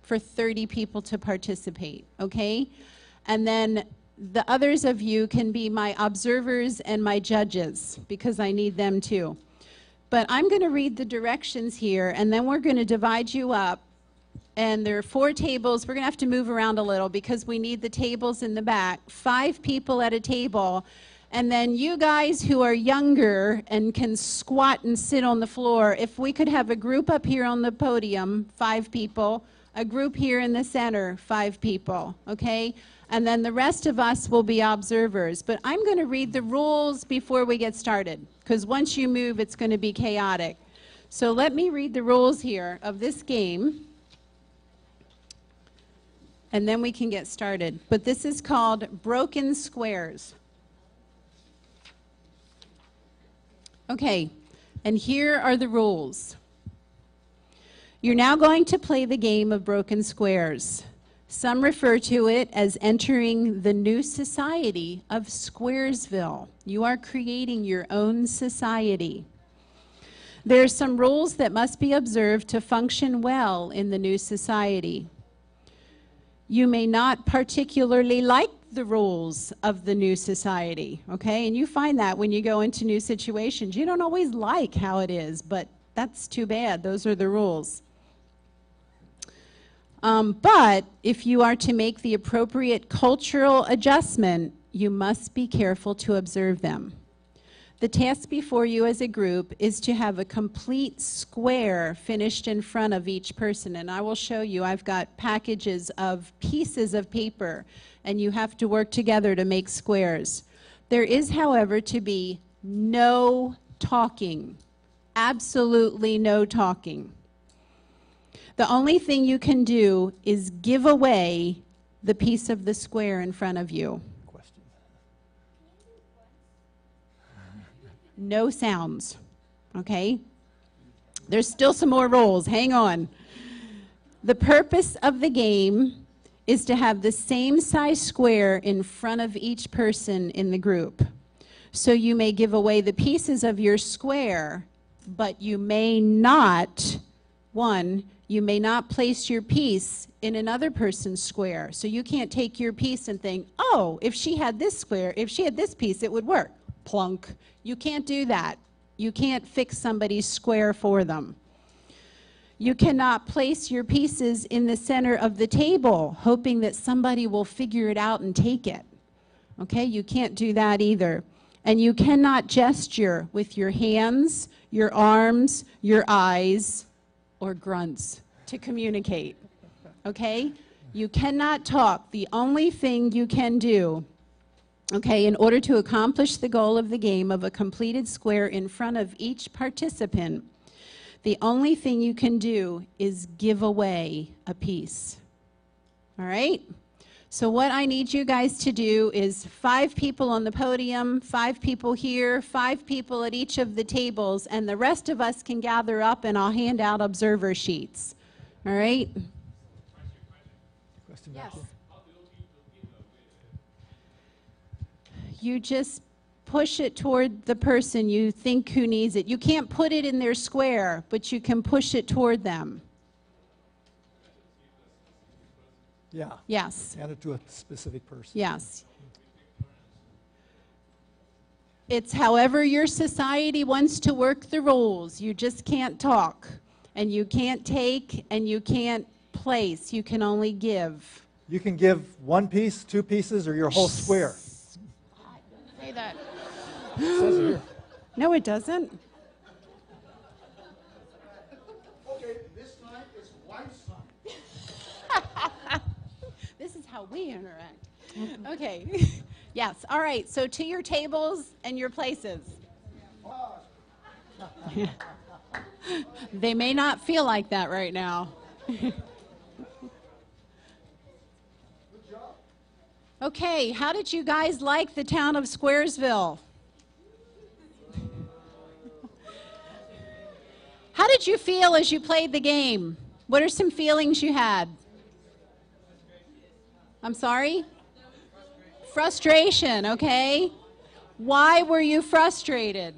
for 30 people to participate, okay? And then the others of you can be my observers and my judges, because I need them too. But I'm going to read the directions here, and then we're going to divide you up. And there are 4 tables. We're going to have to move around a little because we need the tables in the back. 5 people at a table. And then you guys who are younger and can squat and sit on the floor, if we could have a group up here on the podium, 5 people, a group here in the center, 5 people, okay? And then the rest of us will be observers. But I'm going to read the rules before we get started, because once you move, it's going to be chaotic. So let me read the rules here of this game, and then we can get started. But this is called Broken Squares. Okay, and here are the rules. You're now going to play the game of Broken Squares. Some refer to it as entering the new society of Squaresville. You are creating your own society. There are some rules that must be observed to function well in the new society. You may not particularly like the rules of the new society, okay? And you find that when you go into new situations. You don't always like how it is, but that's too bad. Those are the rules. But if you are to make the appropriate cultural adjustment, you must be careful to observe them. The task before you as a group is to have a complete square finished in front of each person. And I will show you, I've got packages of pieces of paper, and you have to work together to make squares. There is, however, to be no talking, absolutely no talking. The only thing you can do is give away the piece of the square in front of you. Question. No sounds, okay? There's still some more rules. Hang on. The purpose of the game is to have the same size square in front of each person in the group. So you may give away the pieces of your square, but you may not, you may not place your piece in another person's square. So you can't take your piece and think, oh, if she had this square, if she had this piece, it would work. Plunk. You can't do that. You can't fix somebody's square for them. You cannot place your pieces in the center of the table, hoping that somebody will figure it out and take it. Okay, you can't do that either. And you cannot gesture with your hands, your arms, your eyes, or grunts to communicate, okay? You cannot talk. The only thing you can do, okay, in order to accomplish the goal of the game of a completed square in front of each participant, the only thing you can do is give away a piece. All right? So what I need you guys to do is 5 people on the podium, 5 people here, 5 people at each of the tables, and the rest of us can gather up and I'll hand out observer sheets. All right? Question Yes. back here. You just push it toward the person you think who needs it. You can't put it in their square, but you can push it toward them. Yeah. Yes. Hand it to a specific person. Yes. It's however your society wants to work the rules. You just can't talk, and you can't take, and you can't place. You can only give. You can give 1 piece, 2 pieces, or your whole square. Say that. It says it here. No, it doesn't. Okay, this time it's wife's time. This is how we interact. Okay. Yes. All right. So to your tables and your places. They may not feel like that right now. Okay. How did you guys like the town of Squaresville? How did you feel as you played the game? What are some feelings you had? I'm sorry? Frustration, okay. Why were you frustrated?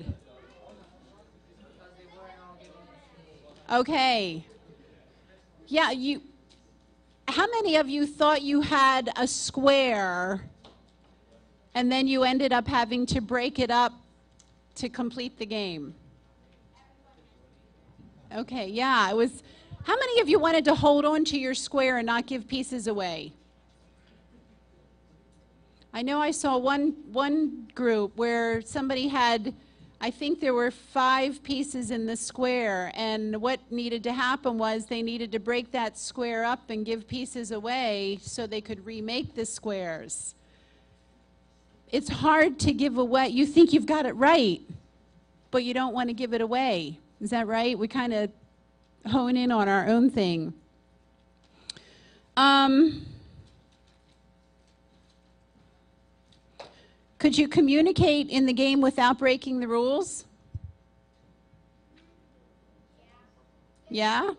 Okay. Yeah, how many of you thought you had a square and then you ended up having to break it up to complete the game? Okay, yeah, it was. How many of you wanted to hold on to your square and not give pieces away? I know I saw one group where somebody had, I think there were 5 pieces in the square, and what needed to happen was they needed to break that square up and give pieces away so they could remake the squares. It's hard to give away. You think you've got it right, but you don't want to give it away. Is that right? We kind of hone in on our own thing. Could you communicate in the game without breaking the rules? Yeah?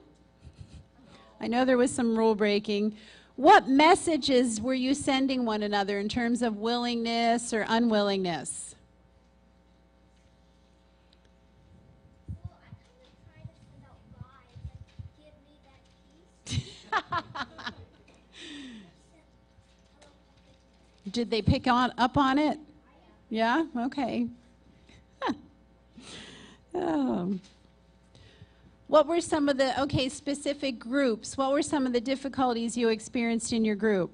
I know there was some rule breaking. What messages were you sending one another in terms of willingness or unwillingness? Did they pick up on it? Yeah? Okay. What were some of the, specific groups, what were some of the difficulties you experienced in your group?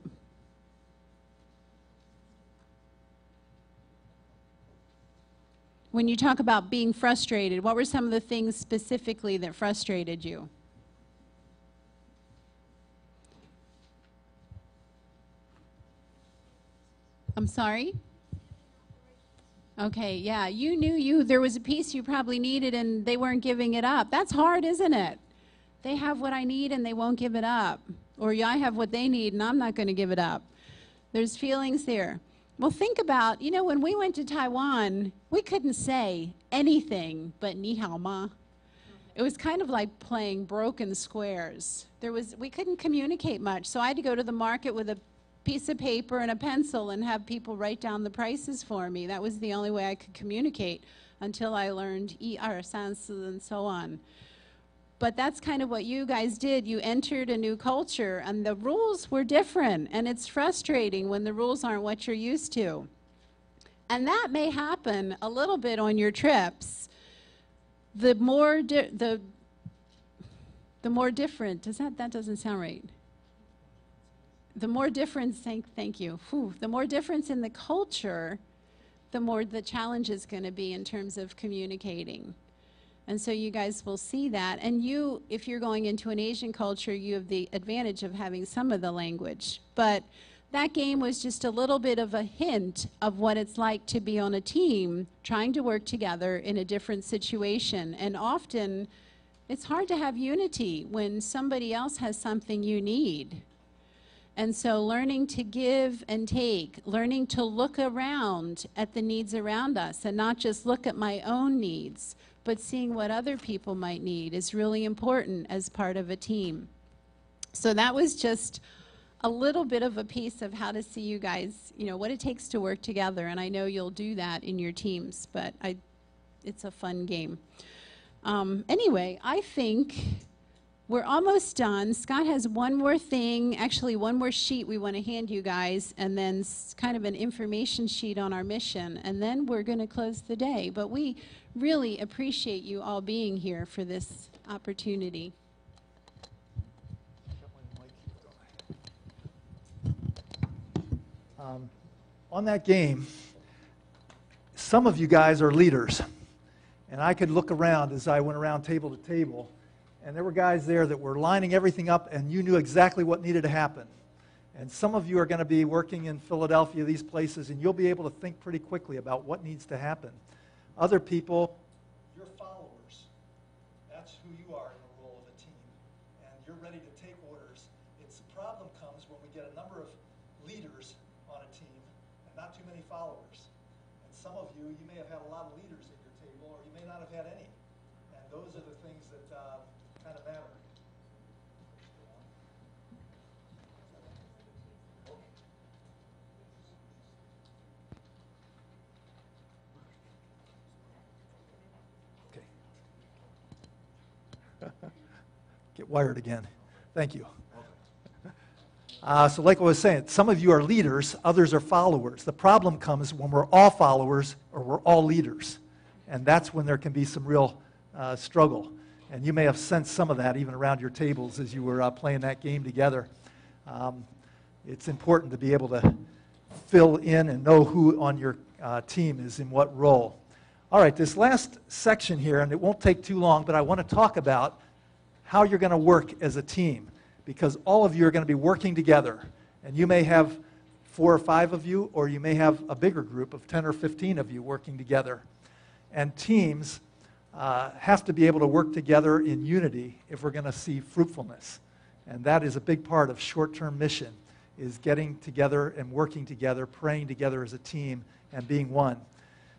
When you talk about being frustrated, what were some of the things specifically that frustrated you? I'm sorry? Okay, yeah, you knew there was a piece you probably needed and they weren't giving it up. That's hard, isn't it? They have what I need and they won't give it up. Or I have what they need and I'm not going to give it up. There's feelings there. Well, think about, when we went to Taiwan, we couldn't say anything but ni hao ma. It was kind of like playing broken squares. We couldn't communicate much, so I had to go to the market with a piece of paper and a pencil and have people write down the prices for me. That was the only way I could communicate until I learned 1、2、3、4 and so on. But that's kind of what you guys did. You entered a new culture and the rules were different, and it's frustrating when the rules aren't what you're used to. And that may happen a little bit on your trips. The more different, that doesn't sound right. The more difference, thank you. The more difference in the culture, the more the challenge is going to be in terms of communicating. And so you guys will see that. And you, if you're going into an Asian culture, you have the advantage of having some of the language. But that game was just a little bit of a hint of what it's like to be on a team, trying to work together in a different situation. And often, it's hard to have unity when somebody else has something you need. And so learning to give and take, learning to look around at the needs around us and not just look at my own needs, but seeing what other people might need is really important as part of a team. So that was just a little bit of a piece of how to see you guys, you know, what it takes to work together. And I know you'll do that in your teams, but it's a fun game. Anyway, I think we're almost done. Scott has one more thing, actually one more sheet we want to hand you guys, and then kind of an information sheet on our mission, and then we're going to close the day. But we really appreciate you all being here for this opportunity. On that game, some of you guys are leaders, and I could look around as I went around table to table, and there were guys there that were lining everything up, and you knew exactly what needed to happen. And some of you are going to be working in Philadelphia, these places, and you'll be able to think pretty quickly about what needs to happen. Other people, you're followers. That's who you are in the role of a team. And you're ready to take orders. The problem comes when we get a number of leaders on a team and not too many followers. And some of you, you may have had a lot of leaders at your table, or you may not have had any. And those are the things that kind of matter. Get wired again. Thank you. So like I was saying, some of you are leaders, others are followers. The problem comes when we're all followers or we're all leaders. And that's when there can be some real struggle. And you may have sensed some of that even around your tables as you were playing that game together. It's important to be able to fill in and know who on your team is in what role. All right, this last section here, and it won't take too long, but I want to talk about how you're going to work as a team, because all of you are going to be working together. And you may have 4 or 5 of you, or you may have a bigger group of 10 or 15 of you working together. And teams have to be able to work together in unity if we're going to see fruitfulness. And that is a big part of short-term mission, is getting together and working together, praying together as a team, and being one.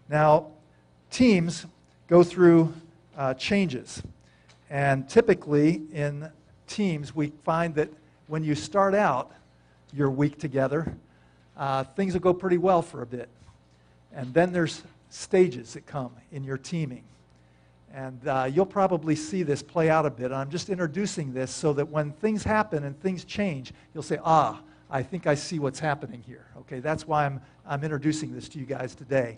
Now, teams go through changes. And typically in teams, we find that when you start out your week together, things will go pretty well for a bit. And then there's stages that come in your teaming. And you'll probably see this play out a bit. I'm just introducing this so that when things happen and things change, you'll say, I think I see what's happening here. Okay, that's why I'm introducing this to you guys today.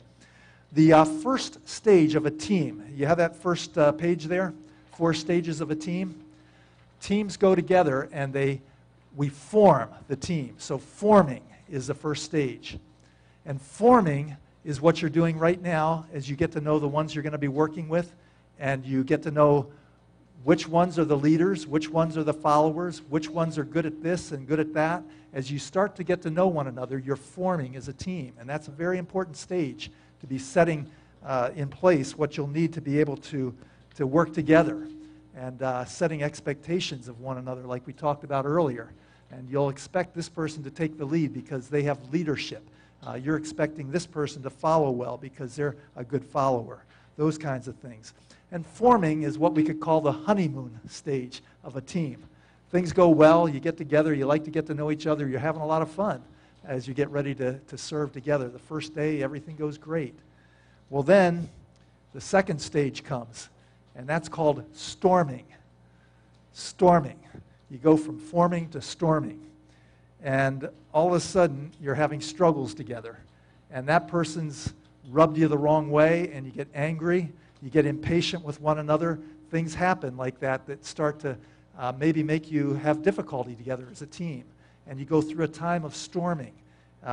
The first stage of a team, you have that first page there? 4 stages of a team. Teams go together and we form the team. So forming is the first stage. And forming is what you're doing right now as you get to know the ones you're going to be working with, and you get to know which ones are the leaders, which ones are the followers, which ones are good at this and good at that. As you start to get to know one another, you're forming as a team. And that's a very important stage, to be setting in place what you'll need to be able to work together, and setting expectations of one another like we talked about earlier. And you'll expect this person to take the lead because they have leadership. You're expecting this person to follow well because they're a good follower. Those kinds of things. And forming is what we could call the honeymoon stage of a team. Things go well, you get together, you like to get to know each other, you're having a lot of fun as you get ready to serve together. The first day, everything goes great. Well then, the second stage comes, and that's called storming. Storming. You go from forming to storming. And all of a sudden, you're having struggles together. And that person's rubbed you the wrong way, and you get angry, you get impatient with one another. Things happen like that start to maybe make you have difficulty together as a team. And you go through a time of storming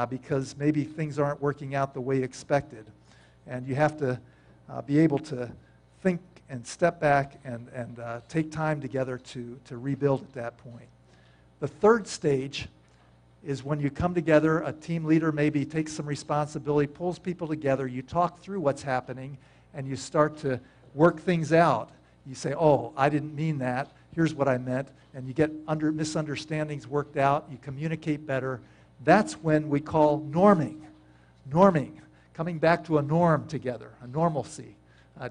because maybe things aren't working out the way you expected. And you have to be able to think and step back and take time together to rebuild at that point. The third stage is when you come together, a team leader maybe takes some responsibility, pulls people together, you talk through what's happening, and you start to work things out. You say, oh, I didn't mean that, here's what I meant, and you get misunderstandings worked out, you communicate better. That's when we call norming. Norming, coming back to a norm together, a normalcy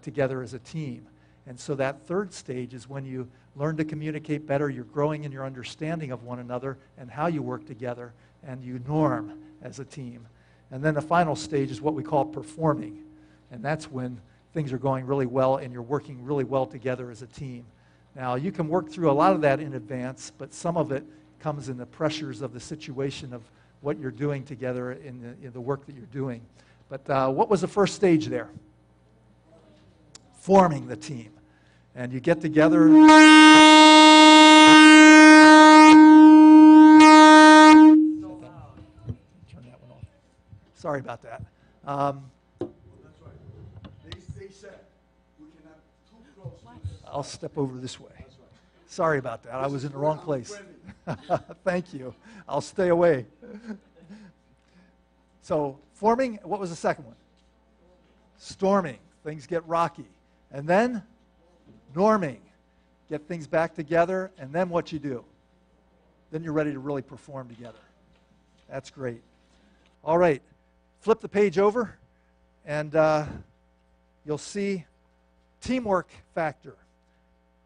together as a team. And so that third stage is when you learn to communicate better, you're growing in your understanding of one another and how you work together, and you norm as a team. And then the final stage is what we call performing. And that's when things are going really well and you're working really well together as a team. Now, you can work through a lot of that in advance, but some of it comes in the pressures of the situation of what you're doing together in the work that you're doing. But what was the first stage there? Forming the team. And you get together. Turn that one off. Sorry about that. That's right. They said we cannot too close to this. I'll step over this way. That's right. Sorry about that. I was in the wrong place. Thank you. I'll stay away. So, forming, what was the second one? Storming. Things get rocky. And then, norming. Get things back together, and then what you do? Then you're ready to really perform together. That's great. All right. Flip the page over, and you'll see teamwork factor.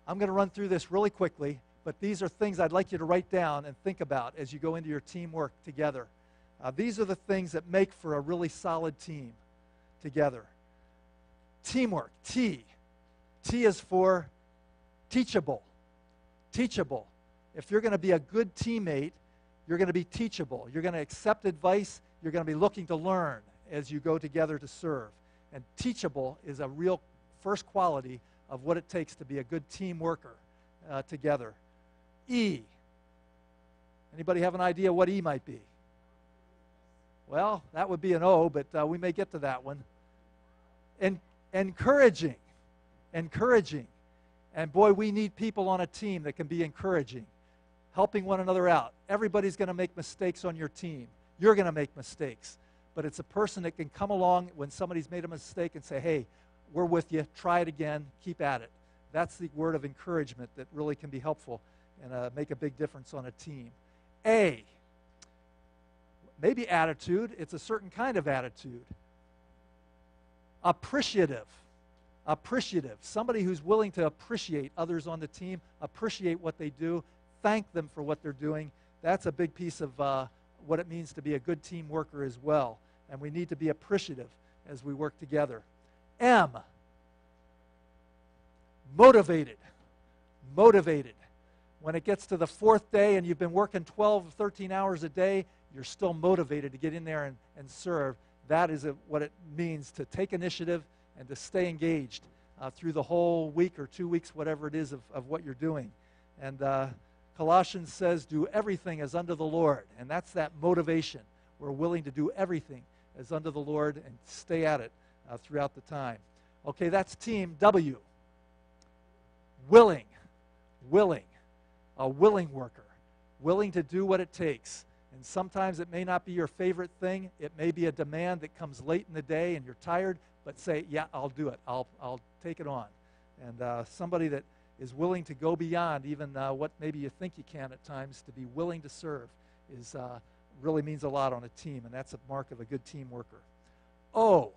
I'm going to run through this really quickly, but these are things I'd like you to write down and think about as you go into your teamwork together. These are the things that make for a really solid team together. Teamwork, T. T is for teachable. Teachable. If you're going to be a good teammate, you're going to be teachable. You're going to accept advice. You're going to be looking to learn as you go together to serve. And teachable is a real first quality of what it takes to be a good team worker together. E. Anybody have an idea what E might be? Well, that would be an O, but we may get to that one. Encouraging. Encouraging. And boy, we need people on a team that can be encouraging, helping one another out. Everybody's going to make mistakes on your team. You're going to make mistakes. But it's a person that can come along when somebody's made a mistake and say, hey, we're with you, try it again, keep at it. That's the word of encouragement that really can be helpful and make a big difference on a team. A, maybe attitude. It's a certain kind of attitude. Appreciative. Appreciative. Somebody who's willing to appreciate others on the team, appreciate what they do, thank them for what they're doing. That's a big piece of what it means to be a good team worker as well. And we need to be appreciative as we work together. M, motivated. Motivated. When it gets to the fourth day and you've been working 12 or 13 hours a day, you're still motivated to get in there and serve. That is what it means to take initiative and to stay engaged through the whole week or 2 weeks, whatever it is of what you're doing. And Colossians says, do everything as unto the Lord. And that's that motivation. We're willing to do everything as unto the Lord and stay at it throughout the time. Okay, that's team W. Willing. Willing. A willing worker. Willing to do what it takes. And sometimes it may not be your favorite thing. It may be a demand that comes late in the day and you're tired, but say, yeah, I'll do it. I'll take it on. And somebody that is willing to go beyond even what maybe you think you can at times, to be willing to serve is really means a lot on a team, and that's a mark of a good team worker. O.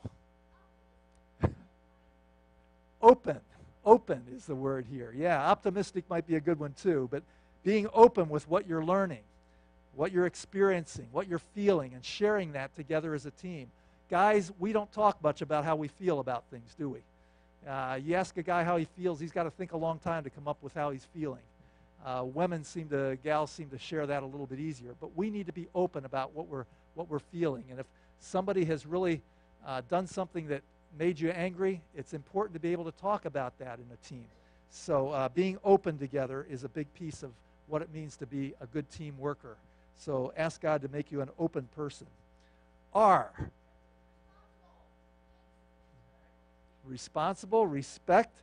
Open. Open is the word here. Yeah, optimistic might be a good one too, but being open with what you're learning, what you're experiencing, what you're feeling, and sharing that together as a team. Guys, we don't talk much about how we feel about things, do we? You ask a guy how he feels, he's got to think a long time to come up with how he's feeling. Gals seem to share that a little bit easier. But we need to be open about what we're feeling. And if somebody has really done something that made you angry, it's important to be able to talk about that in a team. So being open together is a big piece of what it means to be a good team worker. So ask God to make you an open person. R. Responsible, respect.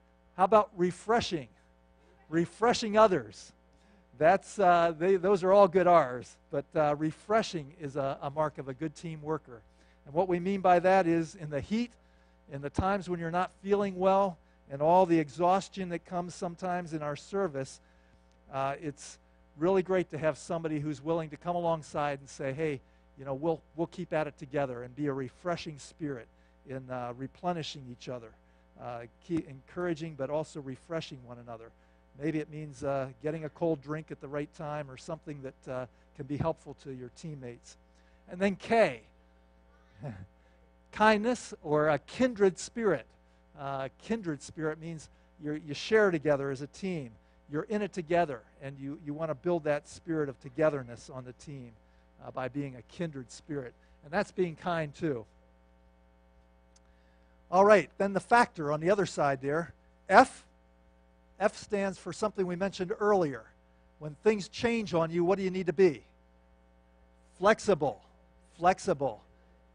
How about refreshing? Refreshing others. Those are all good R's, but refreshing is a mark of a good team worker. And what we mean by that is in the heat, in the times when you're not feeling well, and all the exhaustion that comes sometimes in our service, it's really great to have somebody who's willing to come alongside and say, hey, we'll keep at it together, and be a refreshing spirit in replenishing each other, encouraging but also refreshing one another. Maybe it means getting a cold drink at the right time, or something that can be helpful to your teammates. And then K, kindness, or a kindred spirit. Kindred spirit means you share together as a team. You're in it together, and you want to build that spirit of togetherness on the team by being a kindred spirit. And that's being kind too. All right, then the factor on the other side there, F. F stands for something we mentioned earlier. When things change on you, what do you need to be? Flexible. Flexible.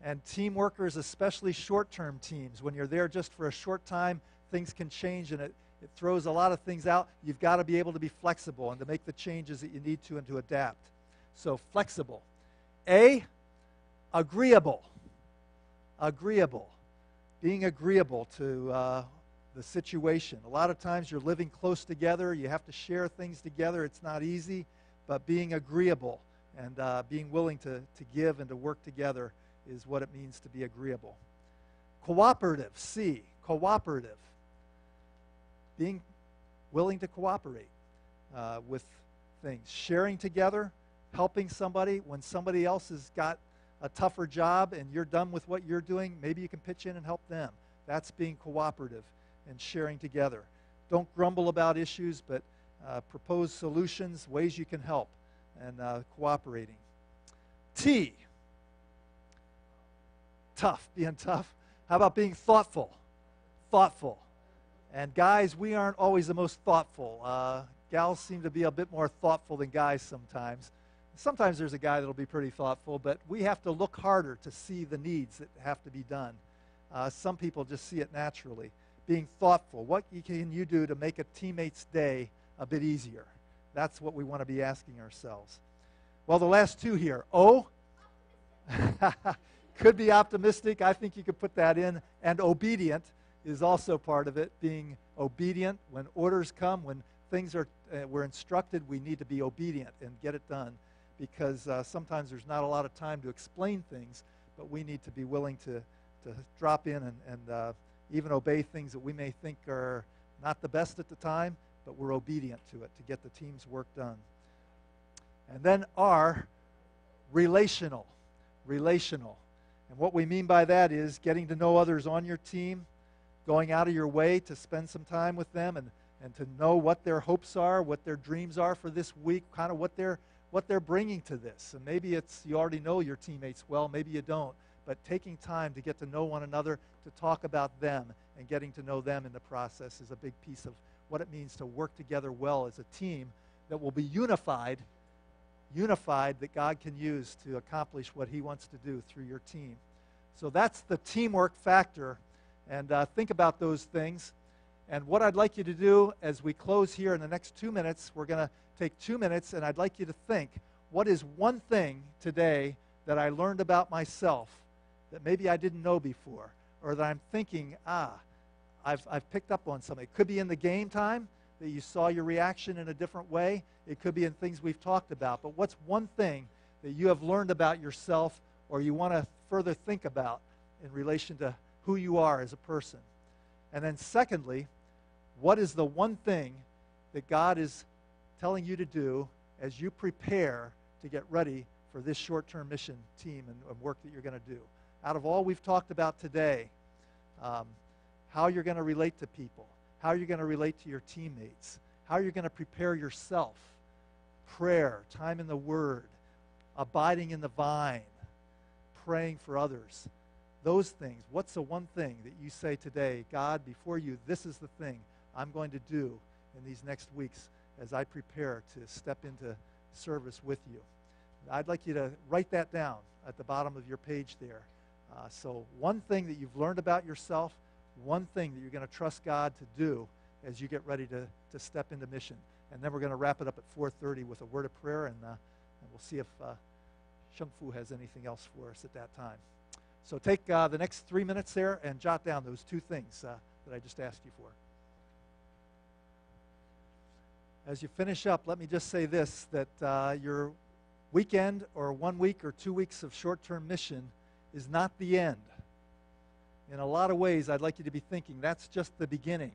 And team workers, especially short-term teams, when you're there just for a short time, things can change, and it throws a lot of things out. You've got to be able to be flexible and to make the changes that you need to, and to adapt. So flexible. A, agreeable. Agreeable. Being agreeable to the situation. A lot of times you're living close together. You have to share things together. It's not easy, but being agreeable and being willing to give and to work together is what it means to be agreeable. Cooperative, C, cooperative. Being willing to cooperate with things. Sharing together, helping somebody when somebody else has got a tougher job and you're done with what you're doing, maybe you can pitch in and help them. That's being cooperative and sharing together. Don't grumble about issues, but propose solutions, ways you can help, and cooperating. T, tough, being tough. How about being thoughtful? Thoughtful. And guys, we aren't always the most thoughtful. Gals seem to be a bit more thoughtful than guys sometimes. Sometimes there's a guy that'll be pretty thoughtful, but we have to look harder to see the needs that have to be done. Some people just see it naturally. Being thoughtful. What can you do to make a teammate's day a bit easier? That's what we want to be asking ourselves. Well, the last two here. O, could be optimistic. I think you could put that in. And obedient is also part of it. Being obedient when orders come, when things are we're instructed, we need to be obedient and get it done, because sometimes there's not a lot of time to explain things, but we need to be willing to drop in and even obey things that we may think are not the best at the time, but we're obedient to it to get the team's work done. And then R, relational. Relational. And what we mean by that is getting to know others on your team, going out of your way to spend some time with them and to know what their hopes are, what their dreams are for this week, kind of what they're bringing to this. And maybe it's you already know your teammates well, maybe you don't. But taking time to get to know one another, to talk about them, and getting to know them in the process is a big piece of what it means to work together well as a team that will be unified, that God can use to accomplish what He wants to do through your team. So that's the teamwork factor, and think about those things. And what I'd like you to do as we close here in the next 2 minutes, we're going to take 2 minutes, and I'd like you to think, what is one thing today that I learned about myself that maybe I didn't know before, or that I'm thinking, I've picked up on something. It could be in the game time that you saw your reaction in a different way. It could be in things we've talked about. But what's one thing that you have learned about yourself, or you want to further think about in relation to who you are as a person? And then secondly, what is the one thing that God is telling you to do as you prepare to get ready for this short-term mission team and work that you're going to do? Out of all we've talked about today, how you're going to relate to people, how you're going to relate to your teammates, how you're going to prepare yourself, prayer, time in the Word, abiding in the vine, praying for others, those things. What's the one thing that you say today, God, before you, this is the thing I'm going to do in these next weeks as I prepare to step into service with you? I'd like you to write that down at the bottom of your page there. So one thing that you've learned about yourself, one thing that you're going to trust God to do as you get ready to step into mission. And then we're going to wrap it up at 4:30 with a word of prayer, and we'll see if Sheng Fu has anything else for us at that time. So take the next 3 minutes there and jot down those two things that I just asked you for. As you finish up, let me just say this, that your weekend or 1 week or 2 weeks of short-term mission is not the end. In a lot of ways, I'd like you to be thinking that's just the beginning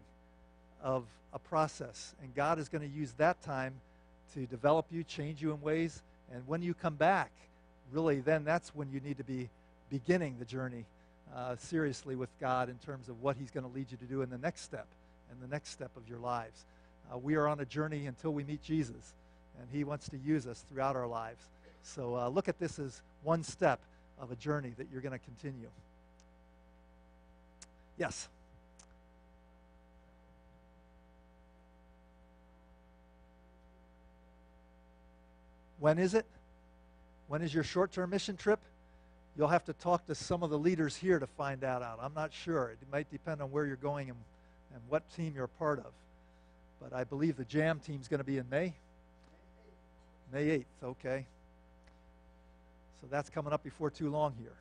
of a process. And God is going to use that time to develop you, change you in ways. And when you come back, really then that's when you need to be beginning the journey seriously with God in terms of what he's going to lead you to do in the next step and the next step of your lives. We are on a journey until we meet Jesus, and he wants to use us throughout our lives. So look at this as one step of a journey that you're going to continue. Yes? When is it? When is your short-term mission trip? You'll have to talk to some of the leaders here to find that out. I'm not sure. It might depend on where you're going and what team you're a part of. But I believe the JAM team's going to be in May. May 8th, okay. So that's coming up before too long here.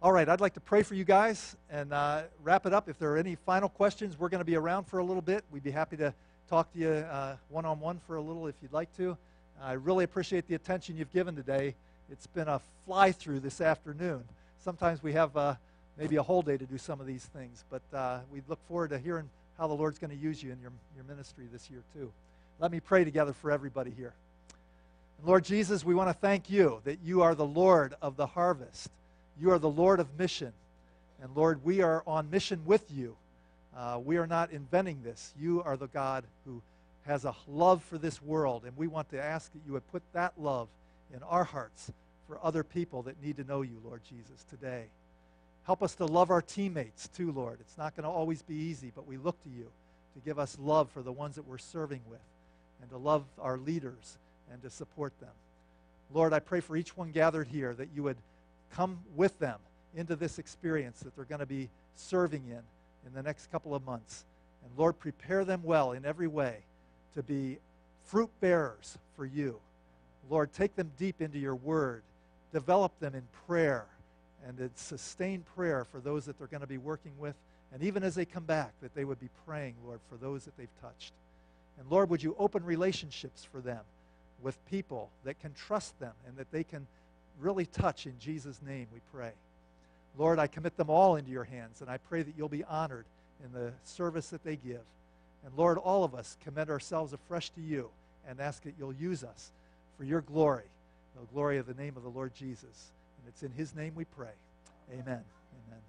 All right, I'd like to pray for you guys and wrap it up. If there are any final questions, we're going to be around for a little bit. We'd be happy to talk to you one-on-one for a little if you'd like to. I really appreciate the attention you've given today. It's been a fly-through this afternoon. Sometimes we have maybe a whole day to do some of these things, but we look forward to hearing how the Lord's going to use you in your ministry this year too. Let me pray together for everybody here. And Lord Jesus, we want to thank you that you are the Lord of the harvest. You are the Lord of mission. And Lord, we are on mission with you. We are not inventing this. You are the God who has a love for this world, and we want to ask that you would put that love in our hearts for other people that need to know you, Lord Jesus, today. Help us to love our teammates too, Lord. It's not going to always be easy, but we look to you to give us love for the ones that we're serving with and to love our leaders and to support them. Lord, I pray for each one gathered here that you would come with them into this experience that they're going to be serving in the next couple of months. And Lord, prepare them well in every way to be fruit bearers for you. Lord, take them deep into your word. Develop them in prayer and in sustained prayer for those that they're going to be working with. And even as they come back, that they would be praying, Lord, for those that they've touched. And Lord, would you open relationships for them with people that can trust them and that they can really touch in Jesus' name, we pray. Lord, I commit them all into your hands, and I pray that you'll be honored in the service that they give. And Lord, all of us commend ourselves afresh to you and ask that you'll use us for your glory, the glory of the name of the Lord Jesus. And it's in his name we pray. Amen. Amen.